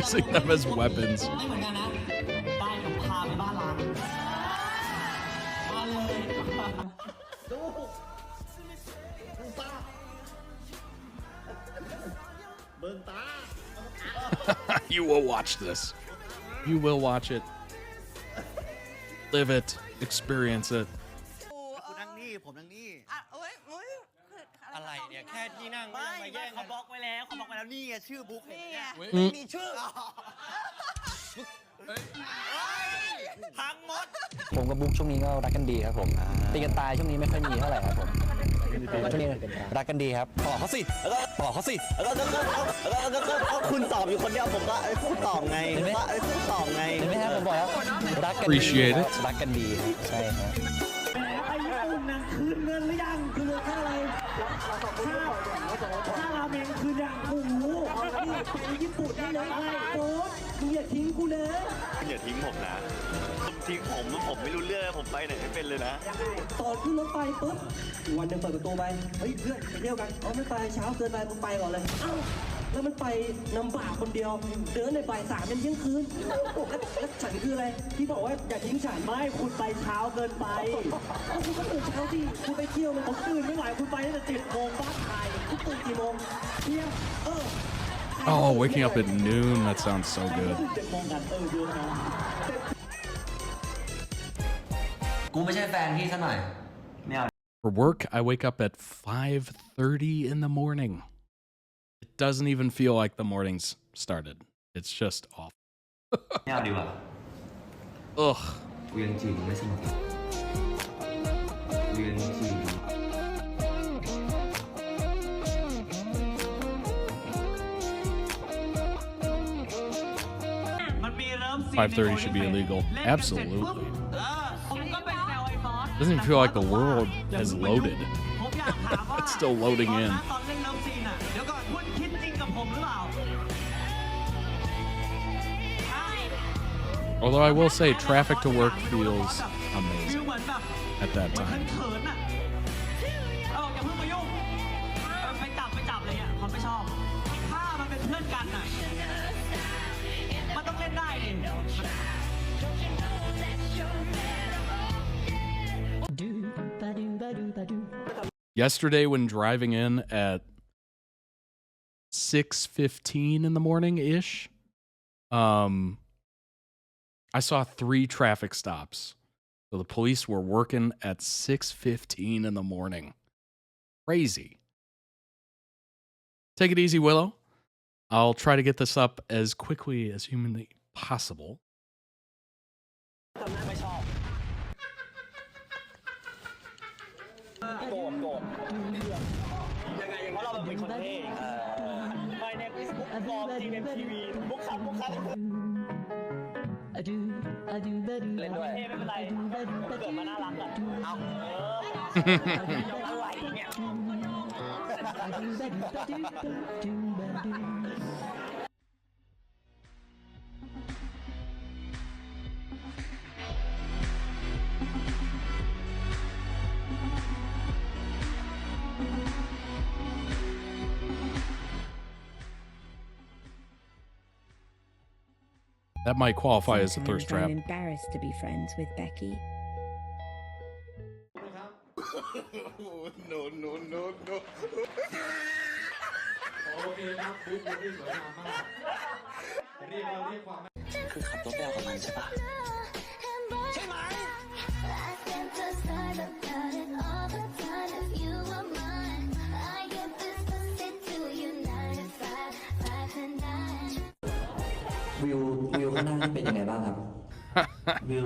Using them as weapons. เบิ่งตา You will watch this. You will watch it. Live it. Experience it. คุณนั่งนี่ผมนั่งนี่ อะไรเนี่ยแค่ที่นั่งไม่มาแย่งเขาบล็อกไว้แล้วเขาบล็อกไว้แล้วนี่ไงชื่อบุ๊กเนี่ย ไม่มี มีชื่อพังหมด ผมกับบุ๊กช่วงนี้ก็รักกันดีครับผมตีกันตายช่วงนี้ไม่ค่อยมีเท่าไหร่ครับผมช่วงนี้รักกันดีครับตอบเขาสิตอบเขาสิคุณตอบอยู่คนเดียวผมก็พูดตอบไงพูดตอบไงไม่ใช่ผมบอกแล้วรักกันดี Appreciate it. รักกันดีใช่ครับ ไอ้ญี่ปุ่นนะคืนเงินหรือยังคืนค่าอะไรค่าราเมงคืนยังโอ้โหนี่ไปญี่ปุ่นนี่เลยอะไรโอ๊ตมึงอย่าทิ้งกูนะ คุณอย่าทิ้งผมนะทิ้งผมไม่รู้เรื่องผมไปไหนไม่เป็นเลยนะ ตอนขึ้นรถไฟปุ๊บวันหนึ่งเปิดประตูไปเฮ้ยเพื่อนไปเที่ยวกันไม่ไปเช้าเกินไปมึงไปก่อนเลยเอ้าแล้วมันไปนำบ่าคนเดียวเดินในบ่ายสามเป็นเที่ยงคืนแล้วฉันคืออะไรที่บอกว่าอย่าทิ้งฉันไม่คุณไปเช้าเกินไปคุณก็ตื่นเช้าสิคุณไปเที่ยวมันผมตื่นไม่ไหวคุณไปตั้งแต่7 โมงบ้านถ่ายคุณตื่นกี่โมงเที่ยงOh, waking up at noon. That sounds so good. 7 โมงกันดูนะ กูไม่ใช่แฟนพี่ซะหน่อย For work, I wake up at 5:30 in the morning. It doesn't even feel like the morning's started. It's just off. ไม่เอาดีกว่า Ugh. เวียนจริงไม่สนุกเวียนจริง 5:30 should be illegal. Absolutely. Doesn't even feel like the world has loaded. It's still loading in. Although I will say traffic to work feels amazing at that time. 'Yesterday when driving in at 6:15 in the morning-ish, I saw 3 traffic stops. So the police were working at 6:15 in the morning. Crazy. Take it easy, Willow. I'll try to get this up as quickly as humanly possible. โกรธยังไงเพราะเราเป็นคนเท่ไม่เนี่ยบุ๊กฟอร์มจีเอ็มทีวีบุ๊กคัทเล่นด้วยไม่เป็นไรเกิดมาน่ารักอ่ะเอาอะไรเนี่ย That might qualify as a Sometimes thirst trap. I'm embarrassed to be friends with Becky. no, no, no, no. โอเคครับบุ๊กที่สวยงามมากเรียกความ คือขับรถไปเอากับมันใช่ปะ ใช่ไหม วิวข้างหน้านี่เป็นยังไงบ้างครับ วิว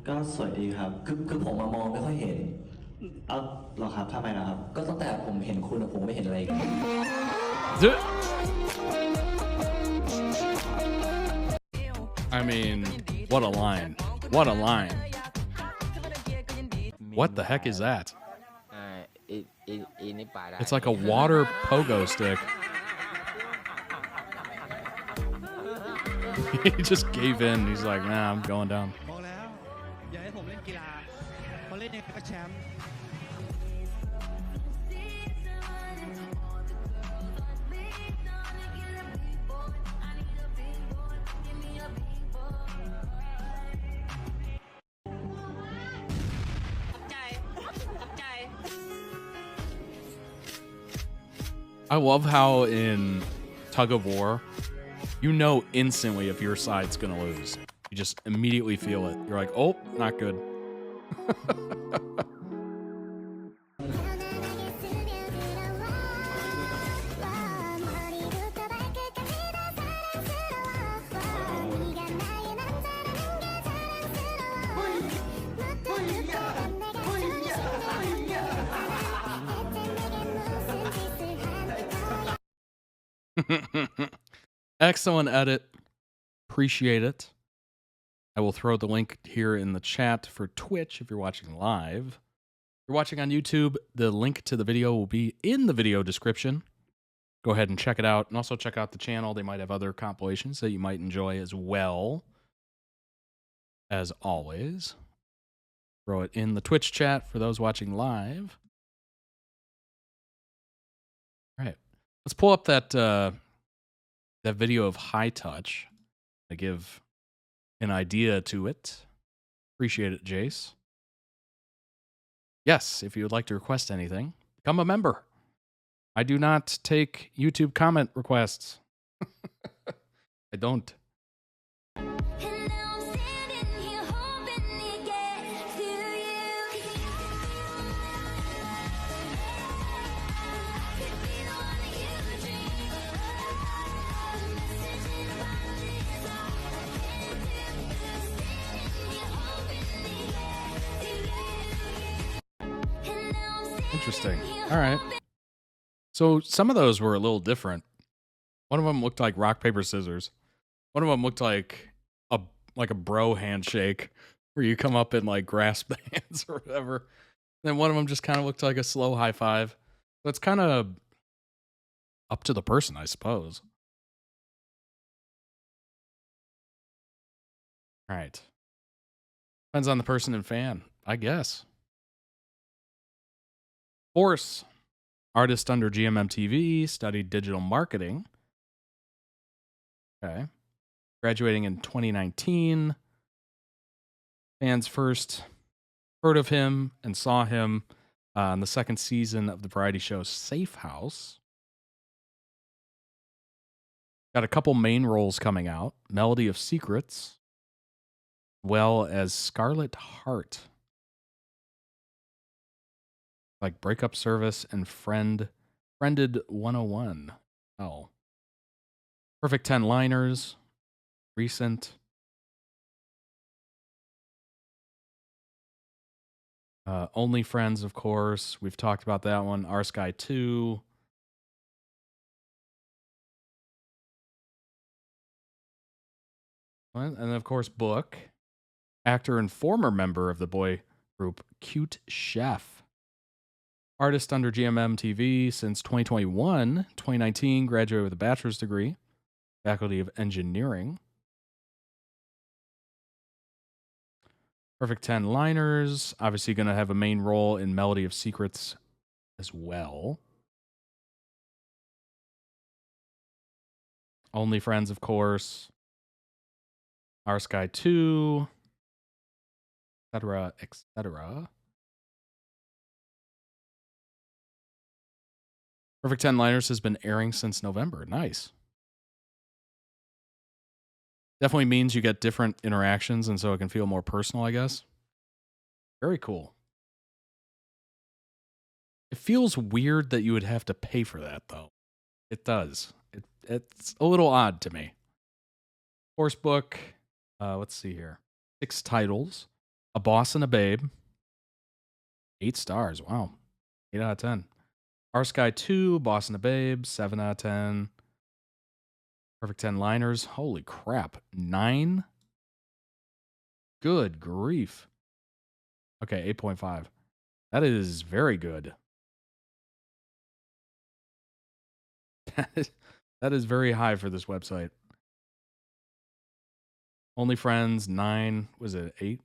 ก็สวยดีครับ คือผมมองไม่ค่อยเห็น เอาเหรอครับทำไมนะครับ ก็ตั้งแต่ผมเห็นคุณผมไม่เห็นอะไรอีก I mean, what a line. What a line. What the heck is that? It's like a water pogo stick. He just gave in. He's like, nah, I'm going down. บอกแล้วอย่าให้ผมเล่นกีฬาพอเล่นยังไงก็แชมป์ I love how in Tug of War, you know instantly if your side's going to lose. You just immediately feel it. You're like, oh, not good. Excellent edit. Appreciate it. I will throw the link here in the chat for Twitch if you're watching live. If you're watching on YouTube, the link to the video will be in the video description. Go ahead and check it out. And also check out the channel. They might have other compilations that you might enjoy as well. As always. Throw it in the Twitch chat for those watching live. All right. Let's pull up that that video of High Touch to give an idea to it. Appreciate it, Jace. Yes, if you would like to request anything, become a member. I do not take YouTube comment requests. I don't. Interesting. All right. So some of those were a little different. One of them looked like rock, paper, scissors. One of them looked like a bro handshake where you come up and like grasp the hands or whatever. Then one of them just kind of looked like a slow high five. So it's kind of up to the person, I suppose. All right. Depends on the person and fan, I guess. Force, artist under GMMTV, studied digital marketing. Okay. Graduating in 2019. Fans first heard of him and saw him on the second season of the variety show Safe House. Got a couple main roles coming out. Melody of Secrets, well as Scarlet Heart. Like Breakup Service and Friended 101. Oh. Perfect 10 liners. Recent. Only Friends, of course. We've talked about that one. Our Sky 2. And then, of course, Book. Actor and former member of the boy group Cute Chef. Artist under GMM TV since 2021. 2019, graduated with a bachelor's degree. Faculty of Engineering. Perfect 10 liners. Obviously going to have a main role in Melody of Secrets as well. Only Friends, of course. Our Sky 2, etc., etc. Perfect 10 Liners has been airing since November. Nice. Definitely means you get different interactions, and so it can feel more personal, I guess. Very cool. It feels weird that you would have to pay for that, though. It does. It's a little odd to me. ForceBook. Let's see here. 6 titles. A Boss and a Babe. 8 stars. Wow. 8 out of 10. Our Sky 2, Boss and a Babe. 7 out of 10. Perfect 10 Liners. Holy crap. 9? Good grief. Okay, 8.5. That is very good. That is very high for this website. Only Friends, 9. Was it 8?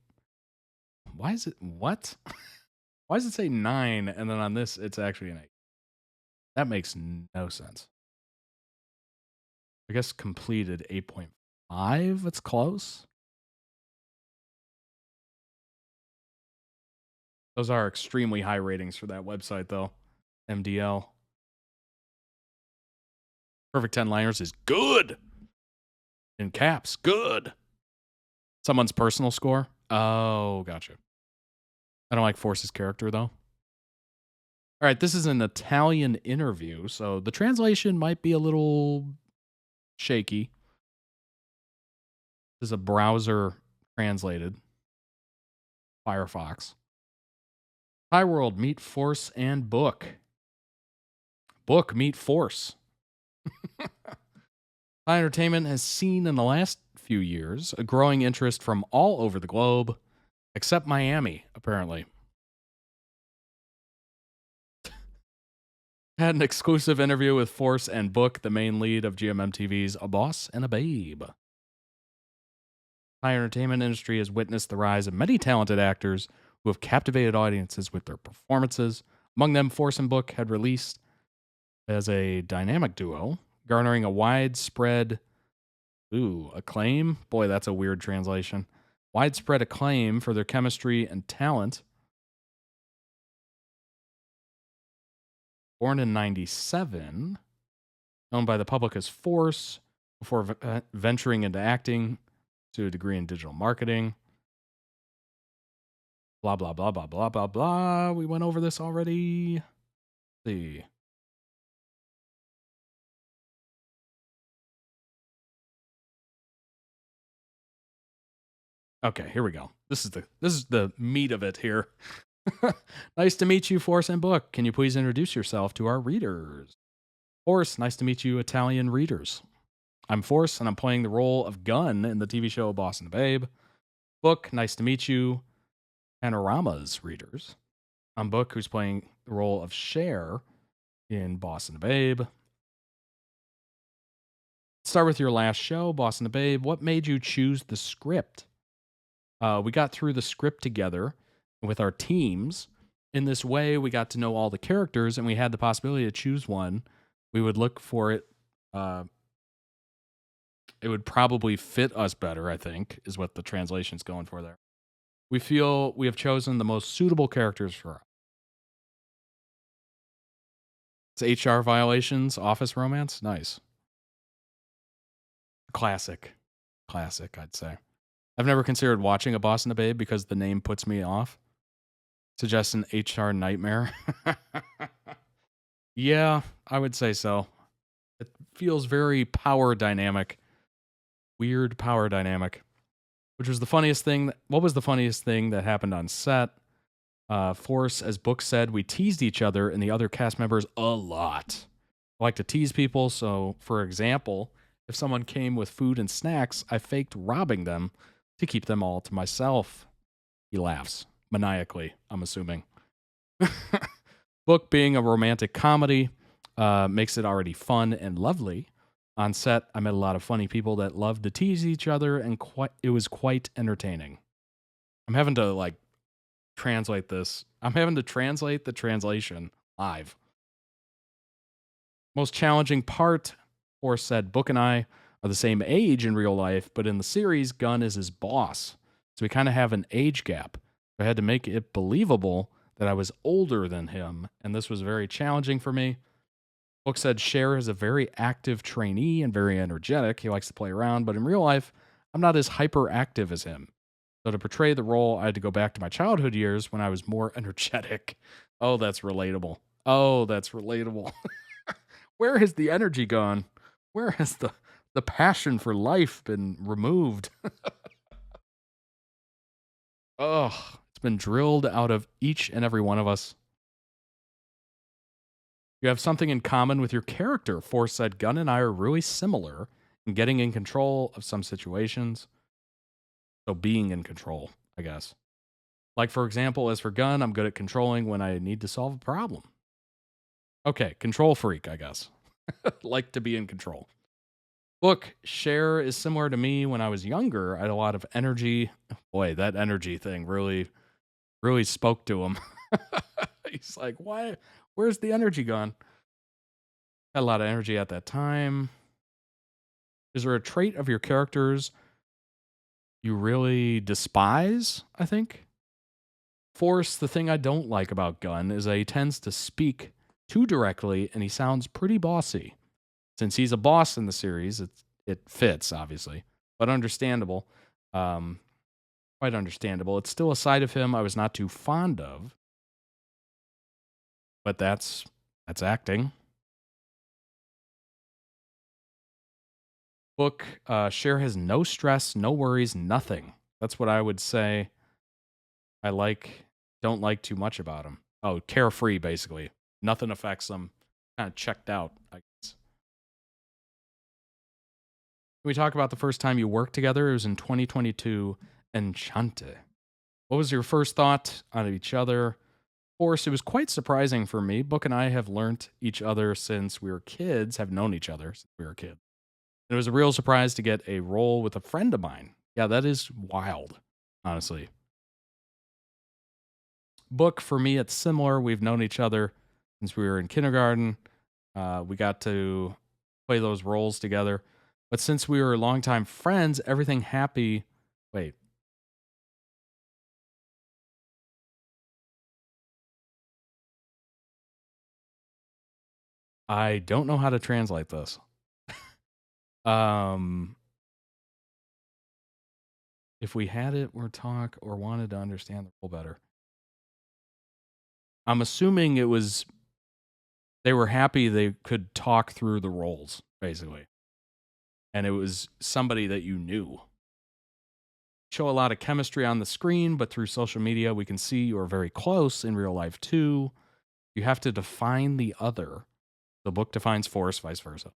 Why is it... What? Why does it say 9, and then on this, it's actually an 8? That makes no sense. I guess completed 8.5. It's close. Those are extremely high ratings for that website, though. MDL. Perfect 10 Liners is good. In caps, good. Someone's personal score? Oh, gotcha. I don't like Force's character, though. All right, this is an Italian interview, so the translation might be a little shaky. This is a browser translated. Firefox. Hi World, meet Force and Book. Book, meet Force. High Entertainment has seen in the last few years a growing interest from all over the globe, except Miami, apparently. Had an exclusive interview with Force and Book, the main lead of GMMTV's A Boss and a Babe. High entertainment industry has witnessed the rise of many talented actors who have captivated audiences with their performances. Among them, Force and Book had released as a dynamic duo, garnering a widespread acclaim. Boy, that's a weird translation. Widespread acclaim for their chemistry and talent. Born in 97, known by the public as Force, before venturing into acting to a degree in digital marketing. Blah, blah, blah, blah, blah, blah, blah. We went over this already. Let's see. Okay, here we go. This is the meat of it here. Nice to meet you, Force and Book. Can you please introduce yourself to our readers? Force, nice to meet you, Italian readers. I'm Force, and I'm playing the role of Gun in the TV show Boss and the Babe. Book, nice to meet you, Panorama's readers. I'm Book, who's playing the role of Cher in Boss and the Babe. Start with your last show, Boss and the Babe. What made you choose the script? We got through the script together with our teams. In this way, we got to know all the characters, and we had the possibility to choose one. We would look for it. It would probably fit us better, I think, is what the translation's going for there. We feel we have chosen the most suitable characters for us. It's HR violations, office romance. Nice. Classic, I'd say. I've never considered watching A Boss and a Babe because the name puts me off. Suggests an HR nightmare. Yeah, I would say so. It feels very power dynamic. Weird power dynamic. Which was the funniest thing. What was the funniest thing that happened on set? Force, as Book said, we teased each other and the other cast members a lot. I like to tease people, so for example, if someone came with food and snacks, I faked robbing them to keep them all to myself. He laughs, maniacally, I'm assuming. Book, being a romantic comedy, makes it already fun and lovely. On set, I met a lot of funny people that loved to tease each other, and it was quite entertaining. I'm having to, translate this. I'm having to translate the translation live. Most challenging part, Force said, Book and I are the same age in real life, but in the series, Gunn is his boss. So we kind of have an age gap. I had to make it believable that I was older than him, and this was very challenging for me. Book said Cher is a very active trainee and very energetic. He likes to play around, but in real life, I'm not as hyperactive as him. So to portray the role, I had to go back to my childhood years when I was more energetic. Oh, that's relatable. Oh, that's relatable. Where has the energy gone? Where has the passion for life been removed? Oh, it's been drilled out of each and every one of us. You have something in common with your character. Force said Gunn and I are really similar in getting in control of some situations. So being in control, I guess. Like, for example, as for Gunn, I'm good at controlling when I need to solve a problem. Okay, control freak, I guess. Like to be in control. Book, Cher is similar to me when I was younger. I had a lot of energy. Boy, that energy thing really spoke to him. He's like, why? Where's the energy gone? Had a lot of energy at that time. Is there a trait of your characters you really despise, I think? Force, the thing I don't like about Gunn is that he tends to speak too directly and he sounds pretty bossy. Since he's a boss in the series, it fits, obviously, but understandable. Quite understandable. It's still a side of him I was not too fond of, but that's acting. Book, Cher has no stress, no worries, nothing. That's what I would say don't like too much about him. Oh, carefree, basically. Nothing affects him. Kind of checked out, I guess. Can we talk about the first time you worked together? It was in 2022, Enchante. What was your first thought on each other? Force, it was quite surprising for me. Book and I have learnt each other since we were kids, have known each other since we were kids. It was a real surprise to get a role with a friend of mine. Yeah, that is wild, honestly. Book, for me, it's similar. We've known each other since we were in kindergarten. We got to play those roles together. But since we were longtime friends, everything happy. Wait. I don't know how to translate this. If we had it or talk or wanted to understand the role better. I'm assuming it was they were happy they could talk through the roles, basically. And it was somebody that you knew. Show a lot of chemistry on the screen, but through social media, we can see you are very close in real life too. You have to define the other. The book defines Force, vice versa.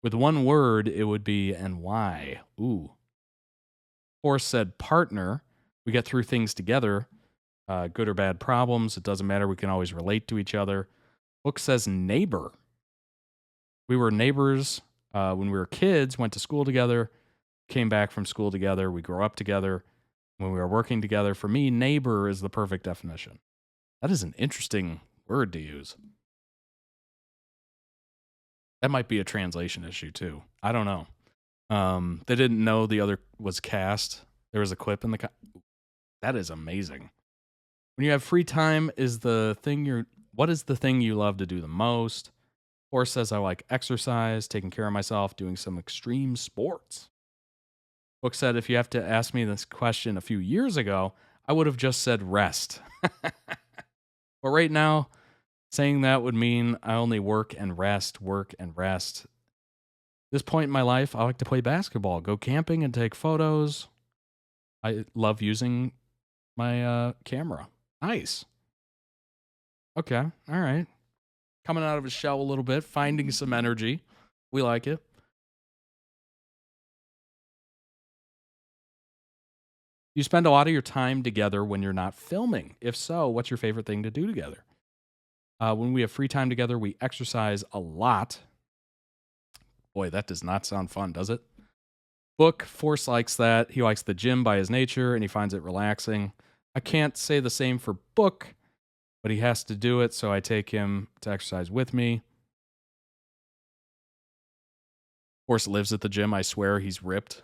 With one word, it would be and why. Ooh. Force said partner. We get through things together, good or bad problems. It doesn't matter. We can always relate to each other. Book says neighbor. We were neighbors when we were kids, went to school together, came back from school together. We grew up together when we were working together. For me, neighbor is the perfect definition. That is an interesting word to use. That might be a translation issue too. I don't know. They didn't know the other was cast. There was a clip in the. That is amazing. When you have free time, what is the thing you love to do the most? Force says I like exercise, taking care of myself, doing some extreme sports. Book said if you have to ask me this question a few years ago, I would have just said rest. But right now, saying that would mean I only work and rest. This point in my life, I like to play basketball, go camping, and take photos. I love using my camera. Nice. Okay, all right. Coming out of his shell a little bit, finding some energy. We like it. You spend a lot of your time together when you're not filming. If so, what's your favorite thing to do together? When we have free time together, we exercise a lot. Boy, that does not sound fun, does it? Book, Force likes that. He likes the gym by his nature, and he finds it relaxing. I can't say the same for Book, but he has to do it, so I take him to exercise with me. Force lives at the gym. I swear he's ripped.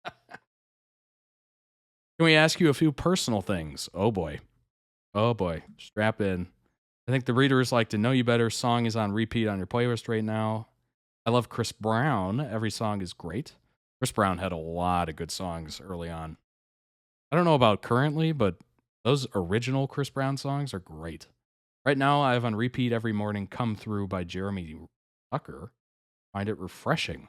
Can we ask you a few personal things? Oh boy. Oh boy. Strap in. I think the readers like to know you better. Song is on repeat on your playlist right now. I love Chris Brown. Every song is great. Chris Brown had a lot of good songs early on. I don't know about currently, but those original Chris Brown songs are great. Right now, I have on repeat every morning Come Through by Jeremy Tucker. Find it refreshing.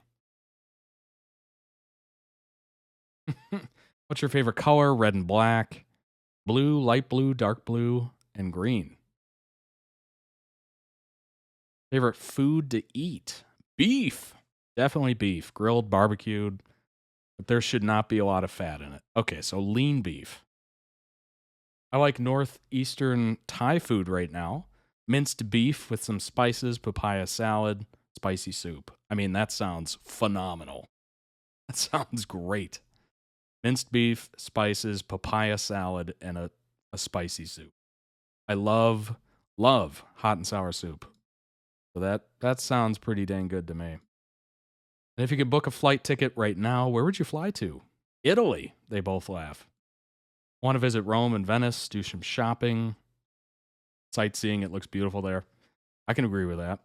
What's your favorite color? Red and black, blue, light blue, dark blue, and green. Favorite food to eat? Beef. Definitely beef. Grilled, barbecued. But there should not be a lot of fat in it. Okay, so lean beef. I like northeastern Thai food right now. Minced beef with some spices, papaya salad, spicy soup. I mean, that sounds phenomenal. That sounds great. Minced beef, spices, papaya salad, and a spicy soup. I love hot and sour soup. So that sounds pretty dang good to me. And if you could book a flight ticket right now, where would you fly to? Italy. They both laugh. Want to visit Rome and Venice, do some shopping, sightseeing. It looks beautiful there. I can agree with that.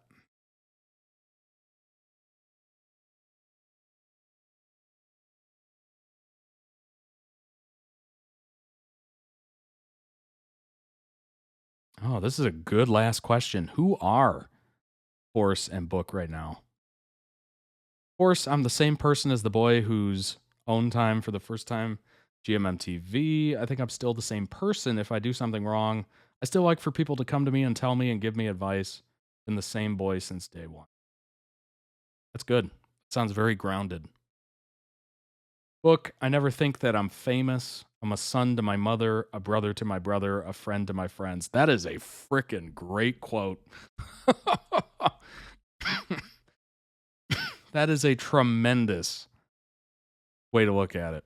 Oh, this is a good last question. Who are Force and Book right now? Force, I'm the same person as the boy whose own time for the first time, GMMTV. I think I'm still the same person. If I do something wrong, I still like for people to come to me and tell me and give me advice. Been the same boy since day one. That's good. Sounds very grounded. Book, I never think that I'm famous. I'm a son to my mother, a brother to my brother, a friend to my friends. That is a freaking great quote. That is a tremendous way to look at it.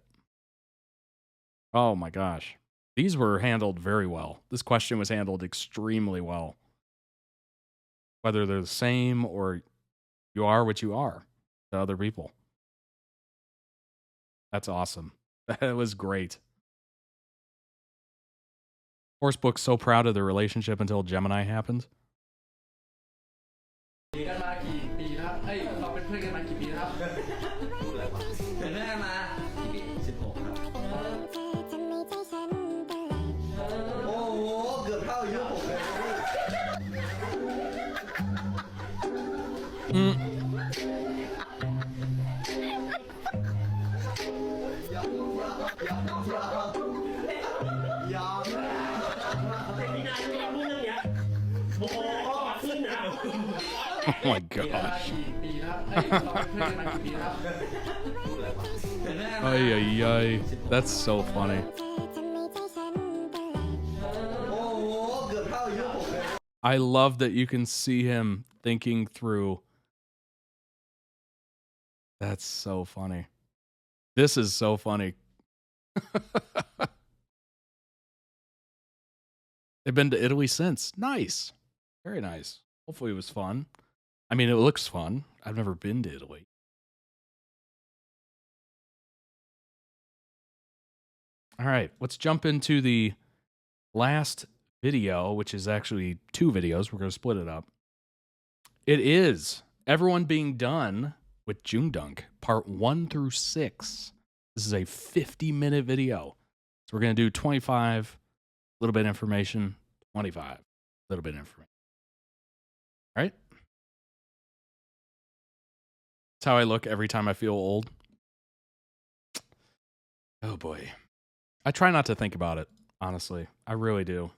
Oh my gosh. These were handled very well. This question was handled extremely well. Whether they're the same or you are what you are to other people. That's awesome. That was great. ForceBook's so proud of their relationship until Gemini happened. กันมากี่ปีครับเอ้ยเราเป็นเพื่อนกันมากี่ปีครับเป็นเพื่อนกันมากี่ปี16ครับโอ้โหเกือบเท่าอายุผมเลยOh my gosh. Ay, ay, ay. That's so funny. I love that you can see him thinking through. That's so funny. This is so funny. They've been to Italy since. Nice. Very nice. Hopefully it was fun. I mean, it looks fun. I've never been to Italy. All right, let's jump into the last video, which is actually 2 videos. We're going to split it up. It is everyone being done with JoongDunk, part 1 through 6. This is a 50-minute video. So we're going to do 25, a little bit of information, 25, a little bit of information. All right? That's how I look every time I feel old. Oh, boy. I try not to think about it, honestly. I really do.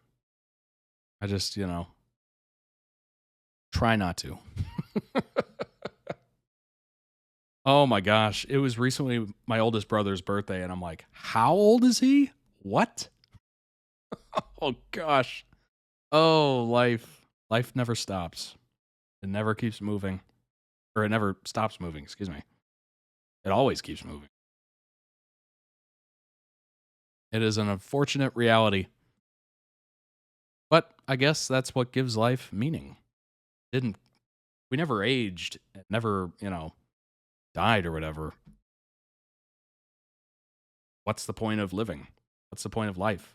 I just, try not to. Oh, my gosh. It was recently my oldest brother's birthday, and I'm like, how old is he? What? Oh, gosh. Oh, life. Life never stops. It never keeps moving. Or it never stops moving, excuse me. It always keeps moving. It is an unfortunate reality. But I guess that's what gives life meaning. We never aged, never, died or whatever, what's the point of living? What's the point of life?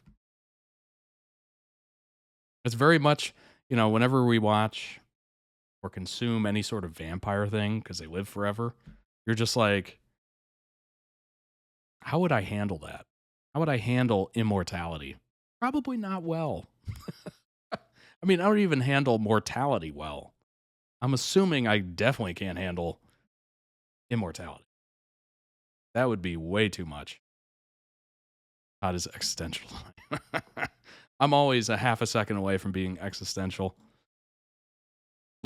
It's very much, you know, whenever we watch or consume any sort of vampire thing because they live forever, you're just like, how would I handle that? How would I handle immortality? Probably not well. I mean, I don't even handle mortality well. I'm assuming I definitely can't handle immortality. That would be way too much. Not as existential. I'm always a half a second away from being existential.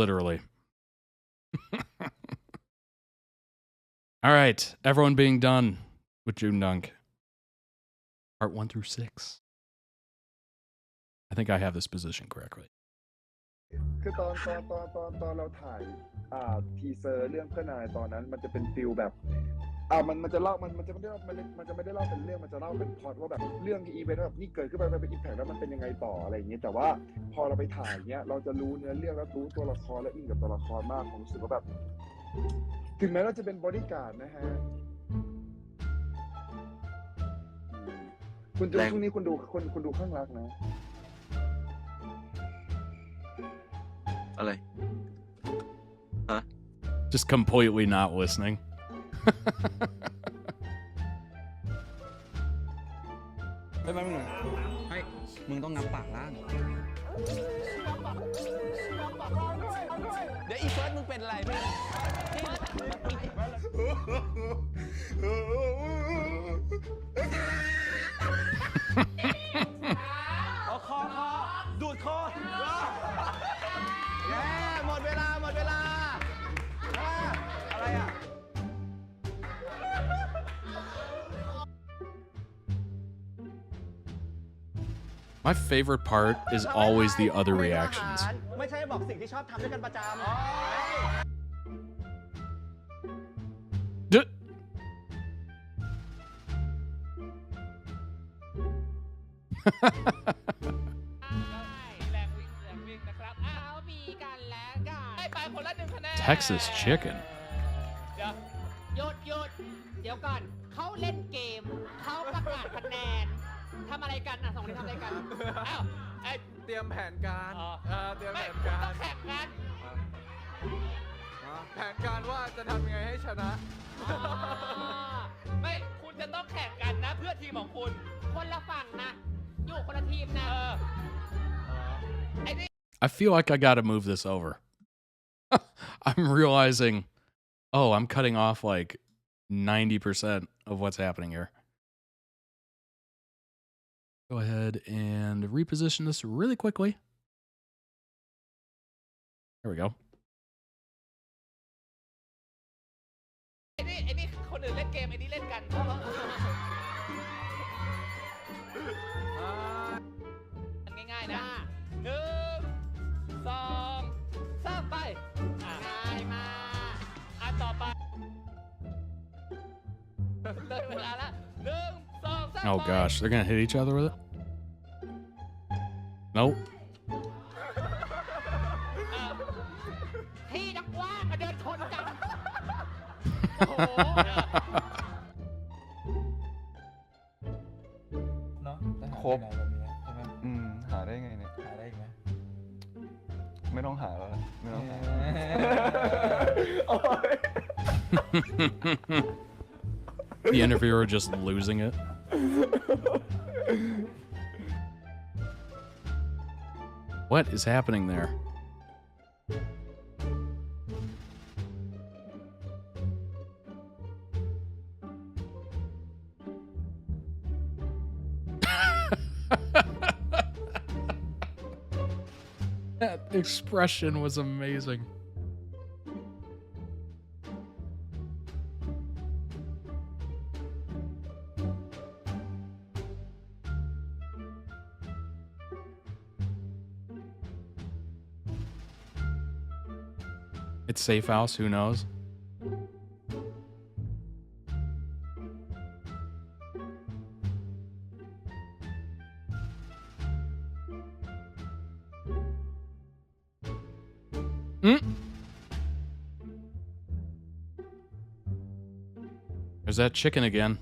Literally. All right. Everyone being done with JoongDunk. Part 1 through 6. I think I have this position correctly. คือตอนเราถ่ายทีเซอร์เรื่องเพื่อนนายตอนนั้นมันจะเป็นฟิลแบบมันจะเล่ามันจะไม่ได้เล่าเป็นเรื่องมันจะเล่าเป็นพล็อตว่าแบบเรื่องอีเวนต์แบบนี่เกิดขึ้นไปเป็นอิมแพคแล้วมันเป็นยังไงต่ออะไรอย่างเงี้ยแต่ว่าพอเราไปถ่ายเงี้ยเราจะรู้เนื้อเรื่องแล้วรู้ตัวละครและอินกับตัวละครมากผมรู้สึกว่าแบบถึงแม้เราจะเป็นบอดี้การ์ดนะฮะคุณช่วงนี้คุณดูข้างรักนะอะไร Just completely not listening. ไปมึงหน่อยเฮ้ยมึงต้องนับปากล่างเดี๋ยวอีเฟิร์สมึงเป็นอะไรไม่เอาคอดูดคอหมดเวลาอะไรอ่ะ My favorite part is always the other reactions. ไม่ใช่บอกสิ่งที่ชอบทำด้วยกันประจำ Texas chicken. หยุดเดี๋ยวก่อนเขาเล่นเกมเขาประกาศคะแนนทำอะไรกันอ่ะสองคนนี้ทำอะไรกันอ้าวเตรียมแผนการเตรียมแผนการต้องแข่งกันแผนการว่าจะทำยังไงให้ชนะ ไม่คุณจะต้องแข่งกันนะเพื่อทีมของคุณคนละฝั่งนะอยู่คนละทีมนะI feel like I gotta move this over. I'm realizing, oh, I'm cutting off like 90% of what's happening here. Go ahead and reposition this really quickly. There we go. ไอ้นี่คนอื่นเล่นเกมไอ้นี่เล่นกันง่ายๆนะ1 2 3ไปง่ายมากต่อไปเลยเวลาละ1 2 3 Oh gosh, they're gonna hit each other with it? Nope. ที่นักว่างเดินชนกันเนาะครบใช่ไหมหาได้ไงเนี่ยหาได้ไหมไม่ต้องหาแล้วไม่ต้องหา The interviewer just losing it. What is happening there? That expression was amazing. It's safe house, who knows? There's that chicken again.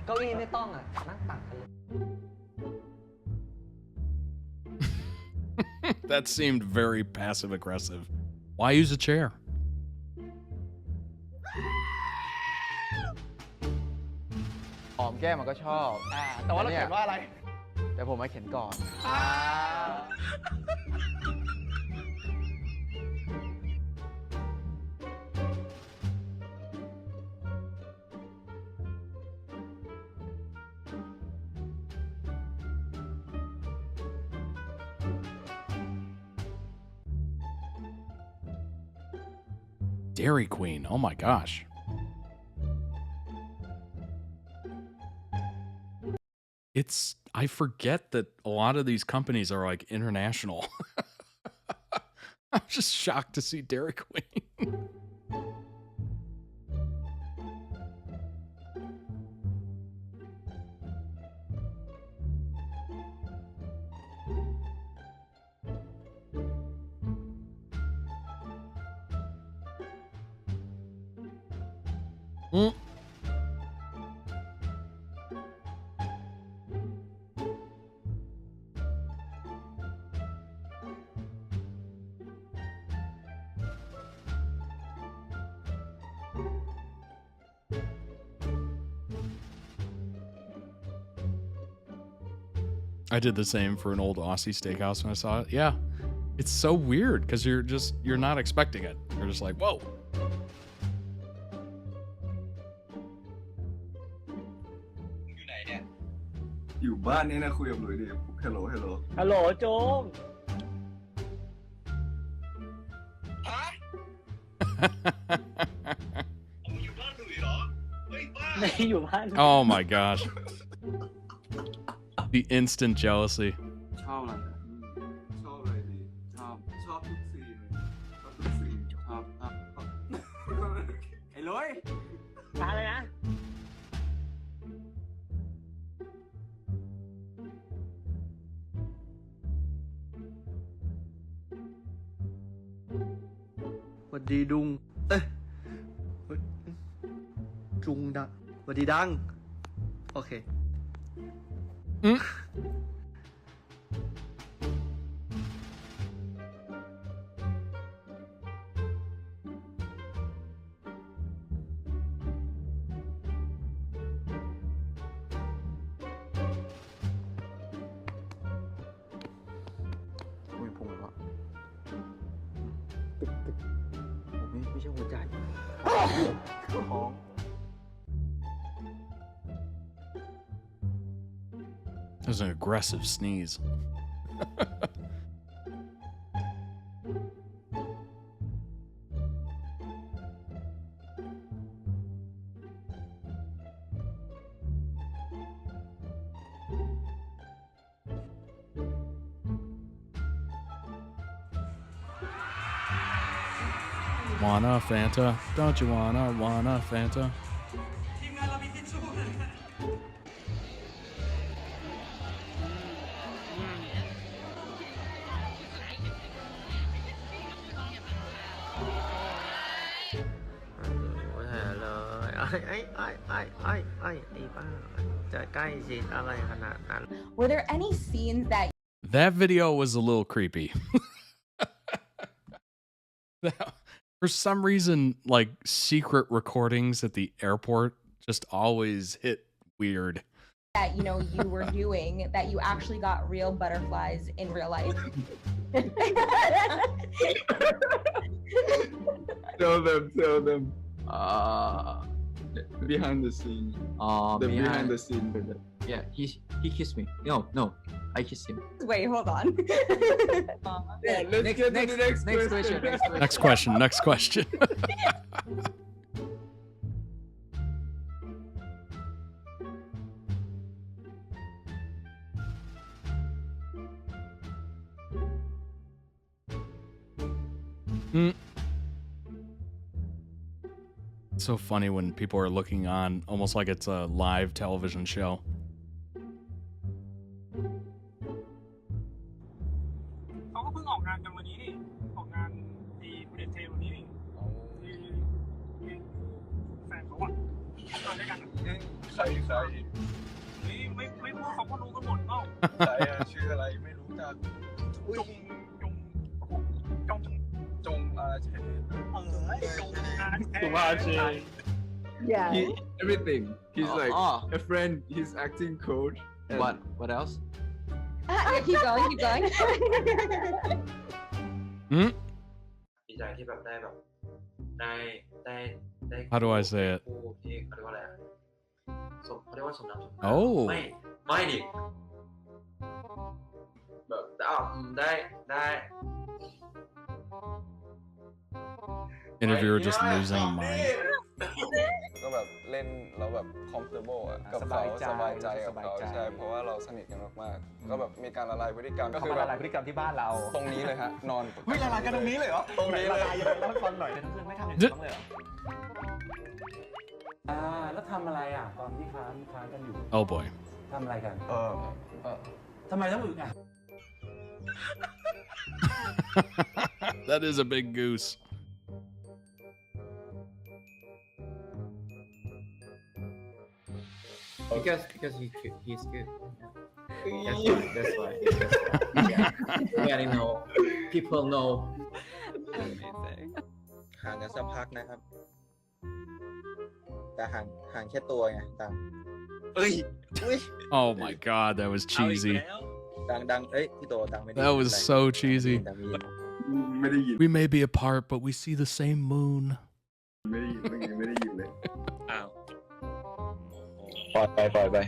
เก้าอี้ไม่ต้องอ่ะนั่งตักกันเลย That seemed very passive aggressive. Why use a chair? หอมแก้มมันก็ชอบ แต่ว่าเราเขียนว่าอะไร แต่ผมมาเขียนก่อน Dairy Queen. Oh my gosh. I forget that a lot of these companies are like international. I'm just shocked to see Dairy Queen. I did the same for an old Aussie steakhouse when I saw it. Yeah. It's so weird because you're not expecting it. You're just like, whoa. อยู่ไหนเนี่ย อยู่บ้านนี่นะคุยกับหลุยดิ Hello Hello ฮัลโหลโจง อยู่บ้านหลุยเหรอ เฮ้ยบ้า ไม่อยู่บ้าน Oh my gosh. The instant jealousy. ชอบอะไรชอบอะไรดีชอบทุกซีนเลยชอบทุกซีนชอบไอ้ลุยมาเลยนะ สวัสดีดุง เอ้ยจุงดังสวัสดีดัง โอเค อุ้ยพุงเลยวะไม่ใช่หัวใจท้อง That was an aggressive sneeze. Wanna Fanta? Don't you wanna Fanta? Were there any scenes that That video was a little creepy. For some reason, like secret recordings at the airport just always hit weird. you were doing that you actually got real butterflies in real life? Tell them. Behind the scene. Behind the scene. Yeah, he kissed me. No, I kissed him. Wait, hold on. Yeah, let's get to the next question. Next question. It's so funny when people are looking on almost like it's a live television show. เขาก็เพิ่งออกงานกันวันนี้นี่ออกงานที่บริเทลวันนี้นี่คือแฟน ใครนี่ไม่พูดเขาก็รู้กันหมดเปล่าใครชื่ออะไรไม่รู้จักจงอาเชจงอาเช Yeah. Everything. He's like a friend. He's acting coach. What else? Yeah, keep going, keep going. ดีใจที่แบบได้แบบได้ How do I say it? คู่ที่เขาเรียกว่าอะไรเขาเรียกว่าสมน้ำสมเนื้ Oh. ไม่ดิแบบได้ Interviewer just losing mind. ก็แบบเล่นแล้วแบบ comfortable อ่ะกับเขาสบายใจกับเขาใช่เพราะว่าเราสนิทกันมากๆก็แบบมีการละลายพฤติกรรมก็คือแบบละลายพฤติกรรมที่บ้านเราตรงนี้เลยฮะนอนละลายกันตรงนี้เลยเหรอตรงนี้เลยละลายยังไงเล่าให้ฟังหน่อยเพื่อนไม่ทำอย่างนี้บ้างเลยเหรอแล้วทำอะไรอ่ะตอนที่ค้างกันอยู่ Oh boy. ทำอะไรกันทำไมต้องอึอ่ะ That is a big goose. Because he's good. That's why. Yeah. know. People know. Amazing. ห่างกันสักพักนะครับแต่ห่างแค่ตัวไงดังOh my god, that was cheesy. ดังพี่โตดังไม่ได้ That was so cheesy. We may be apart, but we see the same moon. ไม่ได้ยินเลย อ้าว ปล่อยไป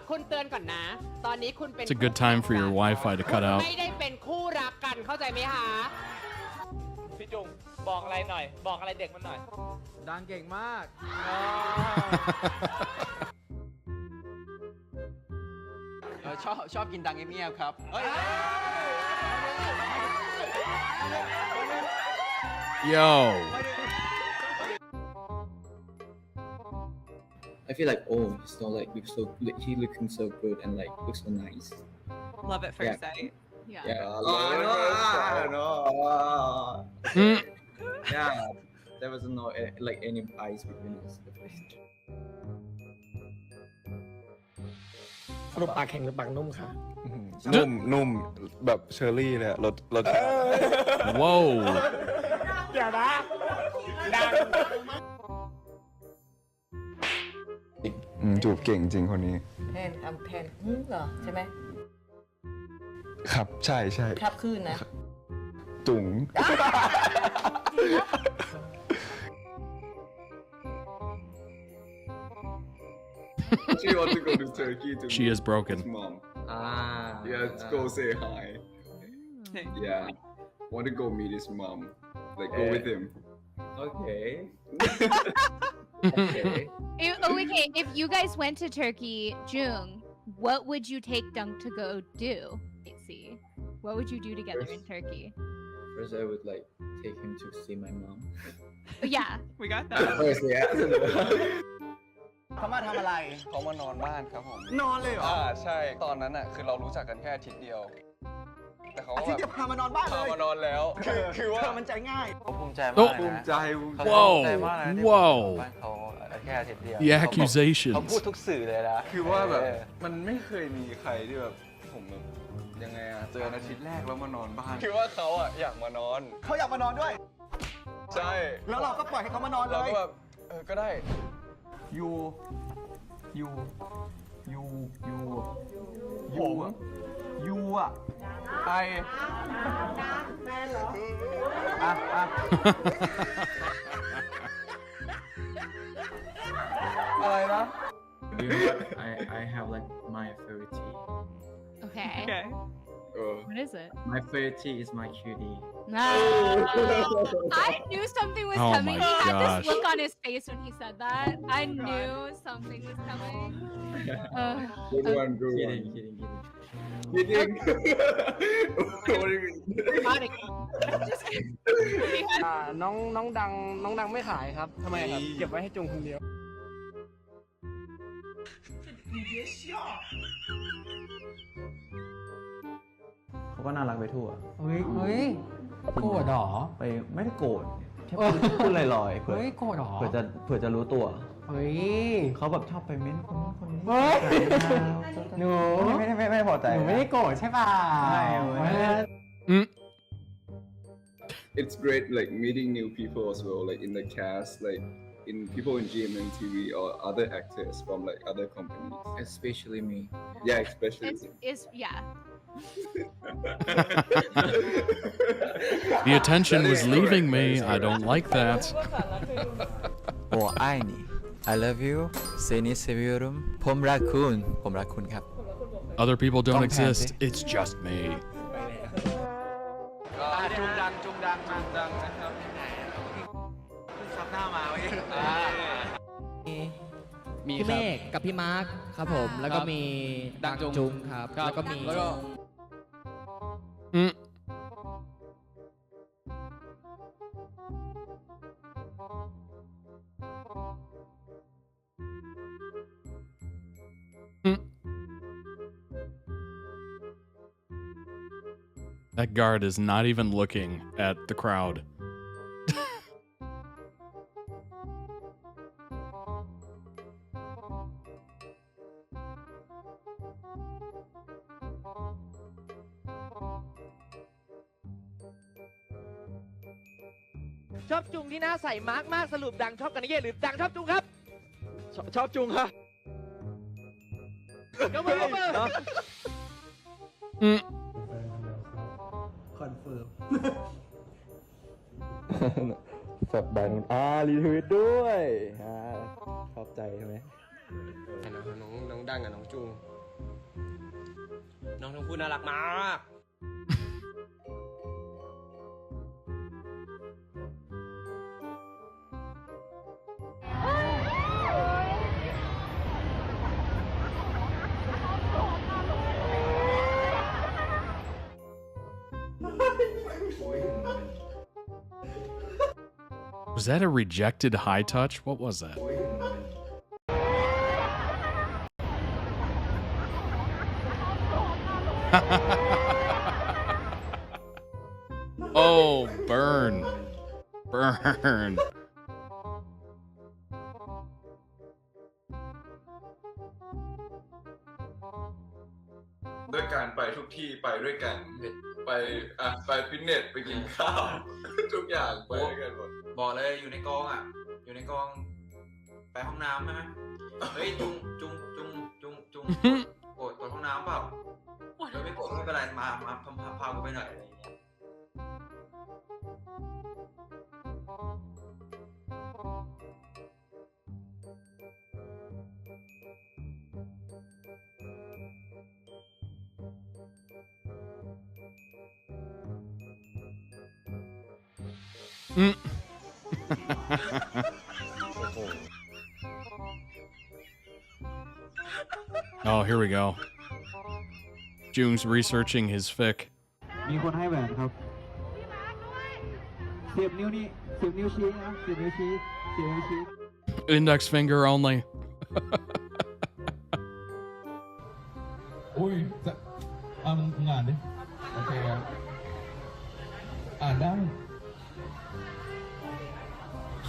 คุณเตือนก่อนนะ ตอนนี้คุณเป็น It's a good time for your Wi-Fi to cut out. ไม่ได้เป็นคู่รักกันเข้าใจไหมคะ พี่จุงบอกอะไรหน่อย บอกอะไรเด็กมันหน่อย ดังเก่งมาก ชอบกินดังเงียบๆครับ Yo. I feel like he's not like he looking so good and like looks so nice. Love at first sight. Yeah. Yeah. There was no like any eyes between us. สรุปปากแข็งหรือปากนุ่มคะ นุ่มแบบเชอร์รี่เลยรส Whoa. เดี๋ยวนะดัง จูบเก่งจริงคนนี้ แทนเหรอใช่ไหม ครับใช่ ทับคืนนะ จุ๋ง She wants to go to Turkey to She is broken. meet his mom. Yeah, let's go say hi. Yeah, want to go meet his mom. Like go with him. Okay. Okay. If you guys went to Turkey, Joong, what would you take Dunk to go do? Let's see. What would you do together in Turkey? First, I would like take him to see my mom. Yeah. We got that. First, yeah. เขามาทำอะไร เขามานอนบ้านครับผม นอนเลยเหรอ ใช่ตอนนั้นอ่ะคือเรารู้จักกันแค่อาทิตย์เดียวแต่เขา อาทิตย์เดียวพามานอนบ้านเลย พามานอนแล้วคือว่า มันใจง่าย ภูมิใจมากเลยนะ ภูมิใจ Whoa. บ้าน Whoa. เขาแค่อาทิตย์เดียว The accusations. เขาพูดทุกสื่อเลยนะ คือว่าแบบมันไม่เคยมีใครที่แบบผมแบบยังไงอะเจออาทิตย์แรกแล้วมานอนบ้านคือว่าเขาอะอยากมานอน เขาอยากมานอนด้วย ใช่ แล้วเราก็ปล่อยให้เขามานอนเล เรา ย ก็แบบก็ได้ ยูอ่ะไออะไรนะ I have like my favorite tea. Okay. What is it? My favorite tea is my cutie. No. I knew something was Oh coming. my He had gosh. this look on his face when he said that. I knew something was coming. Good one. Kidding. น้องดังไม่ขายครับทำไมครับเก็บไว้ให้จุงคนเดียว เขาก็น่ารักไปทั่ว เฮ้ย โกรธหรอไปไม่ได้โกรธแค่พูดลอยๆเผื่อ เฮ้ยโกรธหรอ เผื่อจะรู้ตัว เฮ้ย เขาแบบชอบไปเม้นคนนู้นคนนี้ เฮ้ยหนู ไม่พอใจ หนูไม่ได้โกรธใช่ป่ะ It's great like meeting new people as well, like in the cast, like in people in GMM TV or other actors from like other companies. Especially me. Yeah, especially. It's yeah. The attention was leaving me. I don't like that. 我爱你 I love you Seni seviyorum ผมรักคุณครับ Other people don't exist. It's just me. จุงดังนะครับซับหน้ามาเมื่อกี้ มีพี่เมฆกับพี่มาร์คครับผม แล้วก็มีดังจุงครับ แล้วก็มี That guard is not even looking at the crowd.ชอบจุงที่หน้าใสมาร์กมากสรุปดังชอบกันนี่หรือดังชอบจุงครับชอบจุงครับยกมือคอนเฟิร์ม สับดังรีทวิตด้วยชอบใจใช่ไหม น้องดังกับน้องจุงน้องทั้งคู่น่ารักมาก Was that a rejected high touch? What was that? Oh, burn. Burn. ด้วยการไปทุกที่ไปด้วยกันไปฟิตเนสไปกินข้าวทุกอย่างไปด้วยกันหมด บอกเลยอยู่ในกองอ่ะ อยู่ในกองไปห้องน้ำใช่ไหมเฮ้ยจุงโกรธห้องน้ำเปล่าไม่โกรธไม่เป็นไรมาพากูไปหน่อยอะไรอย่างเงี้ย Oh, here we go. Joong's researching his fic. มีคนให้แหวนครับเสียบนิ้วนี่เสียบนิ้วชี้นะเสียบนิ้วชี้เสียบนิ้วชี้ Index finger only. อุ้ยจะงานดิโอเคครับอ่านได้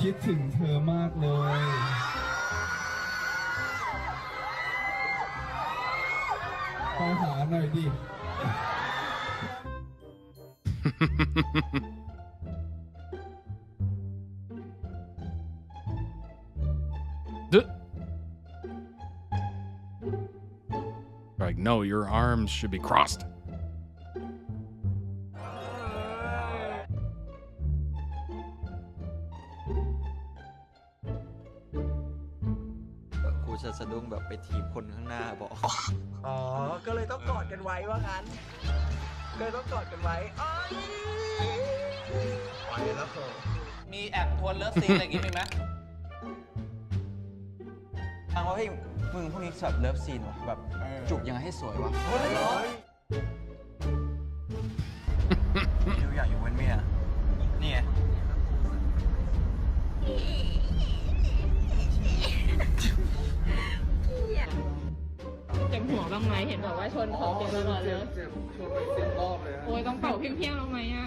คิดถึงเธอมากเลยไปหาหน่อยดิ Like, no, your arms should be crossed. กูจะสะดุ้งแบบไปทีบคนข้างหน้าบอก อ๋อก็เลยต้องกอดกันไว้ว่างั้นเลยต้องกอดกันไว้ไปแล้วโผล่ มีแอบทวนเลิฟซีนอะไรอย่างงี้มีไหม ฟังว่าพี่มึงพวกนี้แบบเลิฟซีนวะแบบจูบยังไงให้สวยวะดูอยากอยู่เว้นเมียนี่ไง เจ็บหัวบ้างไหมเห็นบอกว่าชนเขาเจ็บตลอดเลยโอ้ยต้องเป่าเพี้ยงๆบ้างไหมอ่ะ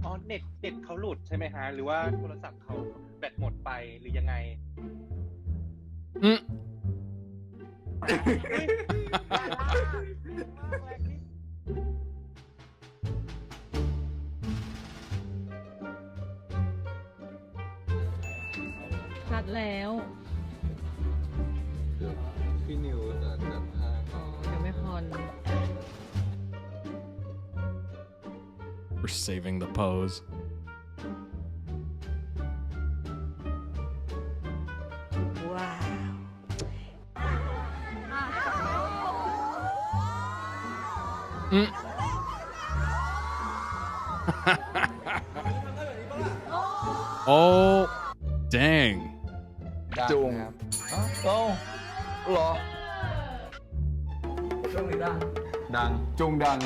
อ๋อเน็ตเขาหลุดใช่ไหมฮะหรือว่าโทรศัพท์เขาแบตหมดไปหรือยังไง Mm. ชัดแล้ว พี่นิวจะจัดให้ อ๋อเดี๋ยวไม่พร We're saving the pose. Mm. Oh, dang. จุงเอ้าเหรอ ช่วงนี้ดัง ดัง จุงดัง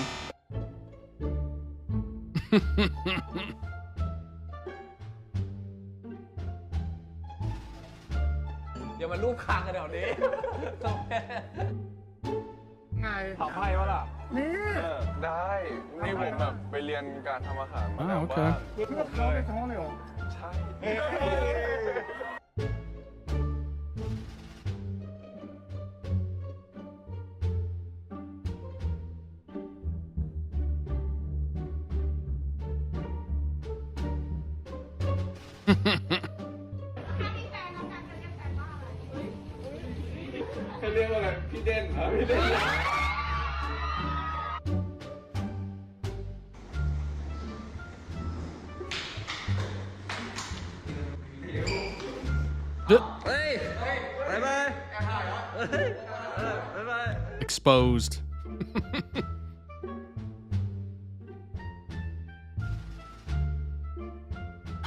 เดี๋ยวมันรูปคางกันเดี๋ยวนี้ไงถามไพ่วะล่ะ นี่ได้ นี่ผมแบบไปเรียนการทำอาหารมาแล้ว โอเค บ้างเพื่อนเขาเลยเหรอใช่ เขาเรียกว่าอะไรพี่เด่นเหรอพี่เด่น เฮ้ยบายบายบายบาย Exposed.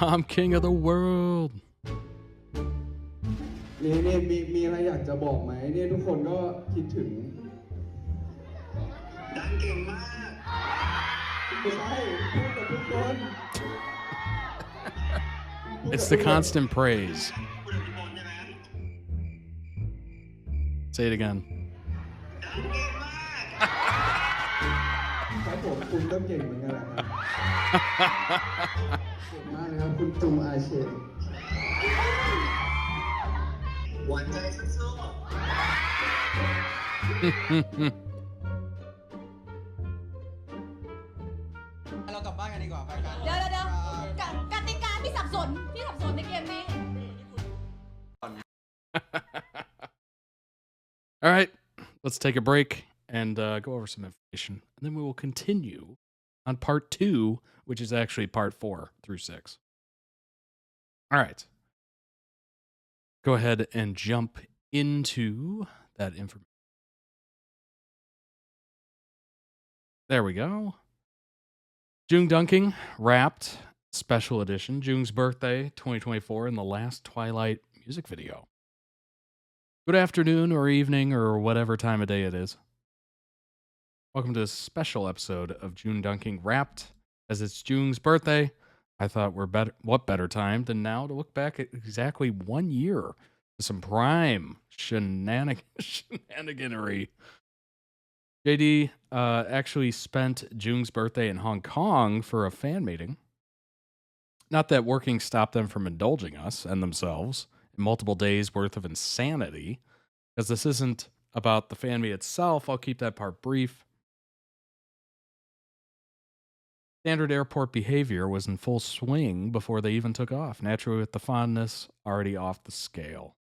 I'm king of the world. เนี่ยมีอะไรอยากจะบอกไหมเนี่ยทุกคนก็คิดถึงดังเก่งมากใช่พูดกับทุกคน It's the constant praise. Say it again. ครับผมคุณก็เก่งเหมือนกันนะครับเก่งมากเลยครับคุณจุงอาเชนหวานใจสู้เรากลับบ้านกันดีกว่าไปกัน เดี๋ยวกติกาพี่สับสนในเกมนี้ All right, let's take a break and go over some information. And then we will continue on part 2, which is actually part 4 through 6. All right. Go ahead and jump into that information. There we go. JoongDunking Wrapped Special Edition. Joong's birthday, 2024, in the last Twilight music video. Good afternoon or evening or whatever time of day it is. Welcome to this special episode of JoongDunking Wrapped. As it's Joong's birthday, I thought what better time than now to look back at exactly 1 year to some prime shenaniganery. JD actually spent Joong's birthday in Hong Kong for a fan meeting. Not that working stopped them from indulging us and themselves in multiple days worth of insanity, because this isn't about the fan meet itself. I'll keep that part brief. Standard airport behavior was in full swing before they even took off, naturally with the fondness already off the scale.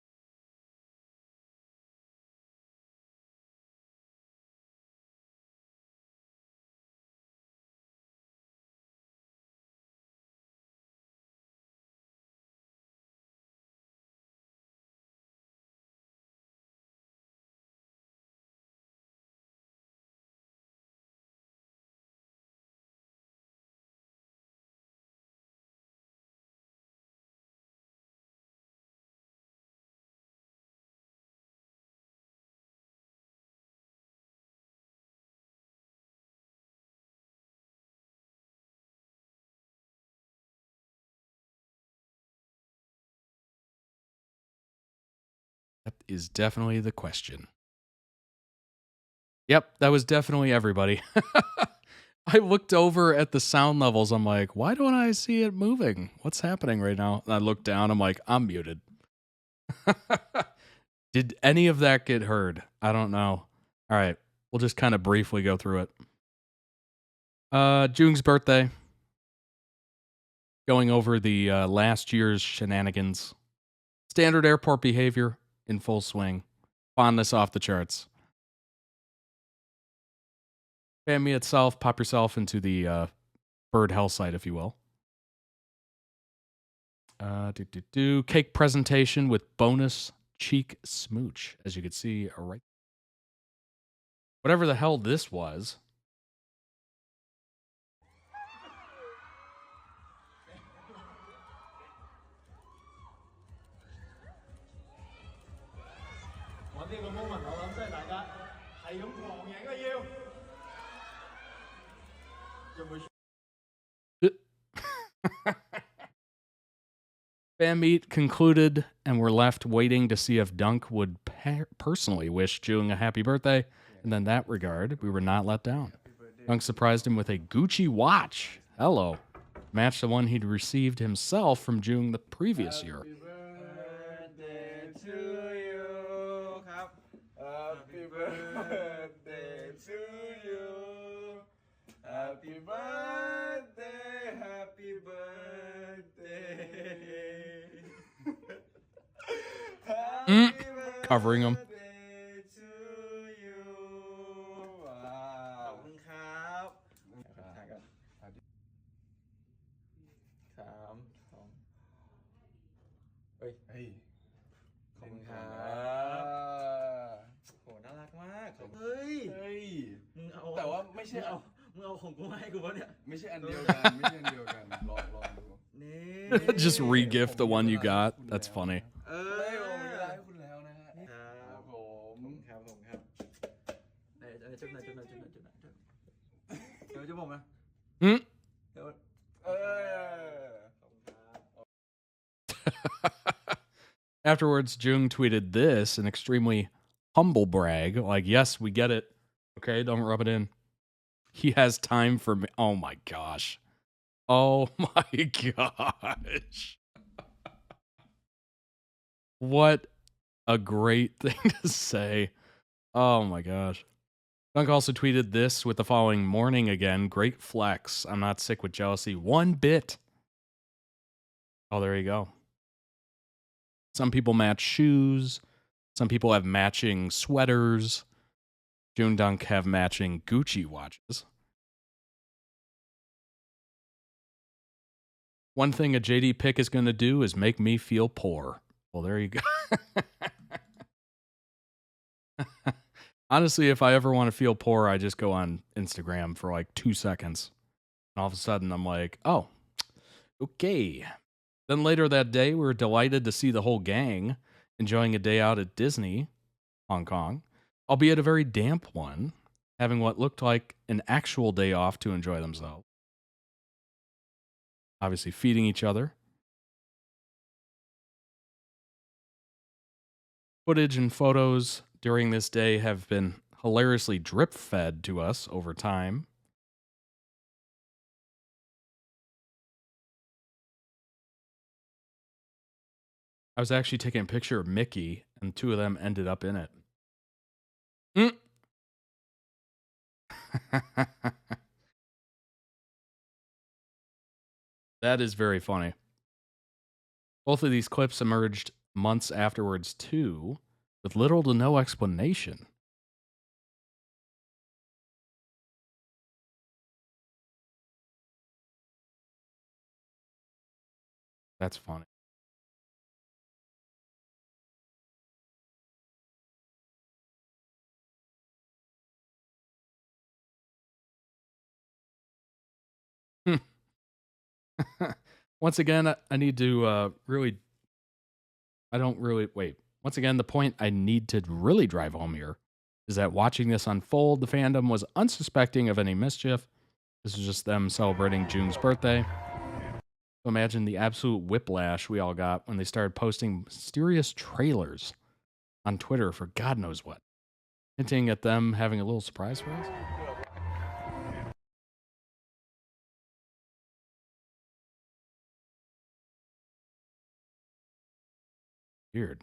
That is definitely the question. Yep, that was definitely everybody. I looked over at the sound levels. I'm like, why don't I see it moving? What's happening right now? And I looked down. I'm like, I'm muted. Did any of that get heard? I don't know. All right. We'll just kind of briefly go through it. Jung's birthday. Going over the last year's shenanigans. Standard airport behavior in full swing. Fondness off the charts. Family itself, pop yourself into the bird hell site, if you will. Cake presentation with bonus cheek smooch, as you can see right. Whatever the hell this was. Fan meet concluded, and we're left waiting to see if Dunk would personally wish Jung a happy birthday. And in that regard, we were not let down. Dunk surprised him with a Gucci watch. Hello. Matched the one he'd received himself from Jung the previous year. Happy birthday to you. Happy birthday to you. Happy birthday, happy birthday. Covering him.เฮ้ยขอบคุณครับโหน่ารักมากเฮ้ยมึงเอาแต่ว่าไม่ใช่เอามึงเอาของกูมาให้กูวะเนี่ยไม่ใช่อันเดียวกันไม่ใช่อันเดียวกันลองดูนี่ Just re-gift the one you got. That's funny. ผมไม่ได้ให้คุณแล้วนะฮะครับผมครับไหนจุ๊บหน่อยเดี๋ยวจุ๊บผมนะเดี๋ยวAfterwards, Jung tweeted this, an extremely humble brag, like, yes, we get it. Okay, don't rub it in. He has time for me. Oh my gosh. Oh my gosh. What a great thing to say. Oh my gosh. Dunk also tweeted this with the following morning again. Great flex. I'm not sick with jealousy one bit. Oh, there you go. Some people match shoes. Some people have matching sweaters. JoongDunk have matching Gucci watches. One thing a JD pick is going to do is make me feel poor. Well, there you go. Honestly, if I ever want to feel poor, I just go on Instagram for like 2 seconds. And all of a sudden, I'm like, oh, okay. Then later that day, we were delighted to see the whole gang enjoying a day out at Disney, Hong Kong, albeit a very damp one, having what looked like an actual day off to enjoy themselves. Obviously feeding each other. Footage and photos during this day have been hilariously drip-fed to us over time. I was actually taking a picture of Mickey, and 2 of them ended up in it. That is very funny. Both of these clips emerged months afterwards, too, with little to no explanation. That's funny. Once again, I need to Once again, the point I need to really drive home here is that watching this unfold, the fandom was unsuspecting of any mischief. This is just them celebrating Jung's birthday. So imagine the absolute whiplash we all got when they started posting mysterious trailers on Twitter for God knows what, hinting at them having a little surprise for us. Weird.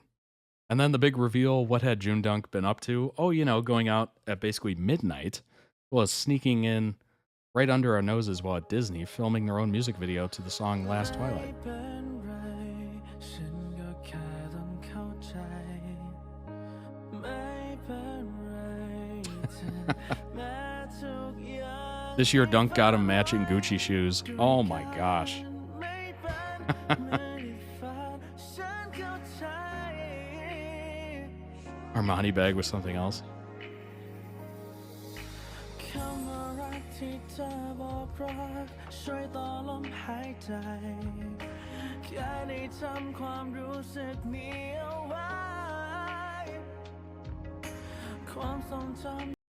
And then the big reveal, what had JoongDunk been up to? Oh, you know, going out at basically midnight, was sneaking in right under our noses while at Disney, filming their own music video to the song Last Twilight. This year, Dunk got him matching Gucci shoes. Oh my gosh. Armani bag was something else.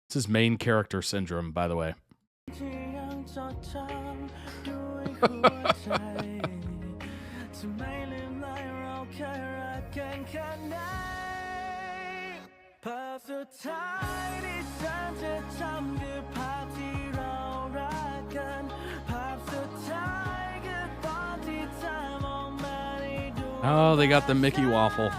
This is main character syndrome, by the way. Oh, they got the Mickey waffle.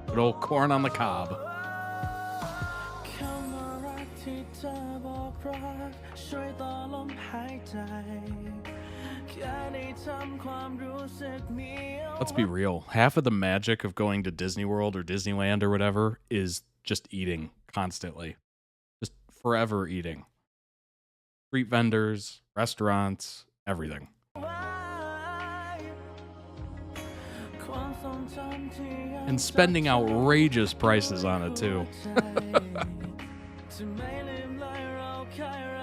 Good old corn on the cob. Let's be real. Half of the magic of going to Disney World or Disneyland or whatever is just eating constantly. Just forever eating. Street vendors, restaurants, everything. And spending outrageous prices on it, too.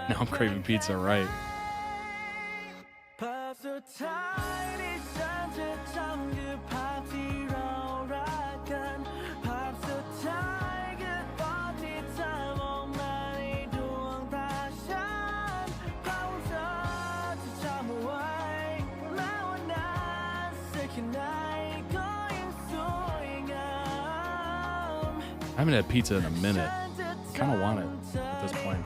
Now I'm craving pizza, right? I haven't had pizza in a minute. Kind of want it at this point.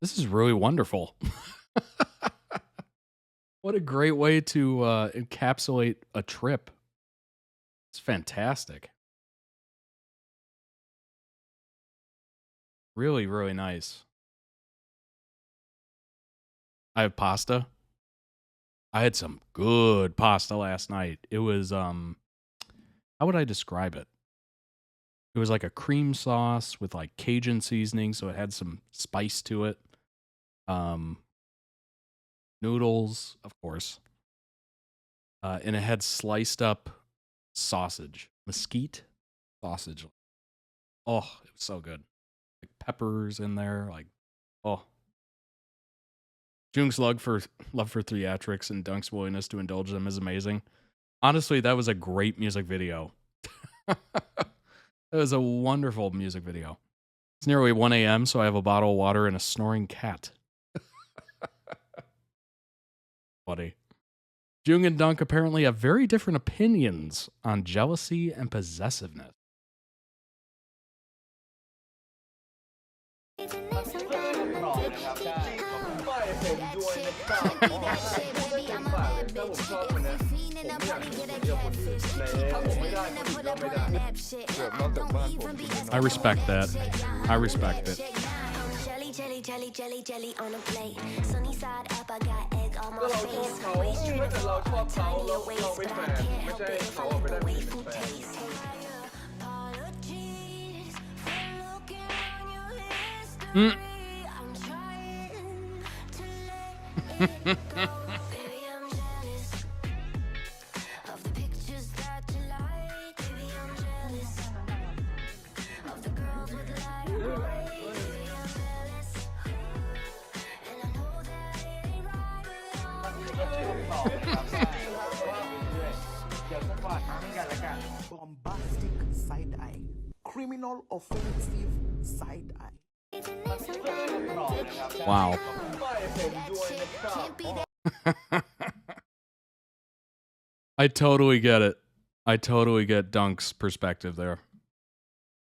This is really wonderful. What a great way to encapsulate a trip. It's fantastic. Really, really nice. I have pasta. I had some good pasta last night. It was, how would I describe it? It was like a cream sauce with like Cajun seasoning, so it had some spice to it. Noodles, of course. And it had sliced up sausage. Mesquite sausage. Oh, it was so good. Like peppers in there. Like, oh. Jung's love for theatrics and Dunk's willingness to indulge them is amazing. Honestly, that was a great music video. It was a wonderful music video. It's nearly 1 a.m., so I have a bottle of water and a snoring cat. Buddy. Jung and Dunk apparently have very different opinions on jealousy and possessiveness. I respect that. I respect it. jelly, jelly, jelly, jelly on a plate. Sunny side up, I got egg on ก็ my เราชอบ face. เขา Waist ถ้า trainer เกิดเรา for ชอบเขา tiny เรา waist, เป็น but แฟ I น can't ไม่ help ใช่ it if เขา I ไม่ like ได้ the เป็ way น food แฟน tastes. Apologies for looking on your Mm. history. I'm trying to let it go. Baby, I'm jealous of the pictures that you like. Baby, I'm jealous of the girls with light eyes. Baby, I'm jealous, and I know that it ain't right, Bombastic side eye, criminal offensive side eye. Wow. I totally get it. I totally get Dunk's perspective there.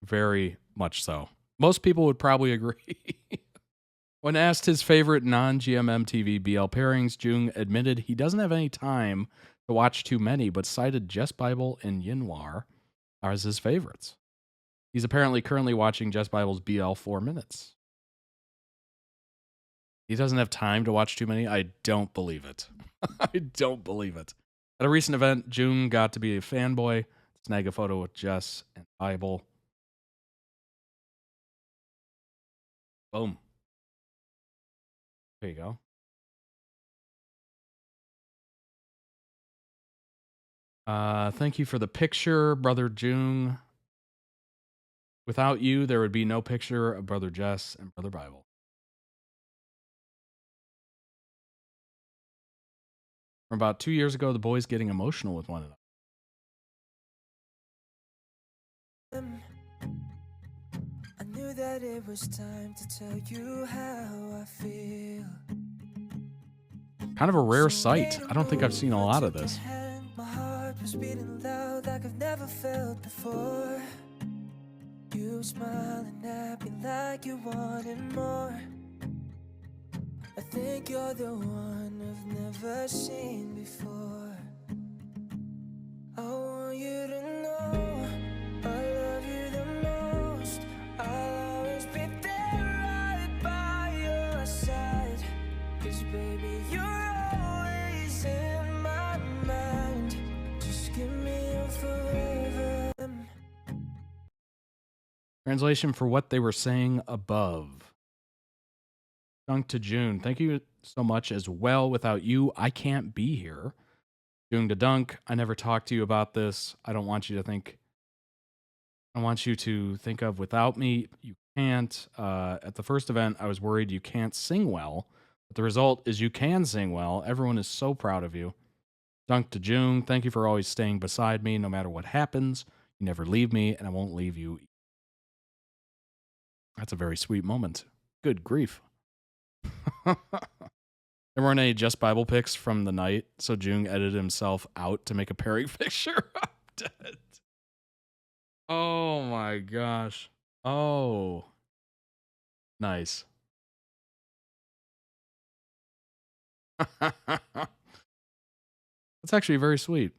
Very much so. Most people would probably agree. When asked his favorite non-GMMTV BL pairings, Jung admitted he doesn't have any time to watch too many, but cited Jess Bible and Yinwar as his favorites. He's apparently currently watching Jess Bible's BL 4 minutes. He doesn't have time to watch too many? I don't believe it. I don't believe it. At a recent event, Jung got to be a fanboy, snag a photo with Jess and Bible. Boom. There you go. Thank you for the picture, Brother Jung. Without you, there would be no picture of Brother Jess and Brother Bible. From about 2 years ago, the boys getting emotional with one another. I knew that it was time to tell you how I feel. Kind of a rare sight. I don't think I've seen a lot of this. My heart was beating loud like I've never felt before. You smiling at me like you wanted more. I think you're the one I've never seen before. I want you to know I love you the most. I'll always be there right by your side. 'Cause baby, you're always in my mind. Just give me your forever. Translation for what they were saying above. Dunk to June. Thank you so much as well. Without you, I can't be here. June to Dunk. I never talked to you about this. I don't want you to think. I want you to think of without me, you can't. At the first event, I was worried you can't sing well. But the result is you can sing well. Everyone is so proud of you. Dunk to June. Thank you for always staying beside me no matter what happens. You never leave me, and I won't leave you. That's a very sweet moment. Good grief. There weren't any Just Bible pics from the night, so Jung edited himself out to make a pairing picture. I'm dead. Oh my gosh. Oh. Nice. That's actually very sweet.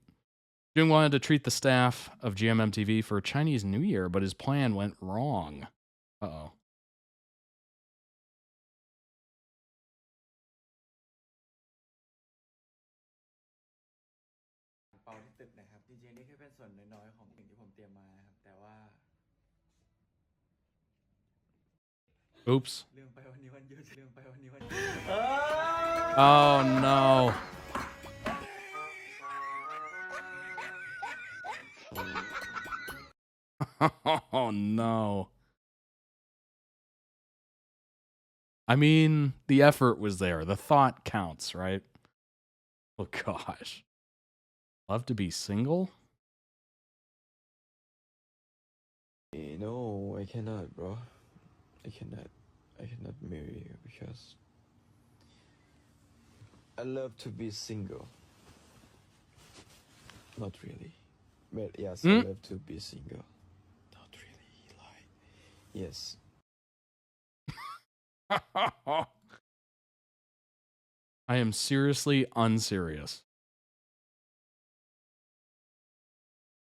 Jung wanted to treat the staff of GMMTV for Chinese New Year, but his plan went wrong. Uh-oh. Oops. Oh no. Oh no. I mean, the effort was there. The thought counts, right? Oh gosh. Love to be single? No, I cannot, bro. I cannot marry you because I love to be single. Not really. But yes, I love to be single. Not really, like, yes. I am seriously unserious.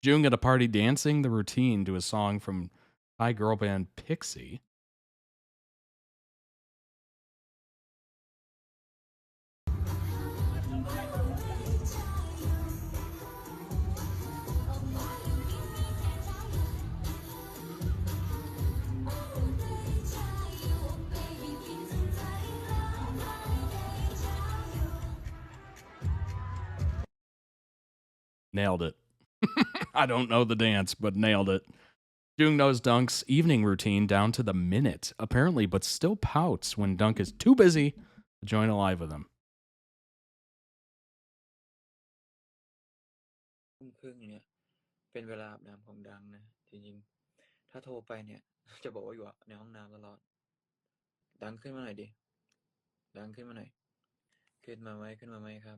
Jung at a party dancing the routine to a song from Thai girl band Pixie. Nailed it. I don't know the dance, but nailed it. Jung knows Dunk's evening routine down to the minute, apparently, but still pouts when Dunk is too busy to join a live with him. ทุ่มครึ่งเนี่ยเป็นเวลาอาบน้ำของดังนะจริงๆถ้าโทรไปเนี่ยจะบอกว่าอยู่ในห้องน้ำตลอดดังขึ้นมาหน่อยดิดังขึ้นมาหน่อยขึ้นมาไหมครับ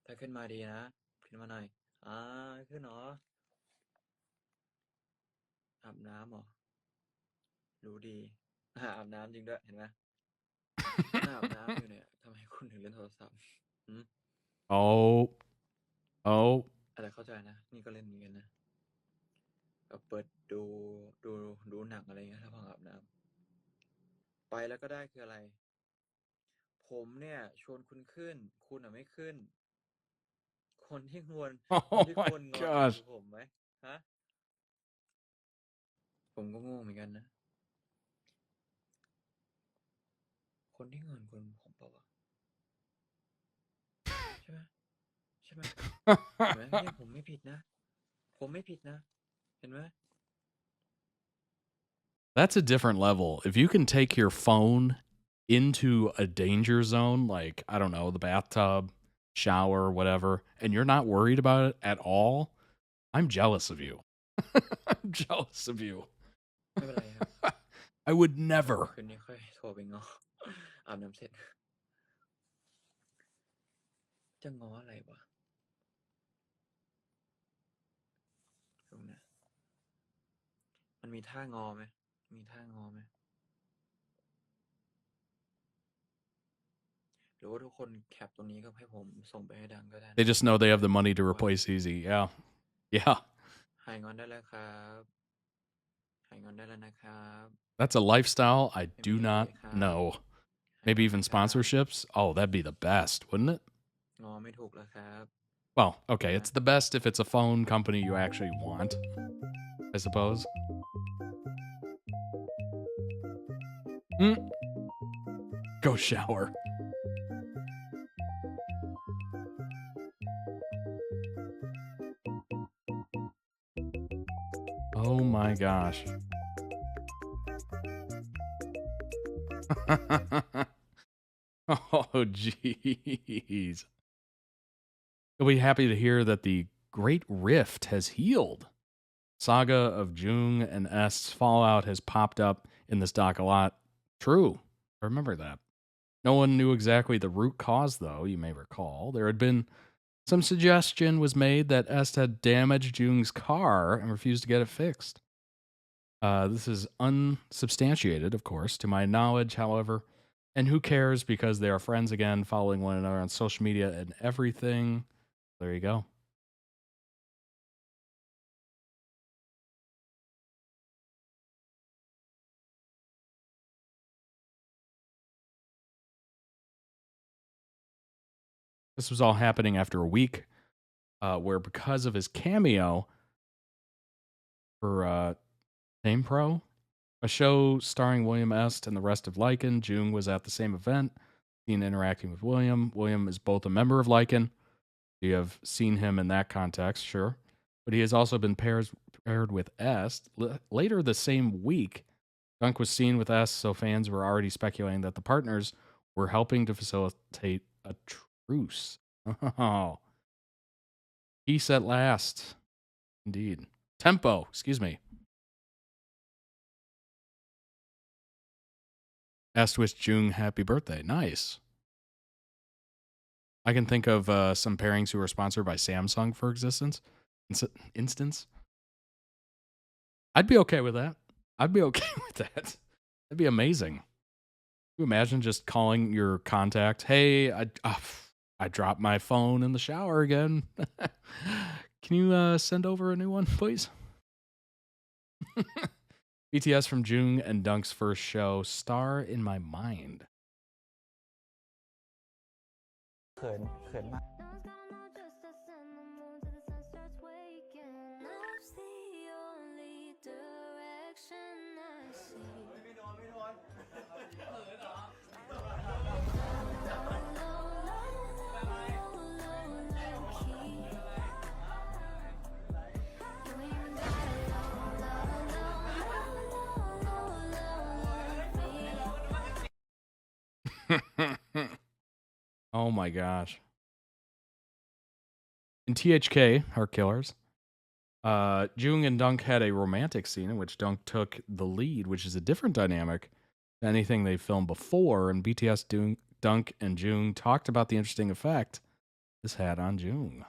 ถ้าขึ้นมาดีนะขึ้นมาหน่อยขึ้นเหรออาบน้ำเหรอรู้ดีอาบน้ำจริงด้วยเห็นไหมอาบน้ำอยู่เนี่ยทำไมคุณถึงเล่นโทรศัพท์ Oh. แต่เข้าใจนะนี่ก็เล่นเหมือนกันนะก็เปิดดูหนังอะไรเงี้ยถ้าพออาบน้ำไปแล้วก็ได้คืออะไรผมเนี่ยชวนคุณขึ้นคุณไม่ขึ้นคนที่ควร Oh คนที่ควร my งอน gosh. คือผมไหมฮะผมก็งงเหมือนกันนะคนที่งอนคนผมเปล่าวะใช่ไหมเห็นไหมเนี่ยผมไม่ผิดนะเห็นไหม That's a different level. If you can take your phone into a danger zone, like, I don't know, the bathtub, shower, whatever, and you're not worried about it at all, I'm jealous of you. I'm jealous of you. ไม่เป็นไรครับ I would never. คืนนี้ค่อยโทรไปง้อ อาบน้ำเสร็จจะง้ออะไรวะตรงนั้นมันมีท่างอไหมหรือว่าทุกคนแคปตรงนี้ก็ให้ผมส่งไปให้ดังก็ได้นะ They just know they have the money to replace Easy. Yeah. หายงอนได้แล้วครับหายงอนได้แล้วนะครับ That's a lifestyle I do not know. Maybe even sponsorships. Oh, that'd be the best, wouldn't it? งอไม่ถูกแล้วครับ Well, okay, it's the best if it's a phone company you actually want, I suppose. Go shower. Oh my gosh. Oh, jeez. You'll be happy to hear that the Great Rift has healed. Saga of Jung and Est's fallout has popped up in this doc a lot. True. I remember that. No one knew exactly the root cause, though, you may recall. There had been some suggestion was made that Est had damaged Jung's car and refused to get it fixed. This is unsubstantiated, of course, to my knowledge, however. And who cares, because they are friends again, following one another on social media and everything. There you go. This was all happening after a week where, because of his cameo for Name Pro, a show starring William Est and the rest of Lycan, Jung was at the same event, seen interacting with William. William is both a member of Lycan. You have seen him in that context, sure. But he has also been paired with Est. Later the same week, Dunk was seen with Est, so fans were already speculating that the partners were helping to facilitate a truce. Oh. Peace at last. Indeed. Tempo, excuse me. Est wished Jung happy birthday. Nice. I can think of some pairings who are sponsored by Samsung, for instance. I'd be okay with that. That'd be amazing. Can you imagine just calling your contact, hey, I dropped my phone in the shower again. Can you send over a new one, please? BTS from Jung and Dunk's first show, Star in My Mind. เขินมาก เ Oh my gosh. In THK, Heart Killers, Jung and Dunk had a romantic scene in which Dunk took the lead, which is a different dynamic than anything they filmed before. And BTS Dunk and Jung talked about the interesting effect this had on Jung.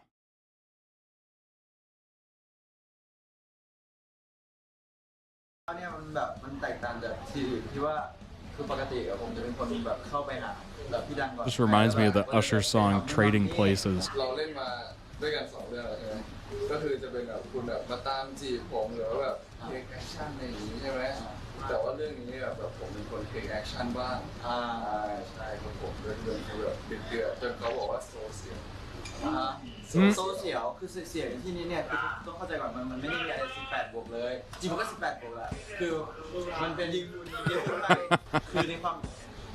เนี่ยมันแบบมันแตกต่างจากที่อื่นที่ว่าคือปกติอะผมจะเป็นคนแบบเข้าไปหาแบบพี่ดังก่อน Just reminds me of the Usher song Trading Places. เราเล่นมาด้วยกัน2 เรื่องแล้วใช่ไหมก็คือจะเป็นแบบคุณแบบมาตามจีบผมหรือว่าแบบเทคแอคชั่นอะไรอย่างนี้ใช่ไหมแต่ว่าเรื่องนี้แบบผมเป็นคนเทคแอคชั่นบ้างใช่ครับผมเรื่องคือแบบเดือดจนเขาบอกว่าโซเชียลโซเชียลคือเสียงที่นี้เนี่ยคือต้องเข้าใจก่อนมันไม่ได้มีอะไร18 บวกเลยจริงมันก็18 บวกแหละคือมันเป็นยิงดูเยอะมากคือในความ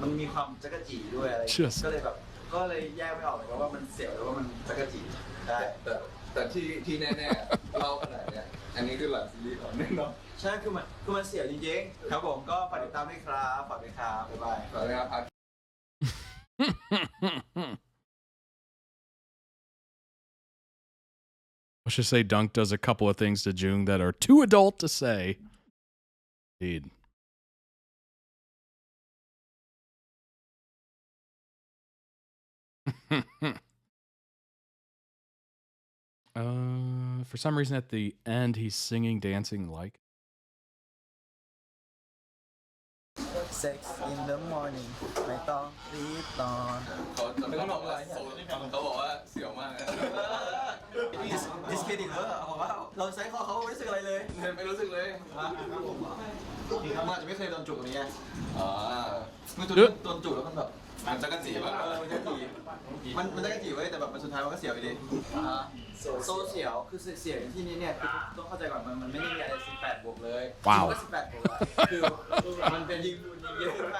มันมีความจักรจีด้วยอะไรก็เลยแบบก็เลยแยกไม่ออกเลยว่ามันเสียวหรือว่ามันจักรจีได้แต่ที่แน่ๆเล่าขนาดเนี้ยอันนี้คือหลังซีรีส์ก่อนแน่นอนใช่คือมันเสียวจริงๆครับผมก็ฝากติดตามด้วยครับฝากด้วยครับบ๊ายบายฝากด้วยครับ Let's just say Dunk does a couple of things to Jung that are too adult to say. Indeed. For some reason at the end he's singing, dancing like. Sex in the morning ไม่ต้องรีบนอนเขาบอกว่าเสียวมาก discredit เขาว่าเราใช้คอเขาไม่รู้สึกอะไรเลยไม่รู้สึกเลยมันอาจจะไม่เคยโดนจุกนี้ไงมันโดนจุกแล้วมันแบบ มันจะกระจีบมันจะกระจีมันจะกระจีไว้แต่แบบสุดท้ายมันก็เสียวอยู่ดีโซเชียลคือเสียงที่นี้เนี่ยคือต้องเข้าใจก่อนมันไม่ได้มีอะไร18 บวกเลยมันก็18 บวกคือมันเป็นยิงเยอะไป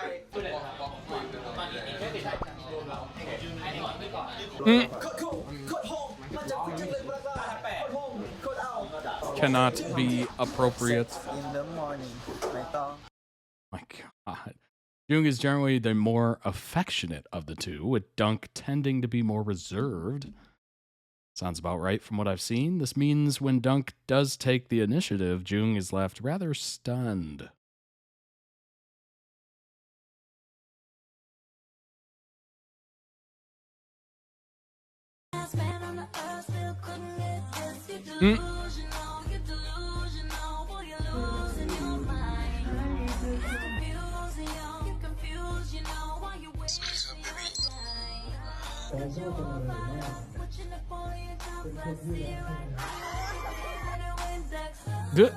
Cannot be appropriate. In the morning ไม่ต้อง My God. Jung is generally the more affectionate of the two, with Dunk tending to be more reserved. Sounds about right from what I've seen. This means when Dunk does take the initiative, Jung is left rather stunned. Good.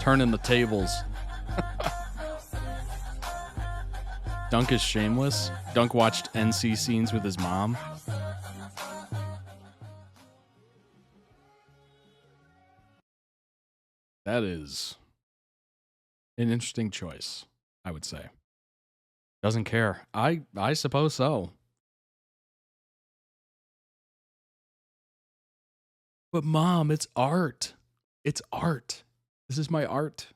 Turning the tables. Dunk is shameless. Dunk watched NC scenes with his mom. That is an interesting choice, I would say. Doesn't care. I suppose so. But Mom, it's art. It's art. This is my art.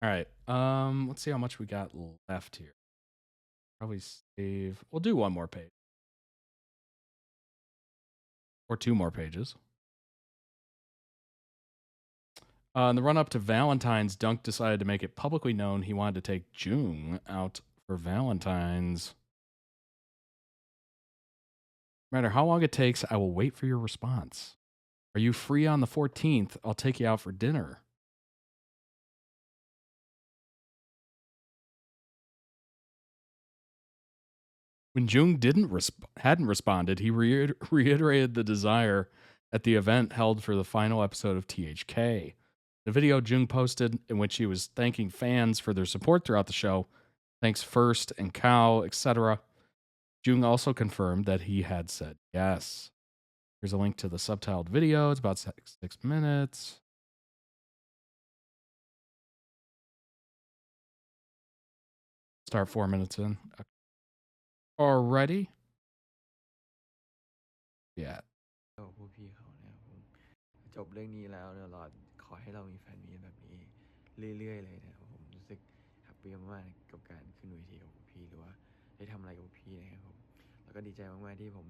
All right. Let's see how much we got left here. Probably save. We'll do one more page. Or 2 more pages. In the run-up to Valentine's, Dunk decided to make it publicly known he wanted to take Jung out for Valentine's. No matter how long it takes, I will wait for your response. Are you free on the 14th? I'll take you out for dinner. When Jung hadn't responded, he reiterated the desire at the event held for the final episode of THK. The video Jung posted, in which he was thanking fans for their support throughout the show, thanks First and Cow, etc. Jung also confirmed that he had said yes. Here's a link to the subtitled video. It's about 6 minutes. Start 4 minutes in. Already? Yeah. ผู้พี่เขานะครับผมจบเรื่องนี้แล้วเนี่ยเราขอให้เรามีแฟนมีตแบบนี้เรื่อยๆเลยนะครับผมรู้สึกแฮปปี้มากๆกับการขึ้นเวทีกับพวกพี่หรือว่าได้ทำอะไรกับพวกพี่นะครับผมแล้วก็ดีใจมากๆที่ผม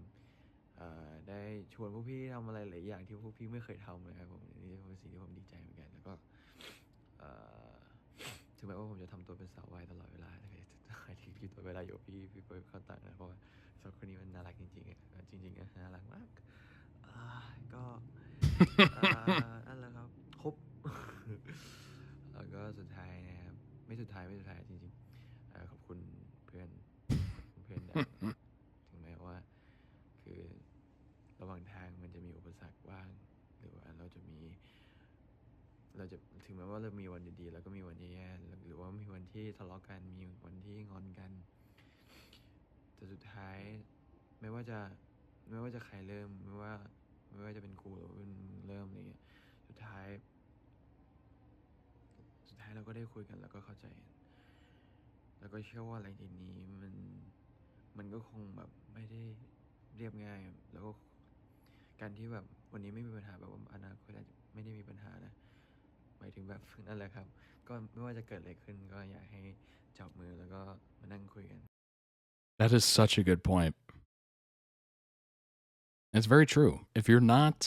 ได้ชวนพวกพี่ทำอะไรหลายอย่างที่พวกพี่ไม่เคยทำนะครับผมนี่เป็นสิ่งที่ผมดีใจเหมือนกันแล้วก็ถึงแม้ว่าผมจะทำตัวเป็นสาววายตลอดเวลาแต่ใครที่อยู่ตัวเวลาอยู่พี่เปิดเข้าตังนะเพราะว่าสาวคนนี้มันน่ารักจริงๆจริงๆน่ารักมากก็นั่นแหละครับครบแล้วก็สุดท้ายนะครับไม่สุดท้ายจริงๆขอบคุณเพื่อนถึงแม้ว่าคือระหว่างทางมันจะมีอุปสรรคบ้างหรือว่าเราจะถึงแม้ว่าเรามีวันดีๆแล้วก็มีวันแย่ๆหรือว่ามีวันที่ทะเลาะกันมีวันที่งอนกันแต่สุดท้ายไม่ว่าจะใครเริ่มไม่ว่าจะเป็นกูหรือเป็นเริ่มอะไรเงี้ยสุดท้ายเราก็ได้คุยกันแล้วก็เข้าใจกันแล้วก็เชื่อว่าอะไรทีนี้มันก็คงแบบไม่ได้เรียบง่ายแล้วก็การที่แบบวันนี้ไม่มีปัญหาแบบว่าอนาคตอาจจะไม่ได้มีปัญหานะหมายถึงแบบนั่นแหละครับก็ไม่ว่าจะเกิดอะไรขึ้นก็อยากให้จับมือแล้วก็มานั่งคุยกัน That is such a good point. It's very true. If you're not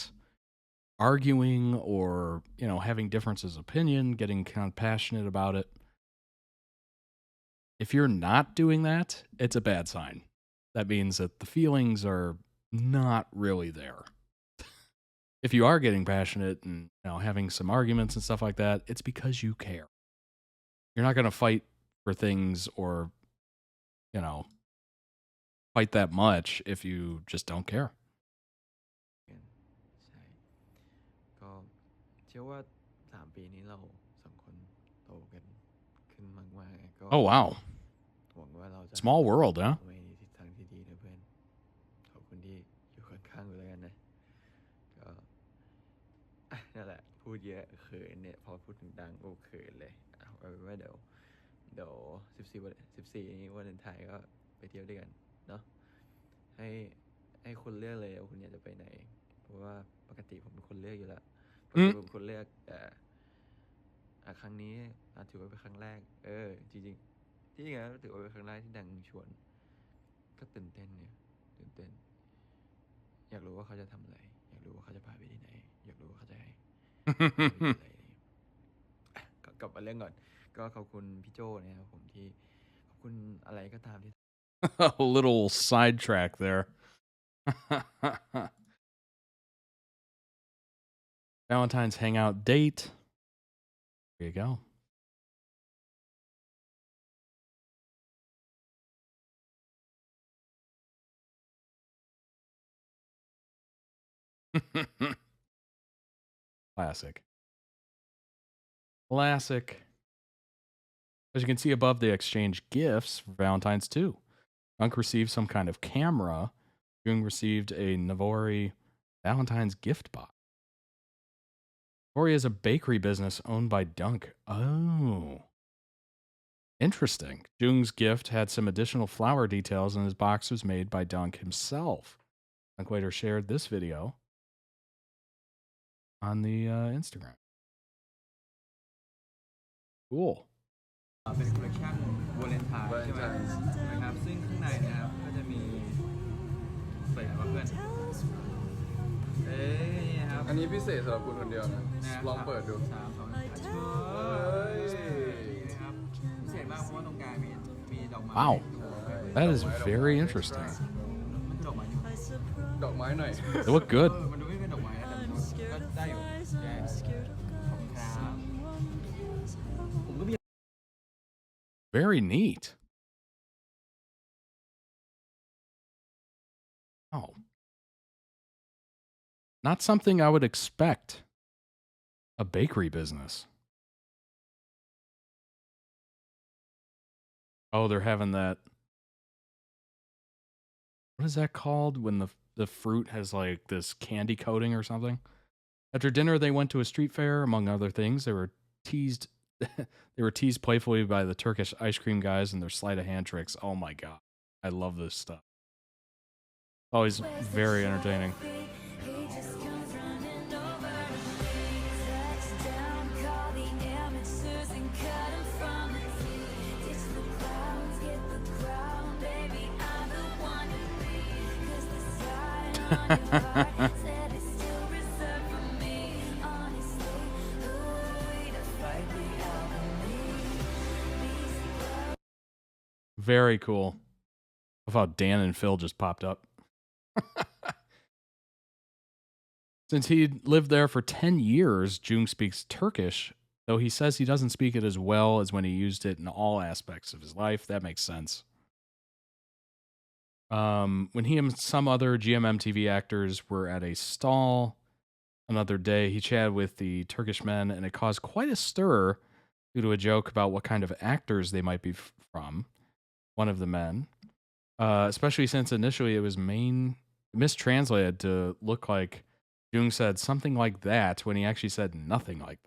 arguing or, having differences of opinion, getting kind of passionate about it, if you're not doing that, it's a bad sign. That means that the feelings are not really there. If you are getting passionate and, having some arguments and stuff like that, it's because you care. You're not going to fight for things or, fight that much if you just don't care. ใช่ก็เชื่อว่า3 ปีนี้เรา2 คนโตกันขึ้นมากๆก็ Oh, wow. หวังว่าเราจะ Small world, huh? ไปในทิศทางที่ดีนะเพื่อนขอบคุณที่อยู่ข้างๆกูแล้วกันนะก็นั่นแหละพูดเยอะเขินเนี่ยพอพูดถึงดังโอ้เขินเลยเอาเป็นว่าเดี๋ยว14นี้วันเลนไทน์ก็ไปเที่ยวด้วยกันเนาะให้คุณเลือกเลยว่าคุณอยากจะไปไหนเพราะว่าปกติผมเป็นคนเลือกอยู่แล้วปกติผมเป็นคนเลือกแต่ครั้งนี้ถือว่าเป็นครั้งแรกจริงๆที่งั้นถือว่าเป็นครั้งแรกที่ดังชวนก็ตื่นเต้นเนี่ยตื่นเต้นอยากรู้ว่าเขาจะทำอะไรอยากรู้ว่าเขาจะพาไปที่ไหนอยากรู้ว่าเขาจะให้ อะไรกลับมาเรื่องก่อนก็ขอบคุณพี่โจนะครับผมที่ขอบคุณอะไรก็ตามที่ A little sidetrack there. Valentine's hangout date. There you go. Classic. As you can see above, they exchange gifts for Valentine's too. Dunk received some kind of camera. Jung received a Navori Valentine's gift box. Navori is a bakery business owned by Dunk. Oh. Interesting. Jung's gift had some additional flower details, and his box was made by Dunk himself. Dunk later shared this video on the Instagram. Cool. เป็นคอลเลคชันวาเลนไทน์ใช่ไหมนะครับซึ่งข้างในนะครับก็จะมีใส่อะไรเพื่อนนี่ครับอันนี้พิเศษสำหรับคุณคนเดียวนะลองเปิดดู3 2 1ครับพิเศษมากเพราะว่าตรงกลางมีดอกไม้ Wow. That is very interesting. มันดอกไม้หน่อย They look good. มันดูไม่เป็นดอกไม้นะแต่มันก็ได้อยู่ขอบคุณครับผมก็มี Very neat. Oh. Not something I would expect. A bakery business. Oh, they're having that. What is that called when the fruit has like this candy coating or something? After dinner, they went to a street fair. Among other things, they were teased They were teased playfully by the Turkish ice cream guys and their sleight of hand tricks. Oh my god. I love this stuff. Always very entertaining. Very cool. Of how Dan and Phil just popped up. Since he lived there for 10 years, Jung speaks Turkish, though he says he doesn't speak it as well as when he used it in all aspects of his life. That makes sense. When he and some other GMMTV actors were at a stall another day, he chatted with the Turkish men, and it caused quite a stir due to a joke about what kind of actors they might be from. One of the men, especially since initially it was mistranslated to look like Jung said something like that when he actually said nothing like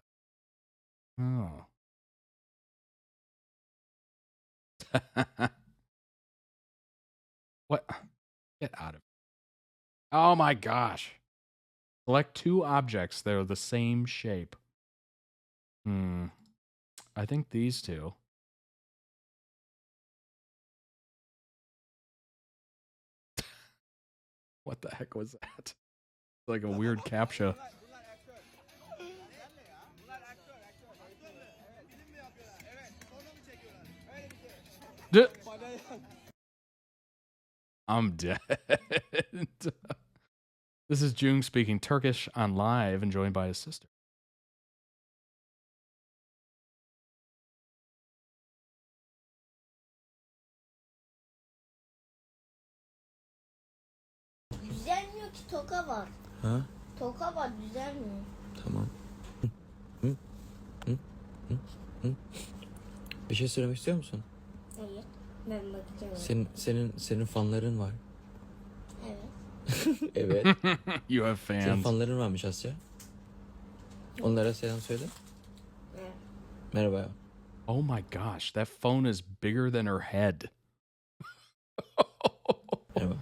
that. Oh. What? Get out of it. Oh my gosh. Select two objects that are the same shape. I think these two. What the heck was that? Like a weird CAPTCHA. I'm dead. This is Jung speaking Turkish on live and joined by his sister. Düzelmiyor ki toka var. Ha? Toka var düzelmiyor. Tamam. Hı? Hı? Hı? Hı? Bir şey söylemek istiyor musun? Hayır. Ben bakacağım. Senin fanların var. Evet. Evet. You have fans. Senin fanların varmış Asya. Onlara selam söyle. Evet. Merhaba. Oh my gosh, that phone is bigger than her head. Merhaba.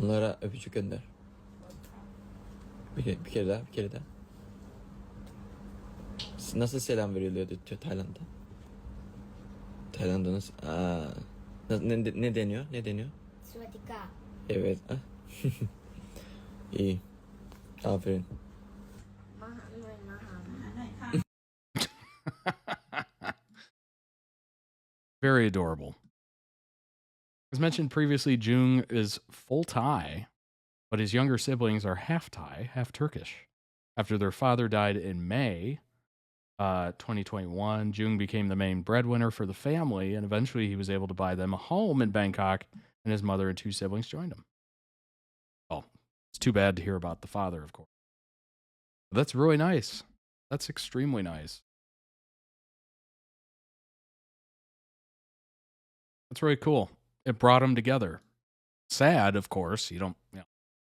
Onlara öpücük gönder. Bir kere daha. Nasıl selam veriliyordu Tayland'da? Tayland'da nasıl? Ne deniyor? Swadika. Evet. İyi. Aferin. Very adorable. As mentioned previously, Jung is full Thai, but his younger siblings are half Thai, half Turkish. After their father died in May 2021, Jung became the main breadwinner for the family, and eventually he was able to buy them a home in Bangkok, and his mother and two siblings joined him. Well, it's too bad to hear about the father, of course. But that's really nice. That's extremely nice. That's really cool. It brought them together. Sad, of course.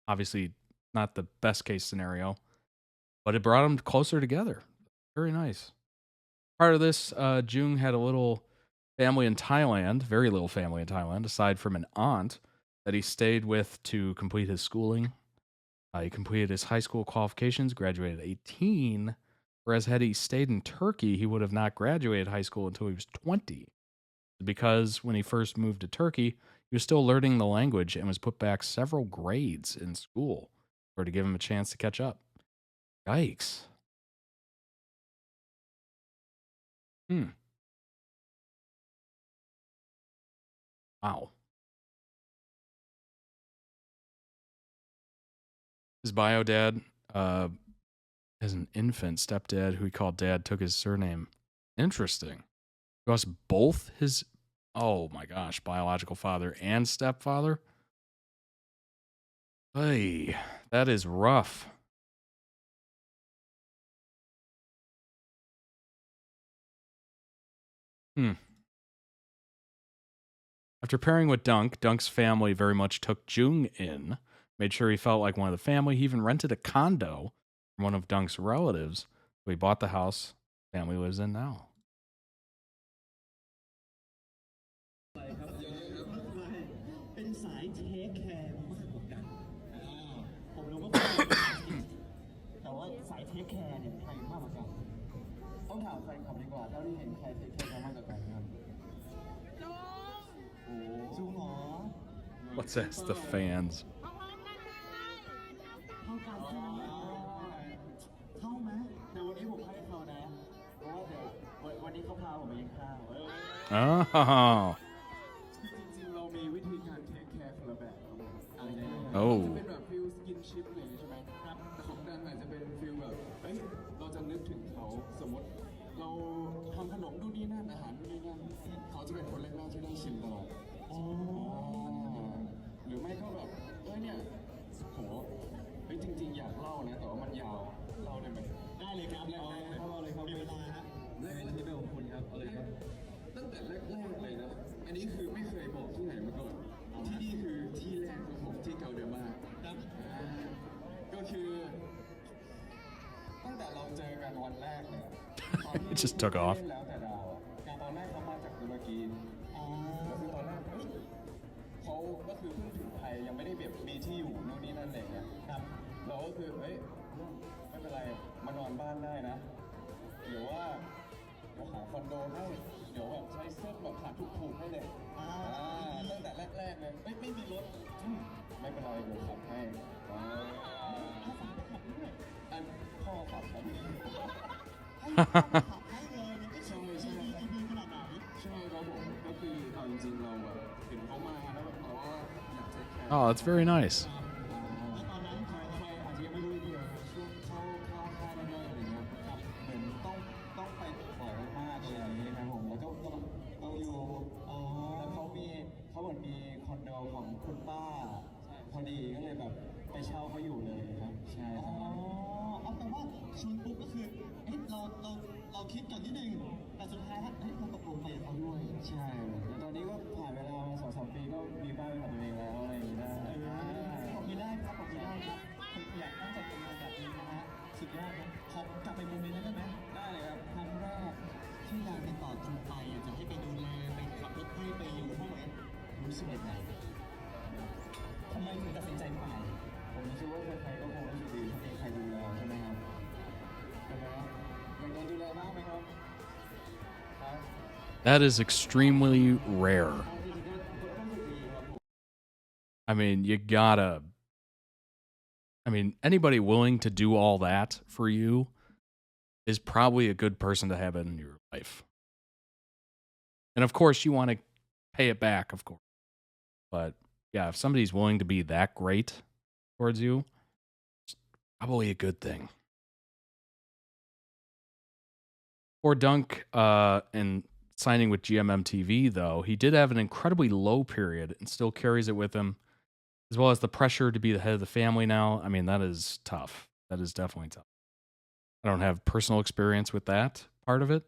Obviously not the best case scenario, but it brought them closer together. Very nice. Part of this, Jung had a little family in Thailand, very little family in Thailand, aside from an aunt that he stayed with to complete his schooling. He completed his high school qualifications, graduated at 18, whereas had he stayed in Turkey, he would have not graduated high school until he was 20. Because when he first moved to Turkey, he was still learning the language and was put back several grades in school or to give him a chance to catch up. Yikes. Wow. His bio dad has an infant stepdad who he called dad, took his surname. Interesting. He lost both his, oh my gosh, biological father and stepfather. Hey, that is rough. After pairing with Dunk, Dunk's family very much took Jung in, made sure he felt like one of the family. He even rented a condo from one of Dunk's relatives. So he bought the house family lives in now. เป็นสายเทคแคร์มากกว่ากันผมรู้ว่าคุณเป็นแต่ว่าสายเทคแคร์เนี่ยใครมากกว่ากันต้องถามแฟนคลับดีกว่าเท่าที่เห็นใครเทคแคร์มากกว่ากันครับจูงเหรอ Let's ask the fans. เท่ากันเท่าไหมเดี๋ยววันนี้ผมให้เขานะเพราะว่าเดี๋ยววันนี้เขาพาผมไปกินข้าว Oh. จริงๆเรามีวิธีการเทคแคร์คนละแบบครับผมอะไรนะ Oh. จะเป็นแบบฟิลสกินชิปอะไรอย่างงี้ใช่ไหมครับแต่ของดันอาจจะเป็นฟิลแบบเอ้ยเราจะนึกถึงเขาสมมติเราทำขนมนู่นนี่นั่นอาหารนู่นนี่นั่นเขาจะเป็นคนแรกๆที่ได้ชิมตลอดหรือไม่ก็แบบเอ้ยเนี่ยโหเฮ้ยจริงๆอยากเล่านะแต่ว่ามันยาวเล่าได้ไหมได้เลยครับแล้วเอาเลยครับมีเวลาฮะได้เลยที่เป็นของคุณครับเอาเลยครับตั้งแต่แรกๆเลยนะอันนี้คือไม่เคยบอกที่ไหนมาก่อนที่นี่คือที่แรกของผมที่เกาเดมาครับก็คือตั้งแต่เราเจอกันวันแรกเนี่ย It just took off. แล้วแต่ดาวการตอนแรกเขามาจากตุรกีก็คือตอนแรกเขาก็คือเพิ่งถึงไทยยังไม่ได้แบบมีที่อยู่โน่นนี่นั่นอะไรเงี้ยครับเราก็คือเฮ้ยไม่เป็นไรมานอนบ้านได้นะเดี๋ยวหาคอนโดให้เดี๋ยวแบบใช้เส้นแบบขาดถูกๆให้เลยตั้งแต่แรกๆเลยไม่มีรถไม่เป็นไรเดี๋ยวขับให้พ่อขับครับให้เลยมันก็ใช่ใช่ขนาดไหนใช่ครับผมก็คือเอาจริงๆเราแบบเห็นเขามาแล้วแบบเขาอยากจะแคร์ Oh, that's very nice. ตอนนั้นใครอาจจะยังไม่รู้ดีเลยช่วงเข้าค่ายแรกๆอะไรเงี้ยครับเหมือนต้องไปบ่อยมากๆอะไรอย่างนี้ครับผมแล้วก็เราอยู่แล้วเขาเหมือนมีคอนโดของคุณป้าพอดีก็เลยแบบไปเช่าเขาอยู่เลยครับใช่ครับเอาแต่ว่าชวนปุ๊บก็คือเราคิดก่อนนิดนึงแต่สุดท้ายเราตกลงไปกับเขาด้วยใช่แล้วตอนนี้ก็ผ่านเวลามา2-3 ปีก็มีบ้านเป็นของตัวเองแล้วอะไรอย่างนี้ได้ผมมีได้ครับผมอยากตั้งใจทำงานแบบนี้นะฮะสุดยอดนะขอกลับไปโมเมนต์นั้นได้ไหมได้เลยครับครั้งแรกที่เราติดต่อจูไปจะให้ไปดูแลไปขับรถให้ไปอยู่ห้องเอ็นรู้สึกยังไงทำไมถึงตัดสินใจไปผมรู้สึกว่าใครๆก็คงรู้สึกดีถ้ามีใครดูแลใช่ไหมครับใช่ไหมครับอยากโดนดูแลบ้างไหมครับ That is extremely rare. I mean, anybody willing to do all that for you is probably a good person to have in your life. And of course, you want to pay it back, of course. But yeah, if somebody's willing to be that great towards you, it's probably a good thing. For Dunk and signing with GMMTV, though, he did have an incredibly low period and still carries it with him, as well as the pressure to be the head of the family now. I mean, that is tough. That is definitely tough. I don't have personal experience with that part of it.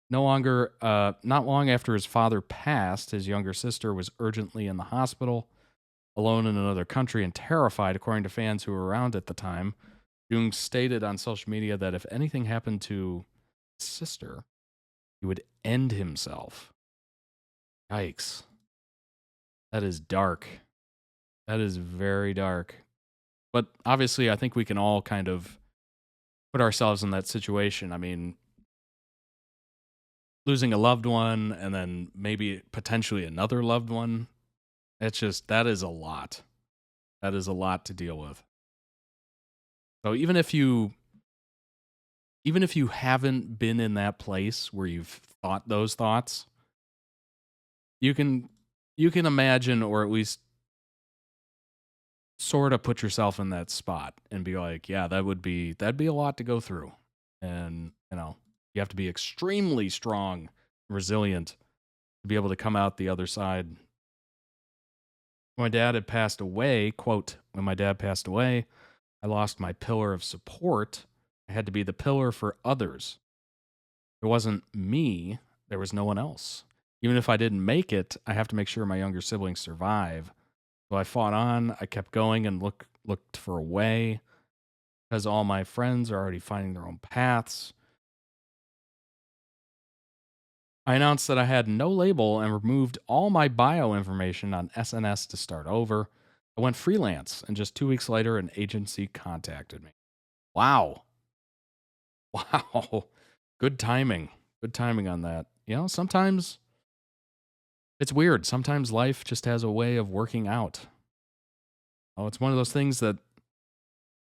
Not long after his father passed, his younger sister was urgently in the hospital, alone in another country and terrified, according to fans who were around at the time. Jung stated on social media that if anything happened to his sister, he would end himself. Yikes. That is dark. That is very dark. But obviously, I think we can all kind of put ourselves in that situation. I mean, losing a loved one and then maybe potentially another loved one, that is a lot. That is a lot to deal with. So even if you haven't been in that place where you've thought those thoughts, you can imagine, or at least sort of put yourself in that spot and be like, yeah, that'd be a lot to go through. And, you have to be extremely strong, resilient to be able to come out the other side. When my dad had passed away, quote, when my dad passed away, I lost my pillar of support. I had to be the pillar for others. It wasn't me. There was no one else. Even if I didn't make it, I have to make sure my younger siblings survive. So I fought on. I kept going and looked for a way, because all my friends are already finding their own paths. I announced that I had no label and removed all my bio information on SNS to start over. I went freelance, and just 2 weeks later, an agency contacted me. Wow. Wow. Good timing. Good timing on that. You know, sometimes it's weird. Sometimes life just has a way of working out. Oh, it's one of those things that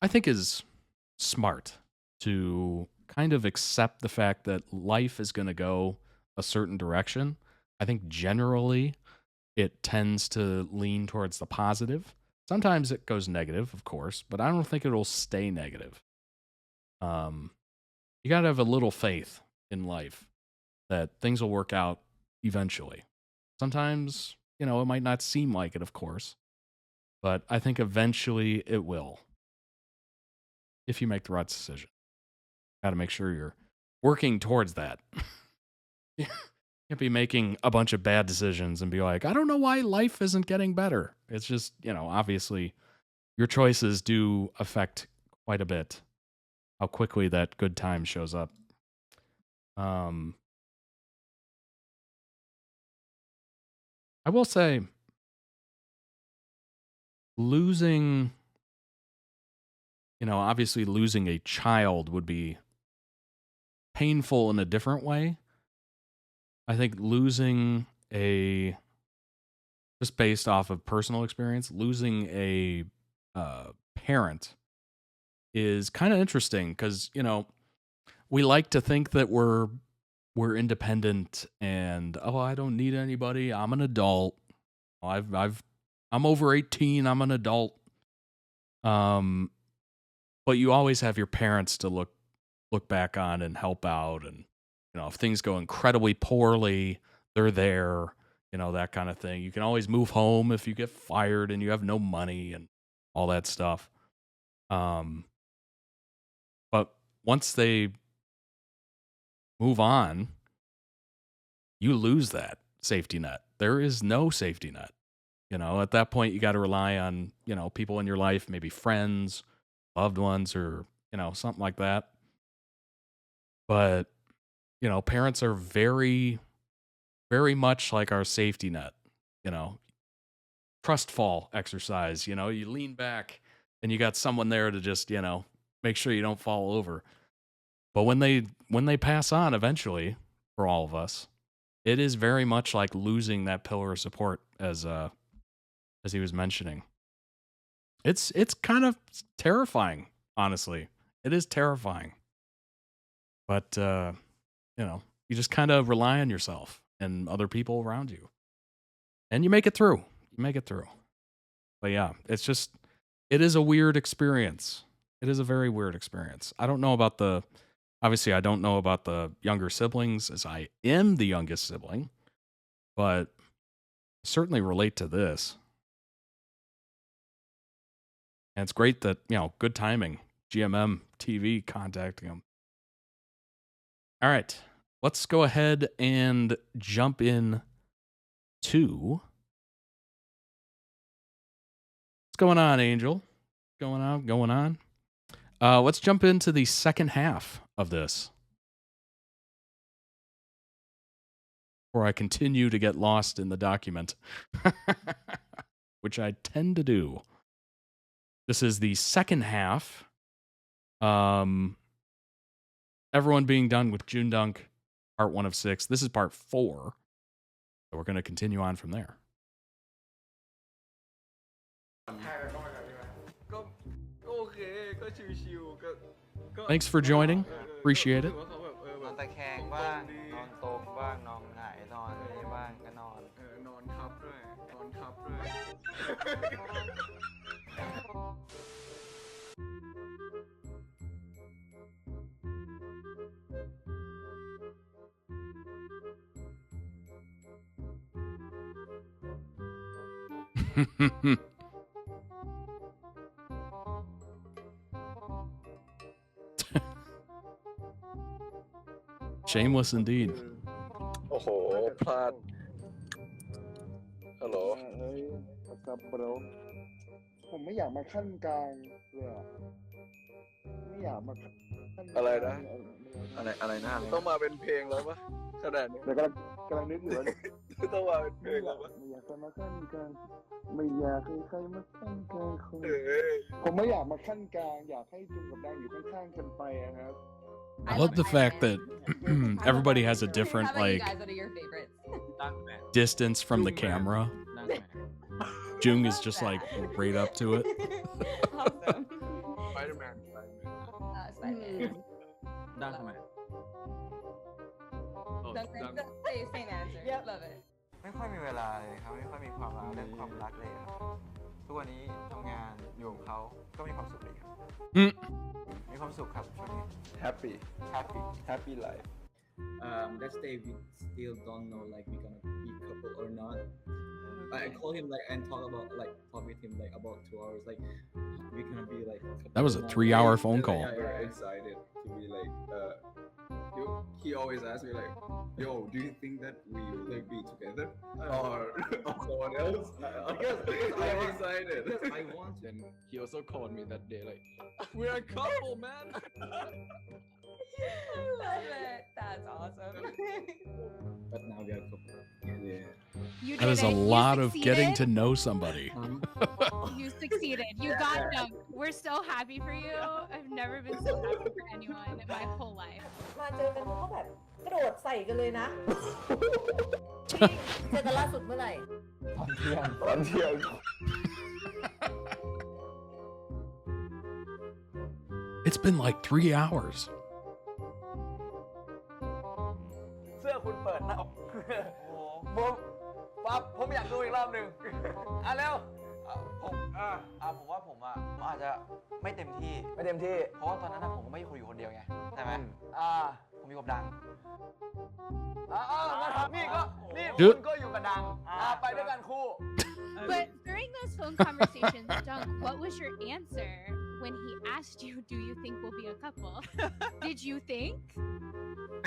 I think is smart to kind of accept the fact that life is going to go a certain direction. I think generally it tends to lean towards the positive. Sometimes it goes negative, of course, but I don't think it'll stay negative. You got to have a little faith in life that things will work out eventually. Sometimes, you know, it might not seem like it, of course, but I think eventually it will. If you make the right decision, got to make sure you're working towards that. You can't be making a bunch of bad decisions and be like, I don't know why life isn't getting better. It's just, you know, obviously your choices do affect quite a bit how quickly that good time shows up. I will say losing, you know, obviously losing a child would be painful in a different way. I think losing just based off of personal experience, losing a parent is kind of interesting because, you know, we like to think that we're independent and, oh, I don't need anybody. I'm an adult. I'm over 18. I'm an adult. But you always have your parents to look back on and help out. And, you know, if things go incredibly poorly, they're there, you know, that kind of thing. You can always move home if you get fired and you have no money and all that stuff. But once they move on, you lose that safety net. There is no safety net. You know, at that point, you got to rely on, you know, people in your life, maybe friends, loved ones, or, you know, something like that. But, you know, parents are very, very much like our safety net, you know, trust fall exercise. You know, you lean back and you got someone there to just, you know, make sure you don't fall over. But when they pass on eventually, for all of us, it is very much like losing that pillar of support, as he was mentioning. It's kind of terrifying, honestly. It is terrifying. But you know, you just kind of rely on yourself and other people around you. And you make it through. You make it through. But yeah, it is a weird experience. It is a very weird experience. I don't know about obviously I don't know about the younger siblings, as I am the youngest sibling, but I certainly relate to this. And it's great that, you know, good timing. GMM TV contacting him. All right. Let's go ahead and jump in to what's going on, Angel? Going on. Let's jump into the second half of this. Before I continue to get lost in the document, which I tend to do. This is the second half. Everyone being done with JoongDunk, part 1 of 6. This is part 4. So we're going to continue on from there. Thanks for joining. Appreciate it. นอนตะแคงบ้างนอนตรงบ้างนอนหงายนอนอะไรบ้างก็นอนนอนทับด้วยนอนทับด้วย Shameless indeed. โอ้โหพลาดฮัลโหล เฮ้ยครับโบรผมไม่อยากมาขั้นกลางเลยอะไม่อยากมาขั้นกลาง อะไรนะอะไรนะต้องมาเป็นเพลงแล้วปะขนาดนี้ เดี๋ยวกำลัง กำลังนึกอยู่ว่าต้องมาเป็นเพลงแล้วไม่อยากจะมาขั้นกลางไม่อยากให้ใครมาขั้นกลางผมไม่อยากมาขั้นกลางอยากให้จุงกับดังอยู่ข้างๆกันไปนะครับ I love the fact that everybody has a different like distance from the camera. Joong is just like right up to it. Spider-Man. Spider-Man. Same answer. Love it. ไม่ค่อยมีเวลาเลยครับไม่ค่อยมีความรักเรื่องความรักเลยครับทุกวันนี้ทำงานอยู่กับเขาก็มีความสุขดีครับมีความสุขครับช่วงนี้ happy life That day we still don't know like we gonna be couple or not. I call him like and talk with him like about 2 hours like we gonna be like. That was a 3-hour phone call. Yeah, we're excited to be like he always asks me like, yo, do you think that we will like be together or someone else? Because I'm excited. Because I want to. And he also called me that day like, we're a couple, man. I love it. That's awesome. But now we are a couple. Yeah. That is a lot of getting to know somebody. You succeeded. You got Dunk. We're so happy for you. I've never been so happy for anyone in my whole life. มาเจอกันเขาก็แบบกระโดดใส่กันเลยนะ เจอกันล่าสุดเมื่อไหร่ ตอนเที่ยง It's been like 3 hours. เสื้อคุณเปิดหน้าผมอยากดูอีกรอบหนึ่งแล้วผมว่าผมอาจจะไม่เต็มที่เพราะว่าตอนนั้นผมก็ไม่อยู่คนเดียวไงใช่ไหมผมอยู่กับดังนี่คุณก็อยู่กับดังไปด้วยกันคู่ But during those phone conversations, Dunk, what was your answer when he asked you, "Do you think we'll be a couple?" Did you think?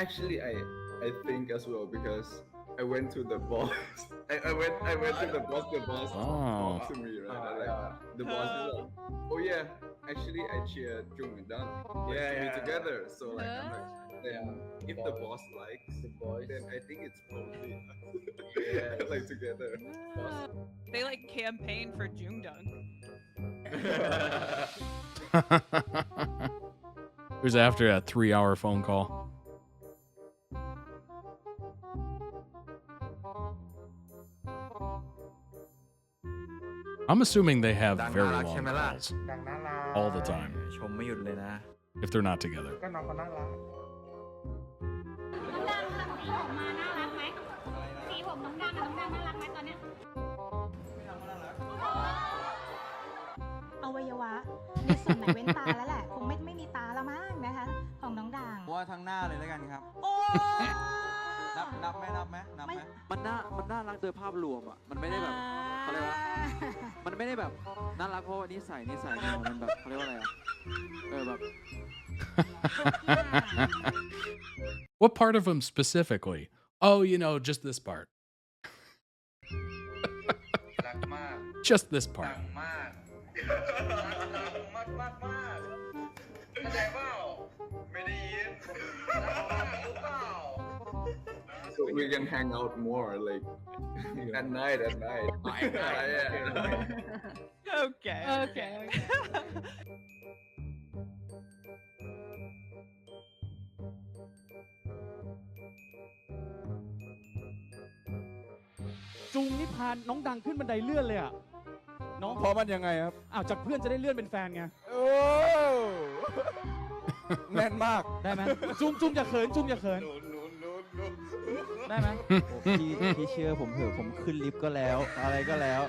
Actually, I think as well because I went to the boss. I went to the boss. The boss talked to me, right? Like, the boss is like, oh yeah, actually I cheer JoongDunk to be together. So like, I'm like, then if the boss likes the boys, then I think it's probably like together. They like campaign for JoongDunk. It was after a 3-hour phone call. I'm assuming they have very long calls all the time ชมไม่หยุดเลยนะ if they're not together. ก็น้องเขาน่ารัก สีผมน้องดังน่ารักไหมตอนเนี้ย อวัยวะมีส่วนไหนเว้นตาแล้วแหละ คงไม่มีตาละมั้งนะคะ ของน้องด่าง ว่าทั้งหน้าเลยแล้วกันครับ โอ้ นับไหมมันน่ารักโดยภาพรวมอ่ะมันไม่ได้แบบเขาเรียกว่ามันไม่ได้แบบน่ารักเพราะว่านิสัยมันแบบเขาเรียกว่าอะไรอ่ะแบบ What part of him specifically? Oh, just this part. Just this part. So we can hang out more like at night. Okay. จุงนี่พาน้องดังขึ้นบันไดเลื่อนเลยอ่ะน้องพอมันยังไงครับจากเพื่อนจะได้เลื่อนเป็นแฟนไงโอ้แน่นมากได้ไหมจุงอย่าเขินได้ไหมพี่เชื่อผมเถอะผมขึ้นลิฟต์ก็แล้วอะไรก็แล้ว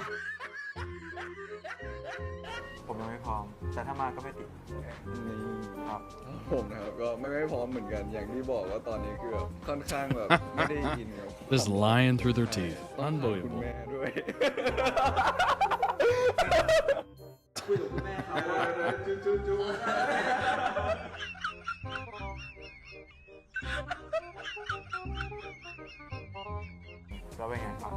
ผมยังไม่พร้อมแต่ถ้ามาก็ไม่ติดนี่ครับ ผมนะครับก็ไม่พร้อมเหมือนกันอย่างที่บอกว่าตอนนี้คือแบบค่อนข้างแบบไม่ได้อินกับ Just lying through their teeth. คุณ Unbelievable. แม่ด้วย คุยกับคุณแม่เขาจูแล้วเป็นไงฟัง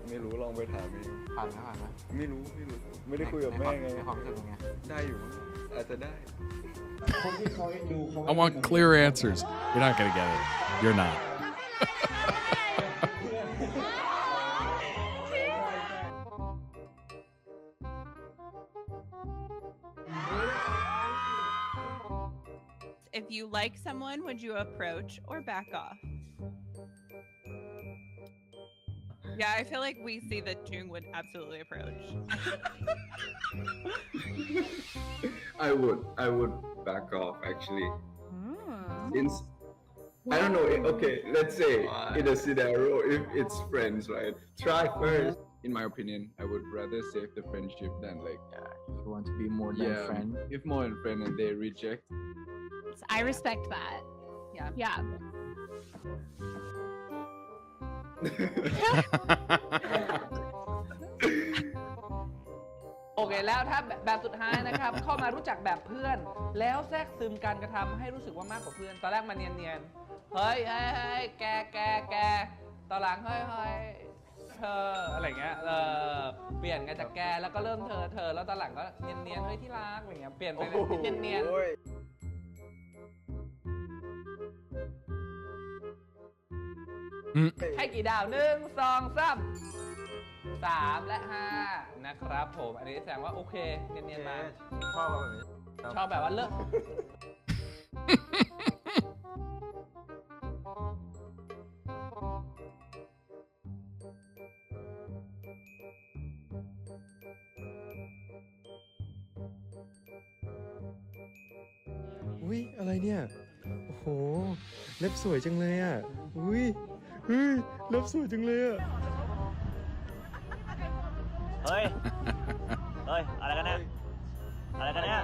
ไม่รู้ลองไปถามเอง ผ่านไหม ไม่รู้ไม่ได้คุยกับแม่ไง ในความรู้สึกเป็นไง ได้อยู่อาจจะได้ I want clear answers. You're not going to get it. You're not. you like someone, would you approach or back off? Yeah, I feel like we see that Joong would absolutely approach. I would back off actually. Since I don't know. Okay, let's say in a scenario, if it's friends, right? Try first. In my opinion, I would rather save the friendship than like. If you want to be more than friend. If more than friend and they reject. I respect that. Yeah. Yeah. โอเคแล้วถ้าแบบสุดท้ายนะครับ เข้ามารู้จักแบบเพื่อน แล้วแทรกซึมการกระทำให้รู้สึกว่ามากกว่าเพื่อน ตอนแรกมันเนียนๆเฮ้ยแกตอนหลังเฮ้ยเธออะไรเงี้ยเปลี่ยนกันจากแกแล้วก็เริ่มเธอแล้วตอนหลังก็เนียนๆเฮ้ยที่รักอะไรเงี้ยเปลี่ยนไปเนียนๆให้กี่ดาว1 2 3 3 และ 5 นะครับผมอันนี้แสดงว่าโอเคเนียนๆมาชอบแบบนี้ชอบแบบว่าเลิก อุ้ยอะไรเนี่ย โอ้โห เล็บสวยจังเลยอ่ะ อุ้ยเล็บสวยจังเลยอ่ะ เฮ้ย อะไรกันเนี่ยอะไรกันเนี่ย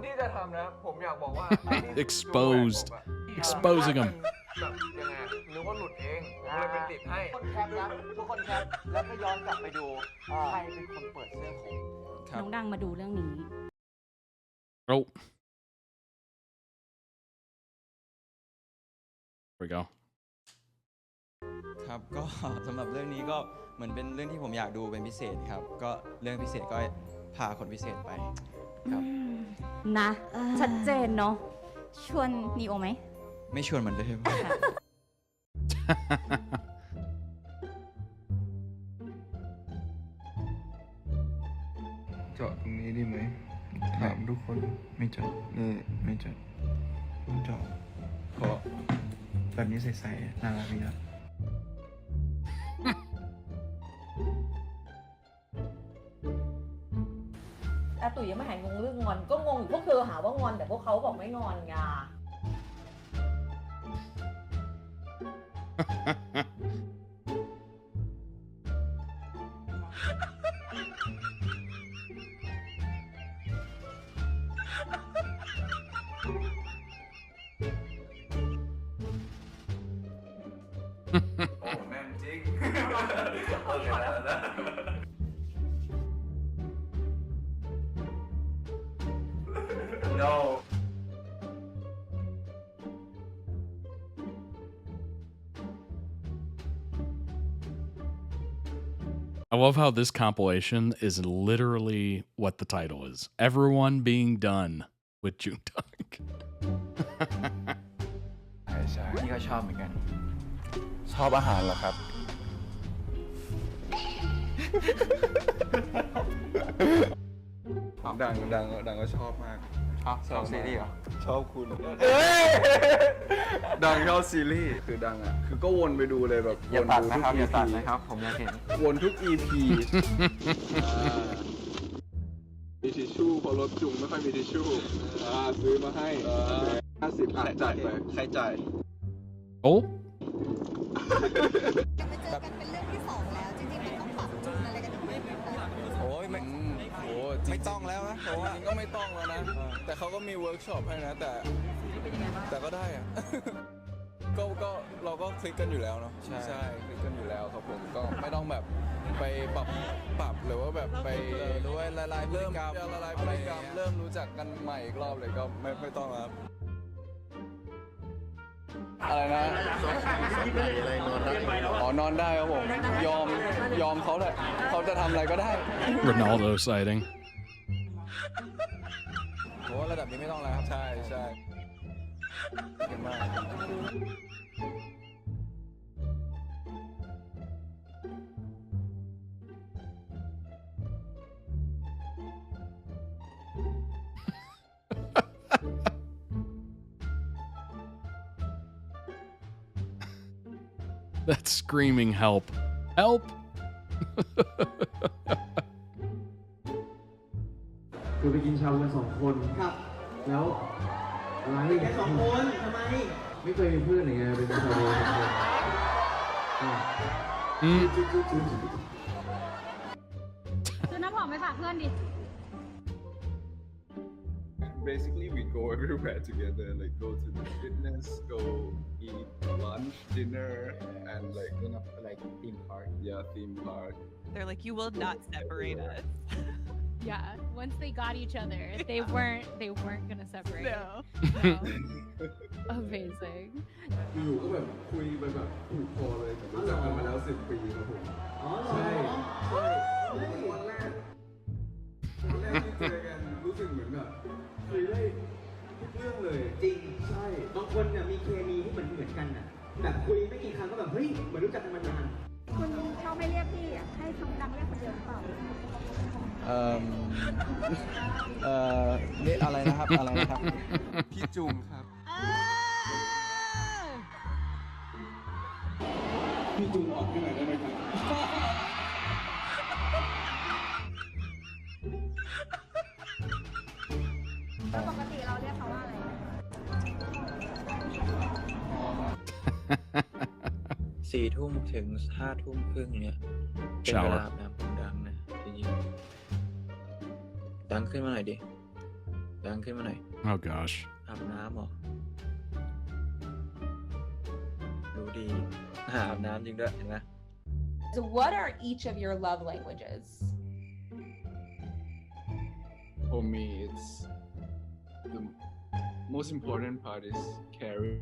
ที่จะทำนะ ผมอยากบอกว่า exposing them แบบยังไงนึกว่าหลุดเองผมเลยเป็นติดให้ทุกคนแคปนะทุกคนแคปแล้วก็ย้อนกลับไปดูใครเป็นคนเปิดเสื้อผม น้องดังมาดูเรื่องนี้ Oh. There we go. ครับก็สำหรับเรื่องนี้ก็เหมือนเป็นเรื่องที่ผมอยากดูเป็นพิเศษครับก็เรื่องพิเศษก็พาคนพิเศษไปครับ นะชัดเจนเนาะชวนนีโอไหม ไม่ชวนเหมือนเดิม เจาะตรงนี้ดีไหมถามทุกคนไม่เจาะนี่ไม่เจาะต้องเจาะเพราะแบบนี้ใสๆน่ารักดีครับ อาตุ๋ยยังไม่หายงงเรื่องงอน ก็งงอยู่พวกเธอหาว่างอนแต่พวกเขาบอกไม่งอนไง โอ้แม่นจริง โอเคแล้ว No I love how this compilation is literally what the title is. Everyone being done with JoongDunk. ใช่พี่ก็ชอบเหมือนกัน ชอบอาหารเหรอครับ ดังก็ชอบมาก ชอบซีรีส์เหรอ ชอบคุณ ดังชอบซีรีส์คือดังอ่ะคือก็วนไปดูเลยแบบ อย่าตัด วน นะครับ ทุก อย่าตัด EP นะครับผมอยากเห็น วนทุก EP มีทิชชู่พอรถจุงไม่ค่อยมีทิชชู่ซื้อมาให้50จ่ายไปใครจ่าย Oh. โอ้ยไม่ต้องแล้วนะเพราะว่าจริงก็ไม่ต้องแล้วนะ แต่เขาก็มีเวิร์กช็อปให้นะ แต่ก็ได้อะ ก็เราก็คลิกกันอยู่แล้วเนาะใช่คลิกกันอยู่แล้วครับผมก็ไม่ต้องแบบไปปรับหรือว่าแบบไปหรือว่าละลายพฤติกรรมเริ่มรู้จักกันใหม่อีกรอบเลยก็ไม่ต้องครับอะไรนะอ๋อนอนได้ครับผมยอมเขาเลยเขาจะทำอะไรก็ได้ Ronaldo sighting. ผมว่าระดับนี้ไม่ต้องแล้วครับใช่เก่งมาก I That's screaming help. Help! คือไปกินชาบูกัน2 คนครับแล้วอะไรแค่2 คนทำไมไม่เคยมีเพื่อนยังไงเป็นชาบู2 คนซื้อน้ำหอมไปฝากเพื่อนดิ Basically, we go everywhere together, like go to the fitness, go eat lunch, dinner, and like theme park. Yeah, theme park. They're like, you will not separate us. Yeah, once they got each other, they weren't gonna separate. No. Amazing. อยู่ก็แบบคุยไปแบบถูกคอเลยรู้จักกันมาแล้ว10 ปีครับผมใช่วันแรกที่เจอกันรู้สึกเหมือนแบบคุยได้ทุกเรื่องเลยจริงใช่บางคนเนี่ยมีเคมีที่เหมือนกันน่ะแบบคุยไม่กี่ครั้งก็แบบเฮ้ยเหมือนรู้จักกันมานาน คุณชอบไม่เรียกพี่อ่ะให้ชมดังเรียกคนเดียวหรือเปล่า นี่อะไรนะครับ อะไรนะครับ พี่จุงครับ พี่จุงออกที่ไหนได้ไหมครับ แล้วปกติเราเรียกเขาว่าอะไร 4 ทุ่มถึง 5 ทุ่มครึ่งเนี่ยเป็นเวลาอาบน้ำของดังนะจริงๆดังขึ้นมาหน่อยดิดังขึ้นมาหน่อย Oh gosh. อาบน้ำเหรอดูดีอาบน้ำจริงด้วยเห็นไหม So what are each of your love languages? For me, it's the most important part is caring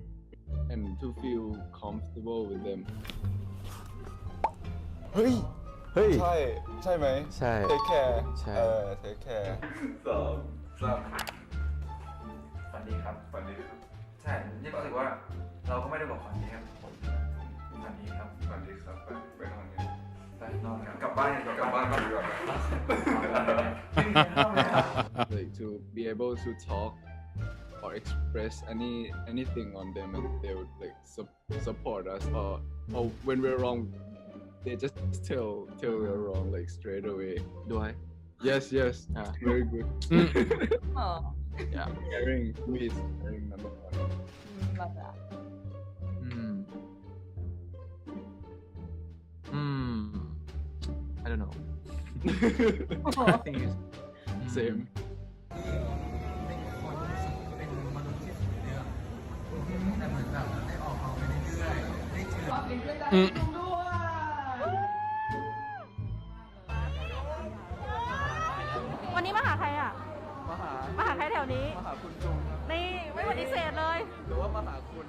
and to feel comfortable with them. เฮ้ย ใช่ไหม ใช่ Take care ใช่ take care ฝันดีครับฝันดีครับใช่นี่รู้สึกว่าเราก็ไม่ได้บอกฝันดีครับผมฝันดีครับฝันดีครับไปนอนกันไปนอนกันกลับบ้านกันดีกว่า like to be able to talk or express anything on them and they would like support us or when we're wrong they just tell we're wrong like straight away. Do I? Yes, very good. Oh, Yeah, caring is caring number 1. love that. I don't know. I think it's Same. แต่เหมือนแบบได้ออกไปเรื่อยๆได้เจอ วันนี้มาหาใครอ่ะ มาหาใครแถวนี้ มาหาคุณจุงครับ นี่ไม่ปฏิเสธเลย หรือว่ามาหาคุณ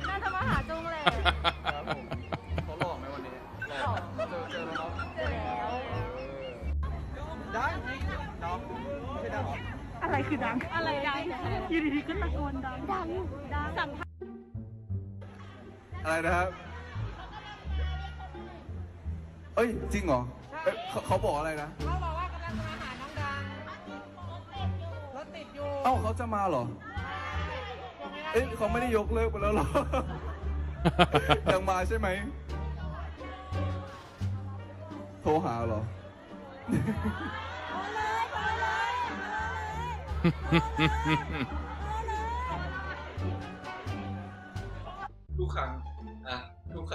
น่าจะมาหาจุงเลย ครับผมเขาหล่อไหมวันนี้หล่อเจอแล้วเนาะ เจอแล้ว ดังน้องไม่ใช่ดังเหรอ อะไรคือดัง อะไรดังอยู่ดีๆก็ตะโกนดัง ดังสัมภาษณ์ อะไรนะครับ เอ้ยจริงเหรอเขาบอกอะไรนะ เขาบอกว่ากำลังจะมาหาน้องดังรถติดอยู่ เอ้าเขาจะมาเหรอ เอ้ยเขาไม่ได้ยกเลิกไปแล้วเหรอ ยังมาใช่ไหม โทรหาเหรอ ทุกครั้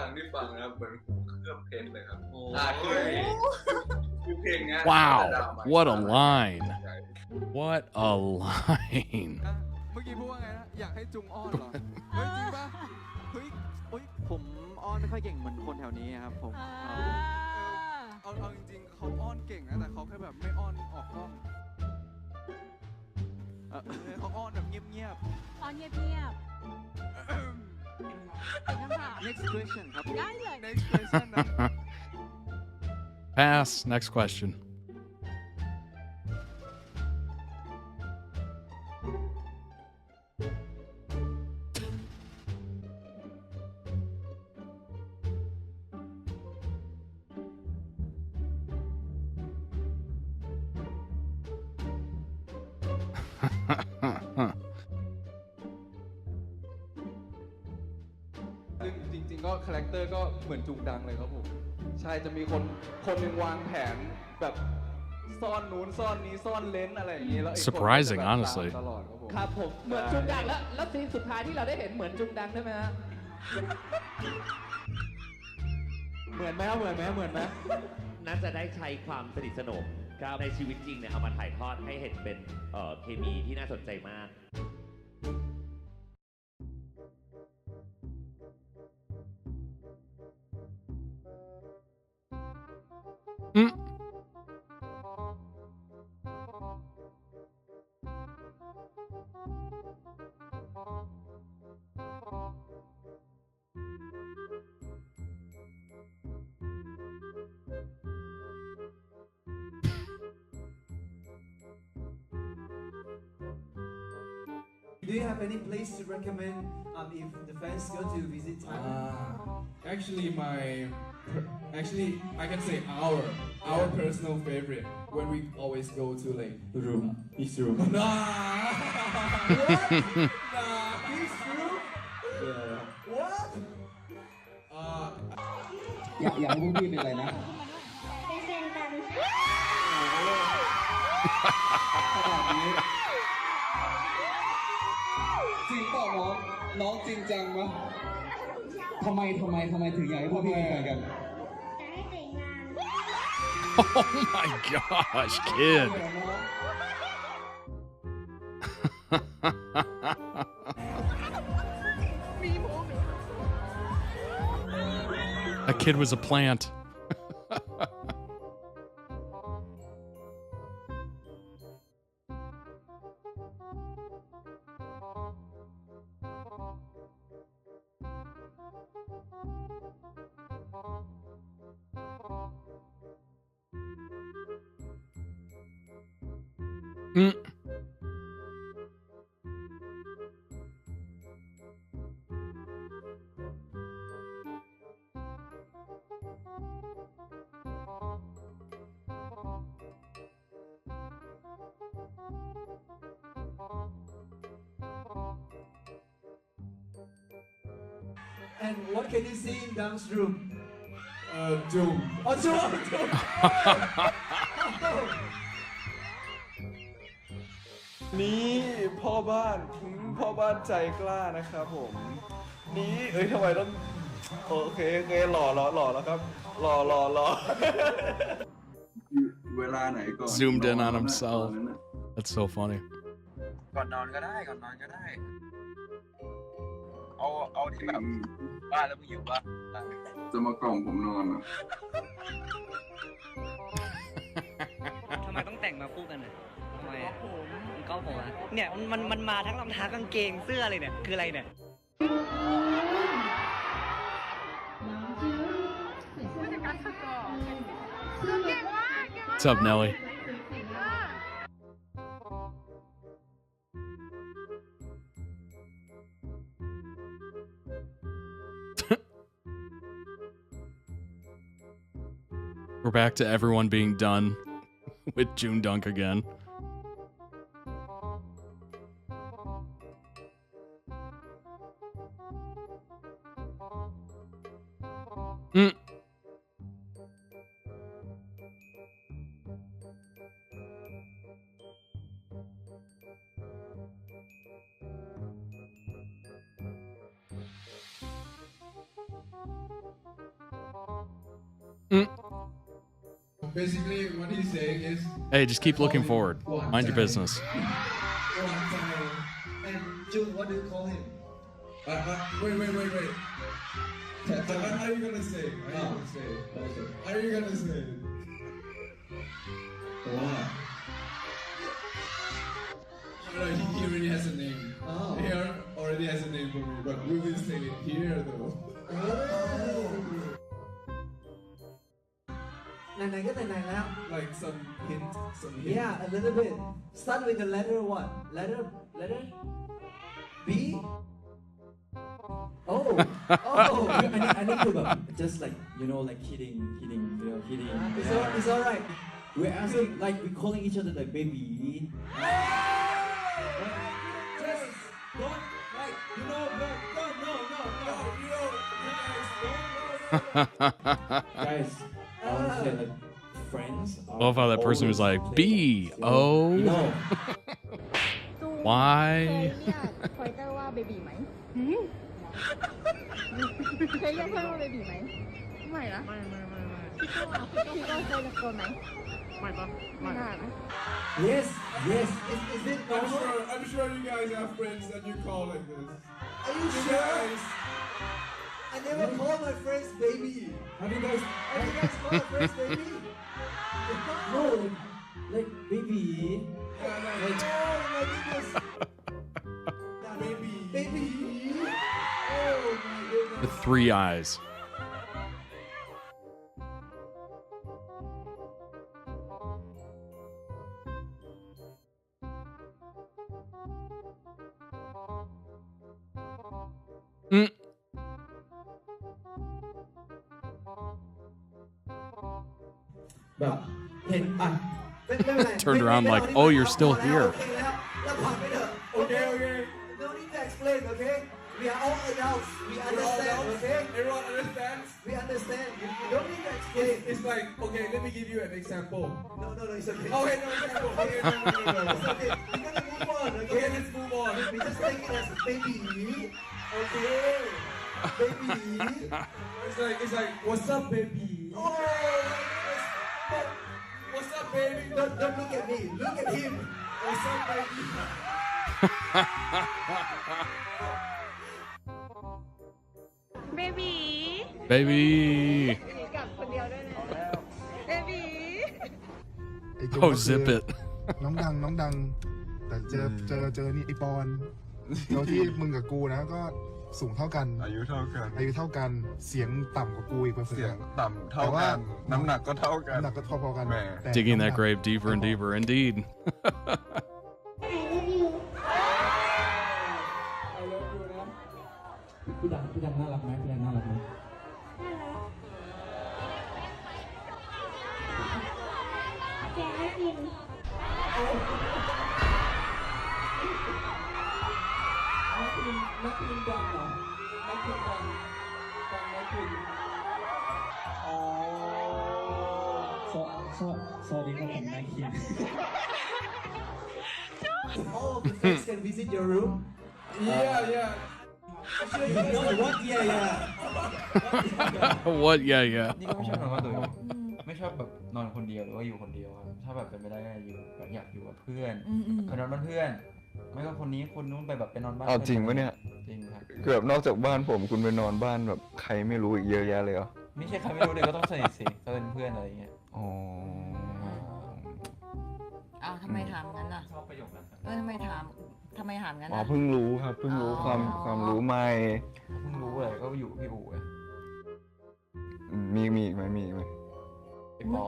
งที่ฟังนะครับเหมือนหูเครื่องเพลงเลยครับคือเพลงเนี้ย Wow, what a line. What a line. เมื่อกี้พูดว่าไงนะ อยากให้จุงอ้อนเหรอ เฮ้ยจริงป่ะ เฮ้ยผมอ้อนไม่ค่อยเก่งเหมือนคนแถวนี้ครับผม เอาจริงๆเขาอ้อนเก่งนะแต่เขาแค่แบบไม่อ้อนออกกล้องเขาอ้อนแบบเงียบ อ๋อเงียบ ๆ ๆ Next question ครับ ได้เลย Next question นะ Pass. Next question. เตอร์ก็เหมือนจุงดังเลยครับผมใช่จะมีคนหนึ่งวางแผนแบบซ่อนนู้นซ่อนนี้ซ่อนเลนส์อะไรอย่างนี้แล้วอีกคนก็จะแบบ Surprising, honestly. ตลอดครับผม ครับผมเหมือนจุงดังแล้วซีนสุดท้ายที่เราได้เห็นเหมือนจุงดังได้ไหมฮะ เหมือนไหมเหมือนไหม น่าจะได้ใช้ความสนิทสนมในชีวิตจริงเนี่ยเอามาถ่ายทอดให้เห็นเป็นเคมีที่น่าสนใจมาก Do you have any place to recommend if the fans go to visit Thailand? Actually, I can say our personal favorite when we always go to like room. His room. Nah. What? Nah. His room? Yeah. What? อยากให้พวกพี่เป็นอะไรนะ เป็นแฟนกัน ขนาดนี้จริงเปล่าน้องจริงจังปะทำไมถึงอยากให้พวกพี่เป็นแฟนกัน Oh my gosh, kid. That kid was a plant. And what can you see in Dunk's room? Jung. Oh, Jung! นี่พ่อบ้านใจกล้านะครับผมนี่ทำไมต้องโอเคหล่อแล้วครับหล่อ เวลาไหนก่อน Zoomed in on himself. That's so funny. ก่อนนอนก็ได้เอาที่แบบบ้านแล้วมึงอยู่บ้าน จะมากล่อมผมนอนอ่ะ ทำไมต้องแต่งมาคู่กันอ่ะทำไมอ่ะมันก็ผมอ่ะเนี่ยมันมาทั้งรองเท้ากางเกงเสื้อเลยเนี่ยคืออะไรเนี่ย What's up, Nelly? We're back to everyone being done with JoongDunk again. Basically, what he's saying is, Hey, just keep looking forward. Mind your business. And Jung, what do you call him? Wait. How are you gonna say? How are you gonna say? What? No, he already has a name. Oh. He already has a name for me, but we will say it here though. Like some hint. Yeah, a little bit. Start with the letter what? Letter B? Oh. I need to just like, like kidding. It's alright. We're asking, like, we're calling each other like baby. Just don't, like, no, you guys don't. Guys, I want to say like friends. Love how that person was like B O Y. พอยเตอร์ว่าเบบีไหมเคยเรียกเพื่อนว่าเบบีไหมไม่นะพี่ก็เคยตะโกนไหมไม่ปะไม่น่านะ Yes, yes. Is it I'm sure you guys have friends that you call like this. Are you sure? I never call my friends baby. Have you guys call my friends baby? No, like baby. Like, oh my goodness. Baby. Oh my goodness. With 3 eyes. Mm. Turned around like, oh, you're still here. Okay. No need to explain, okay? We are all adults. We understand, okay? Everyone understands? We understand. You don't need to explain. It's like, okay, let me give you an example. No, it's okay. Okay, no example. Okay, no. It's okay. We're gonna move on, okay? Okay, let's move on. We just take it as a baby. Okay. Baby. It's like, what's up, baby? Oh, What's up, baby? Don't look at me. Look at him. What's up, baby? Baby. Baby. Baby. Oh, zip it. น้องดัง แต่เจอนี่ไอปอนแล้วที่มึงกับกูนะก็สูงเท่ากัน อายุเท่ากัน เสียงต่ำกว่ากูอีกเปอร์เซ็นต์ เสียงต่ำเท่ากัน น้ำหนักก็เท่ากัน น้ำหนักก็พอๆกัน Digging that grave deeper and deeper, indeed. I love you นะ พี่ดังน่ารักไหมพี่ดังน่ารักไหม แกให้กิน นักพิมพ์ดังเหรอนักพิมพ์ดังนักพิมพ์อ๋อสวัสดีครับผมนักพิมพ์ All of the friends can visit your room. Yeah. What? Yeah. What? Yeah. นี่ก็ไม่ชอบนอนว่าตัวไม่ชอบแบบนอนคนเดียวหรือว่าอยู่คนเดียวครับถ้าแบบเป็นไปได้ก็อยู่แบบอยากอยู่กับเพื่อนไปนอนบ้านเพื่อนไม่ก็คนนี้คนนู้นไปแบบไปนอนบ้าน เอาจริงปะเนี่ย จริงครับ เกือบนอกจากบ้านผมคุณไปนอนบ้านแบบใครไม่รู้อีกเยอะแยะเลยเหรอ ไม่ใช่ใครไม่รู้เลยก็ต้องสนิทสิก็เป็นเพื่อนอะไรอย่างเงี้ย อ๋อ อ้าวทำไมถามงั้นล่ะ ชอบประโยคนั้น ทำไมถามงั้น อ๋อ ล่ะ เพิ่งรู้ครับเพิ่งรู้ความรู้ใหม่ เพิ่งรู้เลยก็อยู่พี่อู๋ มีอีกไหมไอ้ปอ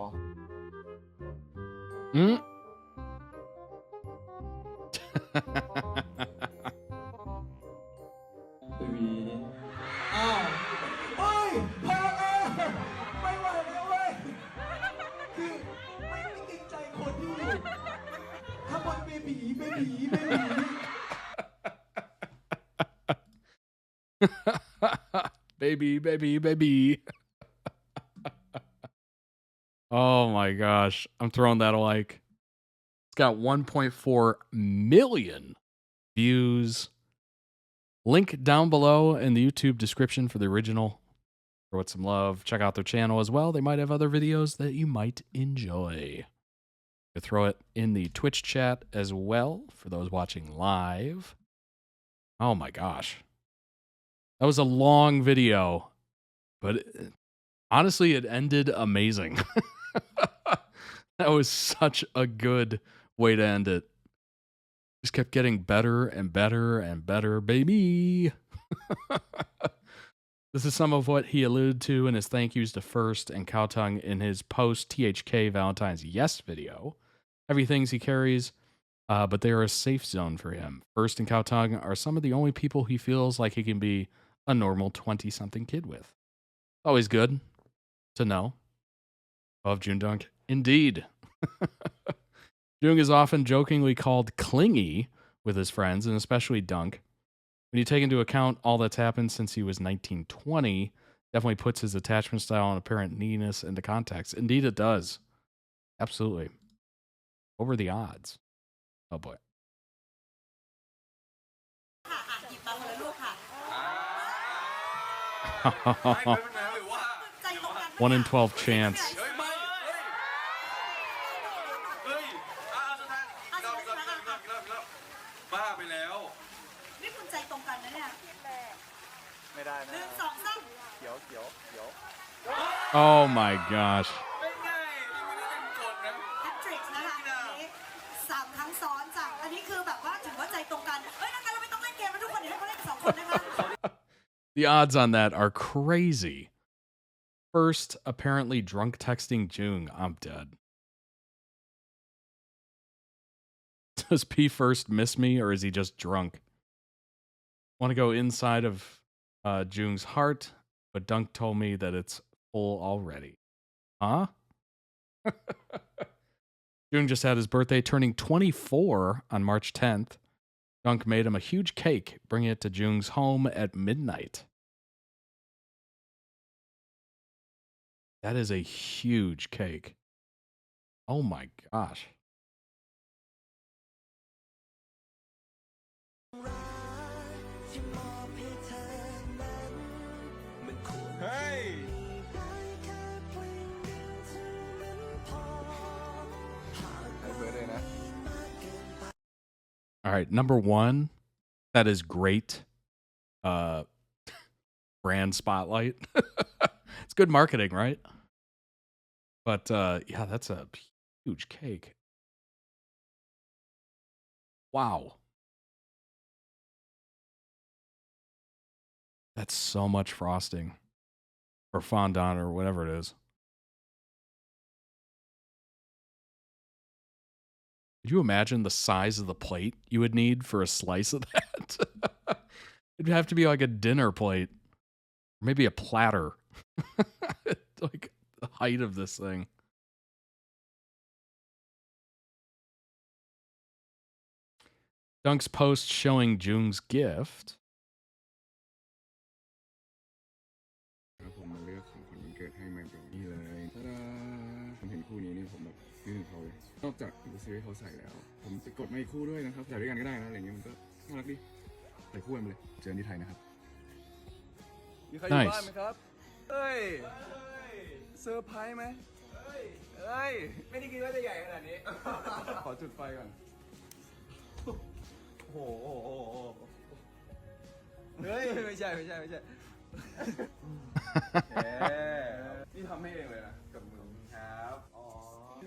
Mm. Baby อ้าวเฮ้ยพอไม่ไหวแล้วเว้ยคือไม่เกรงใจคนที่อยู่ข้างบนเบบี baby. Oh my gosh. I'm throwing that a like. It's got 1.4 million views. Link down below in the YouTube description for the original. Throw it some love. Check out their channel as well. They might have other videos that you might enjoy. You throw it in the Twitch chat as well for those watching live. Oh my gosh. That was a long video, but honestly, it ended amazing. That was such a good way to end it. Just kept getting better and better and better, baby. This is some of what he alluded to in his thank yous to First and Cowtongue in his post THK Valentine's Yes video. Heavy things he carries, but they are a safe zone for him. First and Cowtongue are some of the only people he feels like he can be a normal 20-something kid with. Always good to know. Of JoongDunk, indeed. Joong is often jokingly called clingy with his friends, and especially Dunk. When you take into account all that's happened since he was 1920, Definitely puts his attachment style and apparent neediness into context. Indeed, it does. Absolutely. Over the odds. Oh boy. One in 12 chance. Oh my gosh. The odds on that are crazy. First, apparently drunk texting Joong. I'm dead. Does P first miss me, or is he just drunk? Want to go inside of Joong's heart, but Dunk told me that it's full already. Huh? Joong just had his birthday, turning 24 on March 10th. Dunk made him a huge cake, bringing it to Joong's home at midnight. That is a huge cake. Oh my gosh. Hey! All right, number one, that is great. Brand spotlight. It's good marketing, right? But yeah, that's a huge cake. Wow. That's so much frosting. Or fondant or whatever it is. Could you imagine the size of the plate you would need for a slice of that? It'd have to be like a dinner plate. Maybe a platter. Like the height of this thing. Dunk's post showing Joong's gift. ผมมาเลือกของขวัญวันเกิดให้มาแบบนี้เลยตาดาผมเห็นคู่นี้นี่ผมแบบนึกถึงเขาเลยนอกจากจะซื้อให้เขาใส่แล้วผมจะกดมาอีกคู่ด้วยนะครับใส่ด้วยกันก็ได้นะอะไรเงี้ยมันก็น่ารักดีใส่คู่กันไปเลยเจอกันที่ไทยนะครับ มีใครอยู่บ้านไหมครับเอ้ยเซอร์ไพรส์ไหมเอ้ยไม่ได้คิดว่าจะใหญ่ขนาดนี้ ขอจุดไฟก่อนโอ้โหเฮ้ยไม่ใช่นี่ทำให้เองเลยนะกับมือครับอ๋อ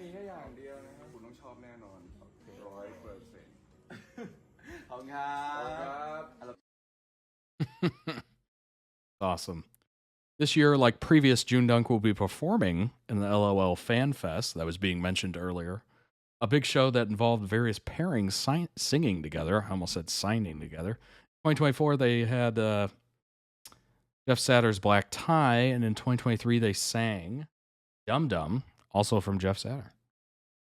มีแค่อย่างเดียวนะครับคุณต้องชอบแน่นอน 100%ขอบคุณครับ Awesome. This year, like previous JoongDunk, will be performing in the LOL Fan Fest that was being mentioned earlier. A big show that involved various pairings singing together. I almost said signing together. 2024, they had Jeff Satter's Black Tie, and in 2023, they sang Dum Dum, also from Jeff Satter.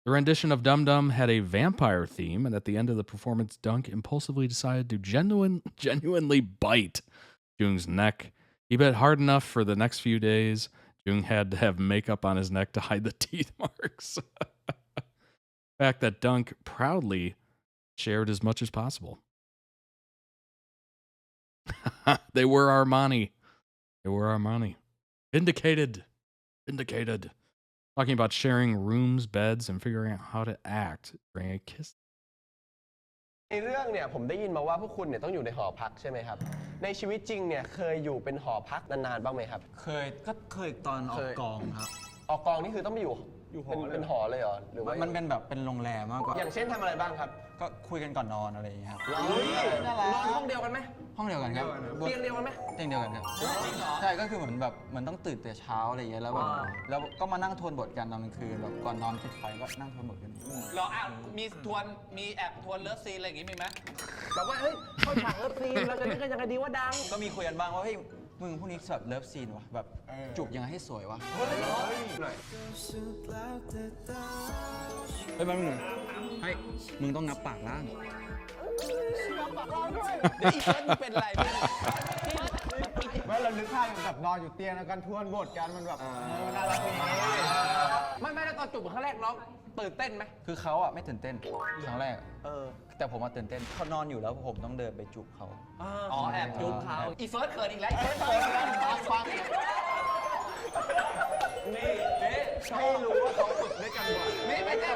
The rendition of Dum Dum had a vampire theme, and at the end of the performance, Dunk impulsively decided to genuinely bite Joong's neck. He bit hard enough for the next few days. Joong had to have makeup on his neck to hide the teeth marks. Fact that Dunk proudly shared as much as possible. They were Armani. They were Armani. Vindicated. Talking about sharing rooms, beds, and figuring out how to act during a kiss. ในเรื่องเนี่ยผมได้ยินมาว่าพวกคุณเนี่ยต้องอยู่ในหอพักใช่ไหมครับในชีวิตจริงเนี่ยเคยอยู่เป็นหอพักนานๆบ้างไหมครับเคยตอนออกกองครับออกกองนี่คือต้องไปอยู่เป็นหอเลยเหรอหรือว่ามันเป็นแบบเป็นโรงแรมมากกว่าอย่างเช่นทำอะไรบ้างครับก็คุยกันก่อนนอนอะไรอย่างเงี้ยครับนอนห้องเดียวกันไหมห้องเดียวกันครับเตียงเดียวกันไหมเตียงเดียวกันครับใช่ก็คือเหมือนแบบมันต้องตื่นแต่เช้าอะไรอย่างเงี้ยแล้วแบบแล้วก็มานั่งทวนบทกันตอนกลางคืนแบบก่อนนอนปิดไฟก็นั่งทวนบทกันเรามีแอบทวนเลิฟซีนอะไรอย่างงี้มีไหมแบบว่าเฮ้ยเข้าฉากเลิฟซีนเราจะนึกกันยังไงดีว่าดังก็มีคุยกันบ้างว่าเฮ้ยมึงพวกนี้แบบเลิฟซีนวะแบบจูบยังไงให้สวยวะเฮ้ยมาหนึ่งให้มึงต้องนับปากล่างเดี๋ยวอีกคนเป็นไร ไม่เรานึกภาพแบบนอนอยู่เตียงแล้วกันทวนบทกันมันแบบน่ารักดี ไม่แล้วตอนจูบครั้งแรกน้องตื่นเต้นไหม คือเขาอะไม่ตื่นเต้นครั้งแรกแต่ผมมาตื่นเต้นเขานอนอยู่แล้วผมต้องเดินไปจูบเขา อ๋อแอบจูบเขาอีเฟิร์สเขินอีกแล้วอีเฟิร์สเขินอีกแล้วฟังนี่ให้รู้ว่าเขาฝึกด้วยกันบ่อยนี่ไม่ใช่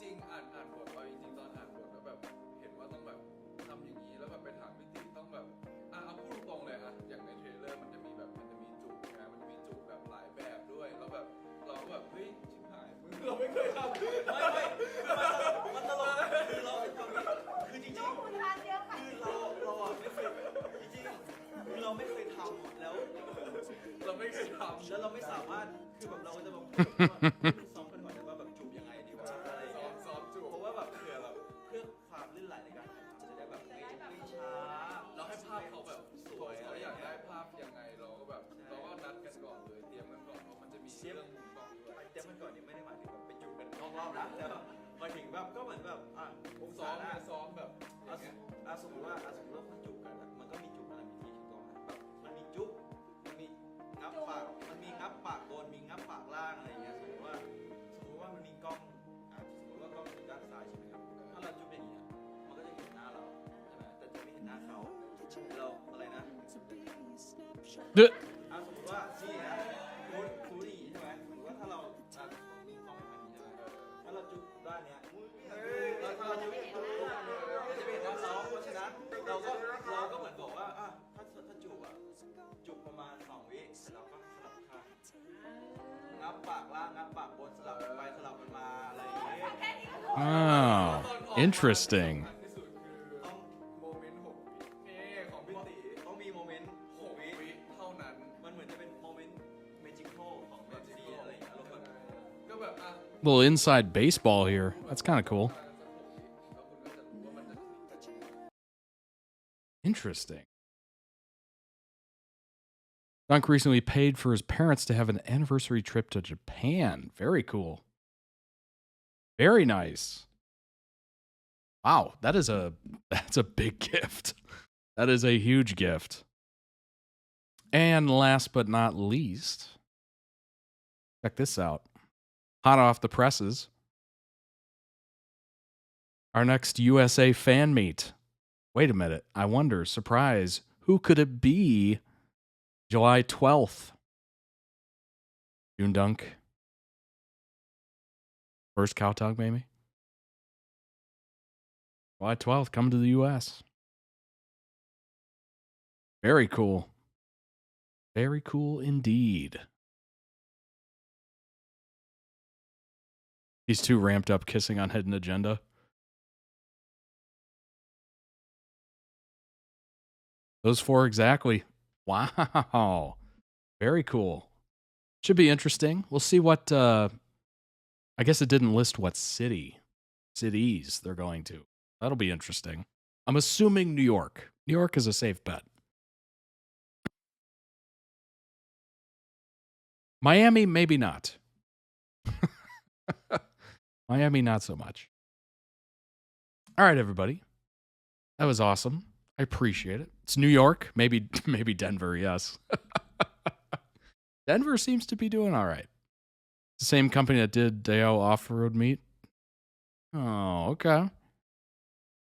จริงอ่านบทเอาจริงๆตอนอ่านบทแล้วแบบเห็นว่าต้องแบบทำอย่างนี้แล้วแบบไปถามพี่ติต้องแบบเอาพูดตรงๆเลยอะอย่างในเทรลเลอร์มันจะมีจูบนะมันจะมีจูบแบบหลายแบบด้วยแล้วแบบเราก็แบบเฮ้ยชิบหายเราไม่เคยทำไม่มันตลกคือเราคือจริงๆคือเราอะไม่เคยจริงๆคือเราไม่เคยทำแล้วเราไม่เคยทำแล้วเราไม่สามารถคือแบบเราก็จะแบบซ้อมกันก่อนนะว่าแบบจูบยังไงดีวะอะไรอย่างเงี้ยซ้อมจูบเพราะว่าแบบเพื่อความลื่นไหลในการถ่ายทำจะได้แบบไม่ช้าเราให้ภาพเขาแบบสวยเขาอยากได้ภาพยังไงเราก็แบบเราก็นัดกันก่อนเลยเตรียมกันก่อนเพราะมันจะมีเรื่องมุมกล้องด้วยเตรียมกันก่อนนี่ไม่ได้หมายถึงแบบไปจูบกันนอกรอบนะแต่แบบหมายถึงแบบก็เหมือนแบบซ้อมแบบสมมติว่าคนจูบกันมันก็มีจูบอะไรมีที่ถูกต้องแบบมันมีจุ๊บมันมีงับปากมันมีงับปากบนมีงับปากล่างอะไรอย่างเงี้ยสมมติว่ามันมีกล้องสมมติว่ากล้องอยู่ด้านซ้ายใช่ไหมครับถ้าเราจุ๊บอย่างเงี้ยมันก็จะเห็นหน้าเราใช่ไหมแต่จะไม่เห็นหน้าเขาเราอะไรนะสมมติว่านี่นะคูนี่ใช่ไหมสมมติว่าถ้าเราต้องมีกล้องแบบนี้ใช่ไหมถ้าเราจุ๊บด้านเนี้ยแล้วถ้าเราจุ๊บด้านนี้เราจะไม่เห็นหน้าเขาเพราะฉะนั้นเราก็เหมือนบอกว่าถ้าจูบจูบประมาณ2 วิเสร็จแล้วก็สลับข้างงับปากล่างงับปากบนสลับไปสลับกันมาอะไรอย่างเงี้ย Oh, interesting. ต้องโมเมนต์6 วิของพี่ติต้องมีโมเมนต์6 วิเท่านั้นมันเหมือนจะเป็นโมเมนต์เมจิคอลของแบบซีอะไรอย่างเงี้ยก็แบบLittle inside baseball here. That's kind of cool. Interesting. Dunk recently paid for his parents to have an anniversary trip to Japan. Very cool. Very nice. Wow, that's a big gift. That is a huge gift. And last but not least, check this out. Hot off the presses. Our next USA fan meet. Wait a minute. I wonder, surprise, who could it be? July 12th. JoongDunk. First cow talk, maybe? July 12th, coming to the US. Very cool. Very cool indeed. He's too ramped up kissing on Hidden Agenda. Those 4 exactly. Wow. Very cool. Should be interesting. We'll see what, I guess it didn't list what cities they're going to. That'll be interesting. I'm assuming New York. New York is a safe bet. Miami, maybe not. Miami, not so much. All right, everybody. That was awesome. I appreciate it. It's New York, maybe Denver, yes. Denver seems to be doing all right. It's the same company that did Deo Off-Road Meet. Oh, okay.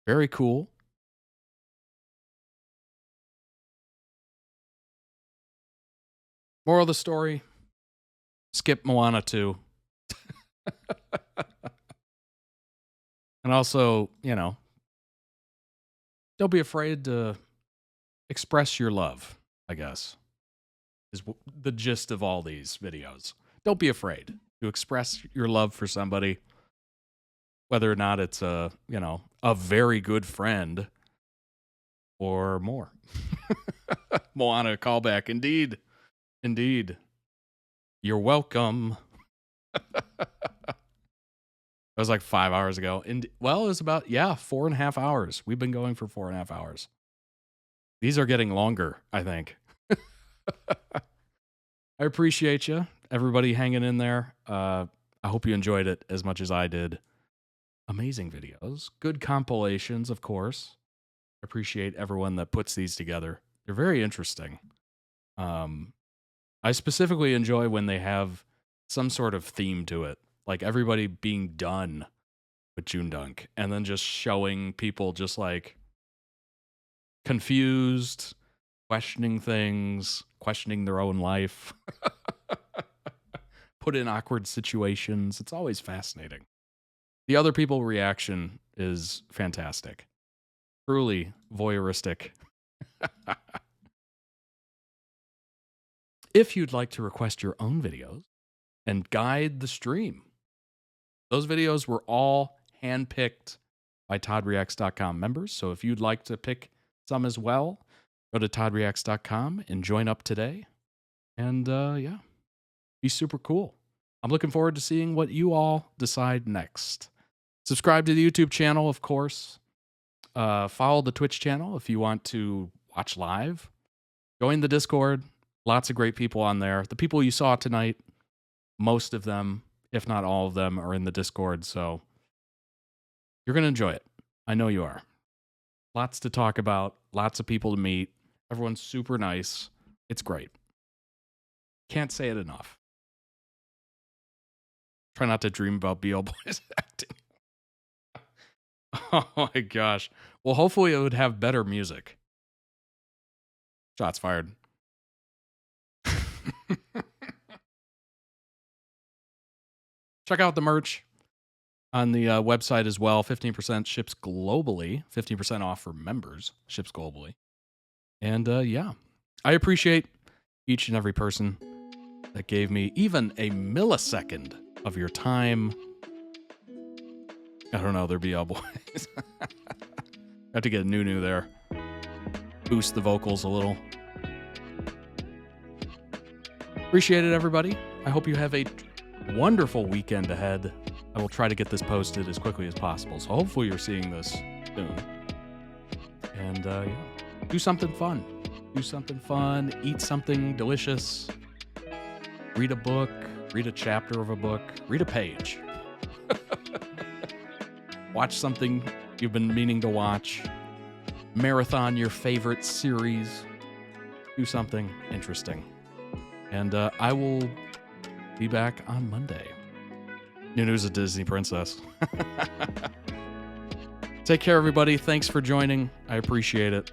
Very cool. Moral of the story, skip Moana 2. And also, don't be afraid to express your love, I guess, is the gist of all these videos. Don't be afraid to express your love for somebody, whether or not it's a very good friend or more. Moana callback. Indeed. Indeed. You're welcome. That was like 5 hours ago. Well, it was about, 4.5 hours. We've been going for 4.5 hours. These are getting longer, I think. I appreciate you, everybody hanging in there. I hope you enjoyed it as much as I did. amazing videos, good compilations, of course. I appreciate everyone that puts these together. They're very interesting. I specifically enjoy when they have some sort of theme to it, like everybody being done with JoongDunk and then just showing people just like confused, questioning things, questioning their own life, put in awkward situations. It's always fascinating. The other people reaction is fantastic. Truly voyeuristic. If you'd like to request your own videos and guide the stream, those videos were all handpicked by ToddReacts.com members. So if you'd like to pick some as well, go to ToddReacts.com and join up today. And yeah, be super cool. I'm looking forward to seeing what you all decide next. Subscribe to the YouTube channel, of course. Follow the Twitch channel if you want to watch live. Join the Discord. Lots of great people on there. The people you saw tonight, most of them, if not all of them, are in the Discord. So you're going to enjoy it. I know you are. Lots to talk about. Lots of people to meet. Everyone's super nice. It's great. Can't say it enough. Try not to dream about BL Boys acting. Oh my gosh. Well, hopefully it would have better music. Shots fired. Check out the merch on the website as well. 15% ships globally. 15% off for members. Ships globally. And yeah, I appreciate each and every person that gave me even a millisecond of your time. I don't know, they're BL Boys. I have to get Nunu there. Boost the vocals a little. Appreciate it, everybody. I hope you have a wonderful weekend ahead. I will try to get this posted as quickly as possible. So hopefully you're seeing this soon. And yeah, do something fun. Do something fun. Eat something delicious. Read a book. Read a chapter of a book. Read a page. Watch something you've been meaning to watch. Marathon your favorite series. Do something interesting. And I will be back on Monday. Nunu's a Disney princess. Take care, everybody. Thanks for joining. I appreciate it.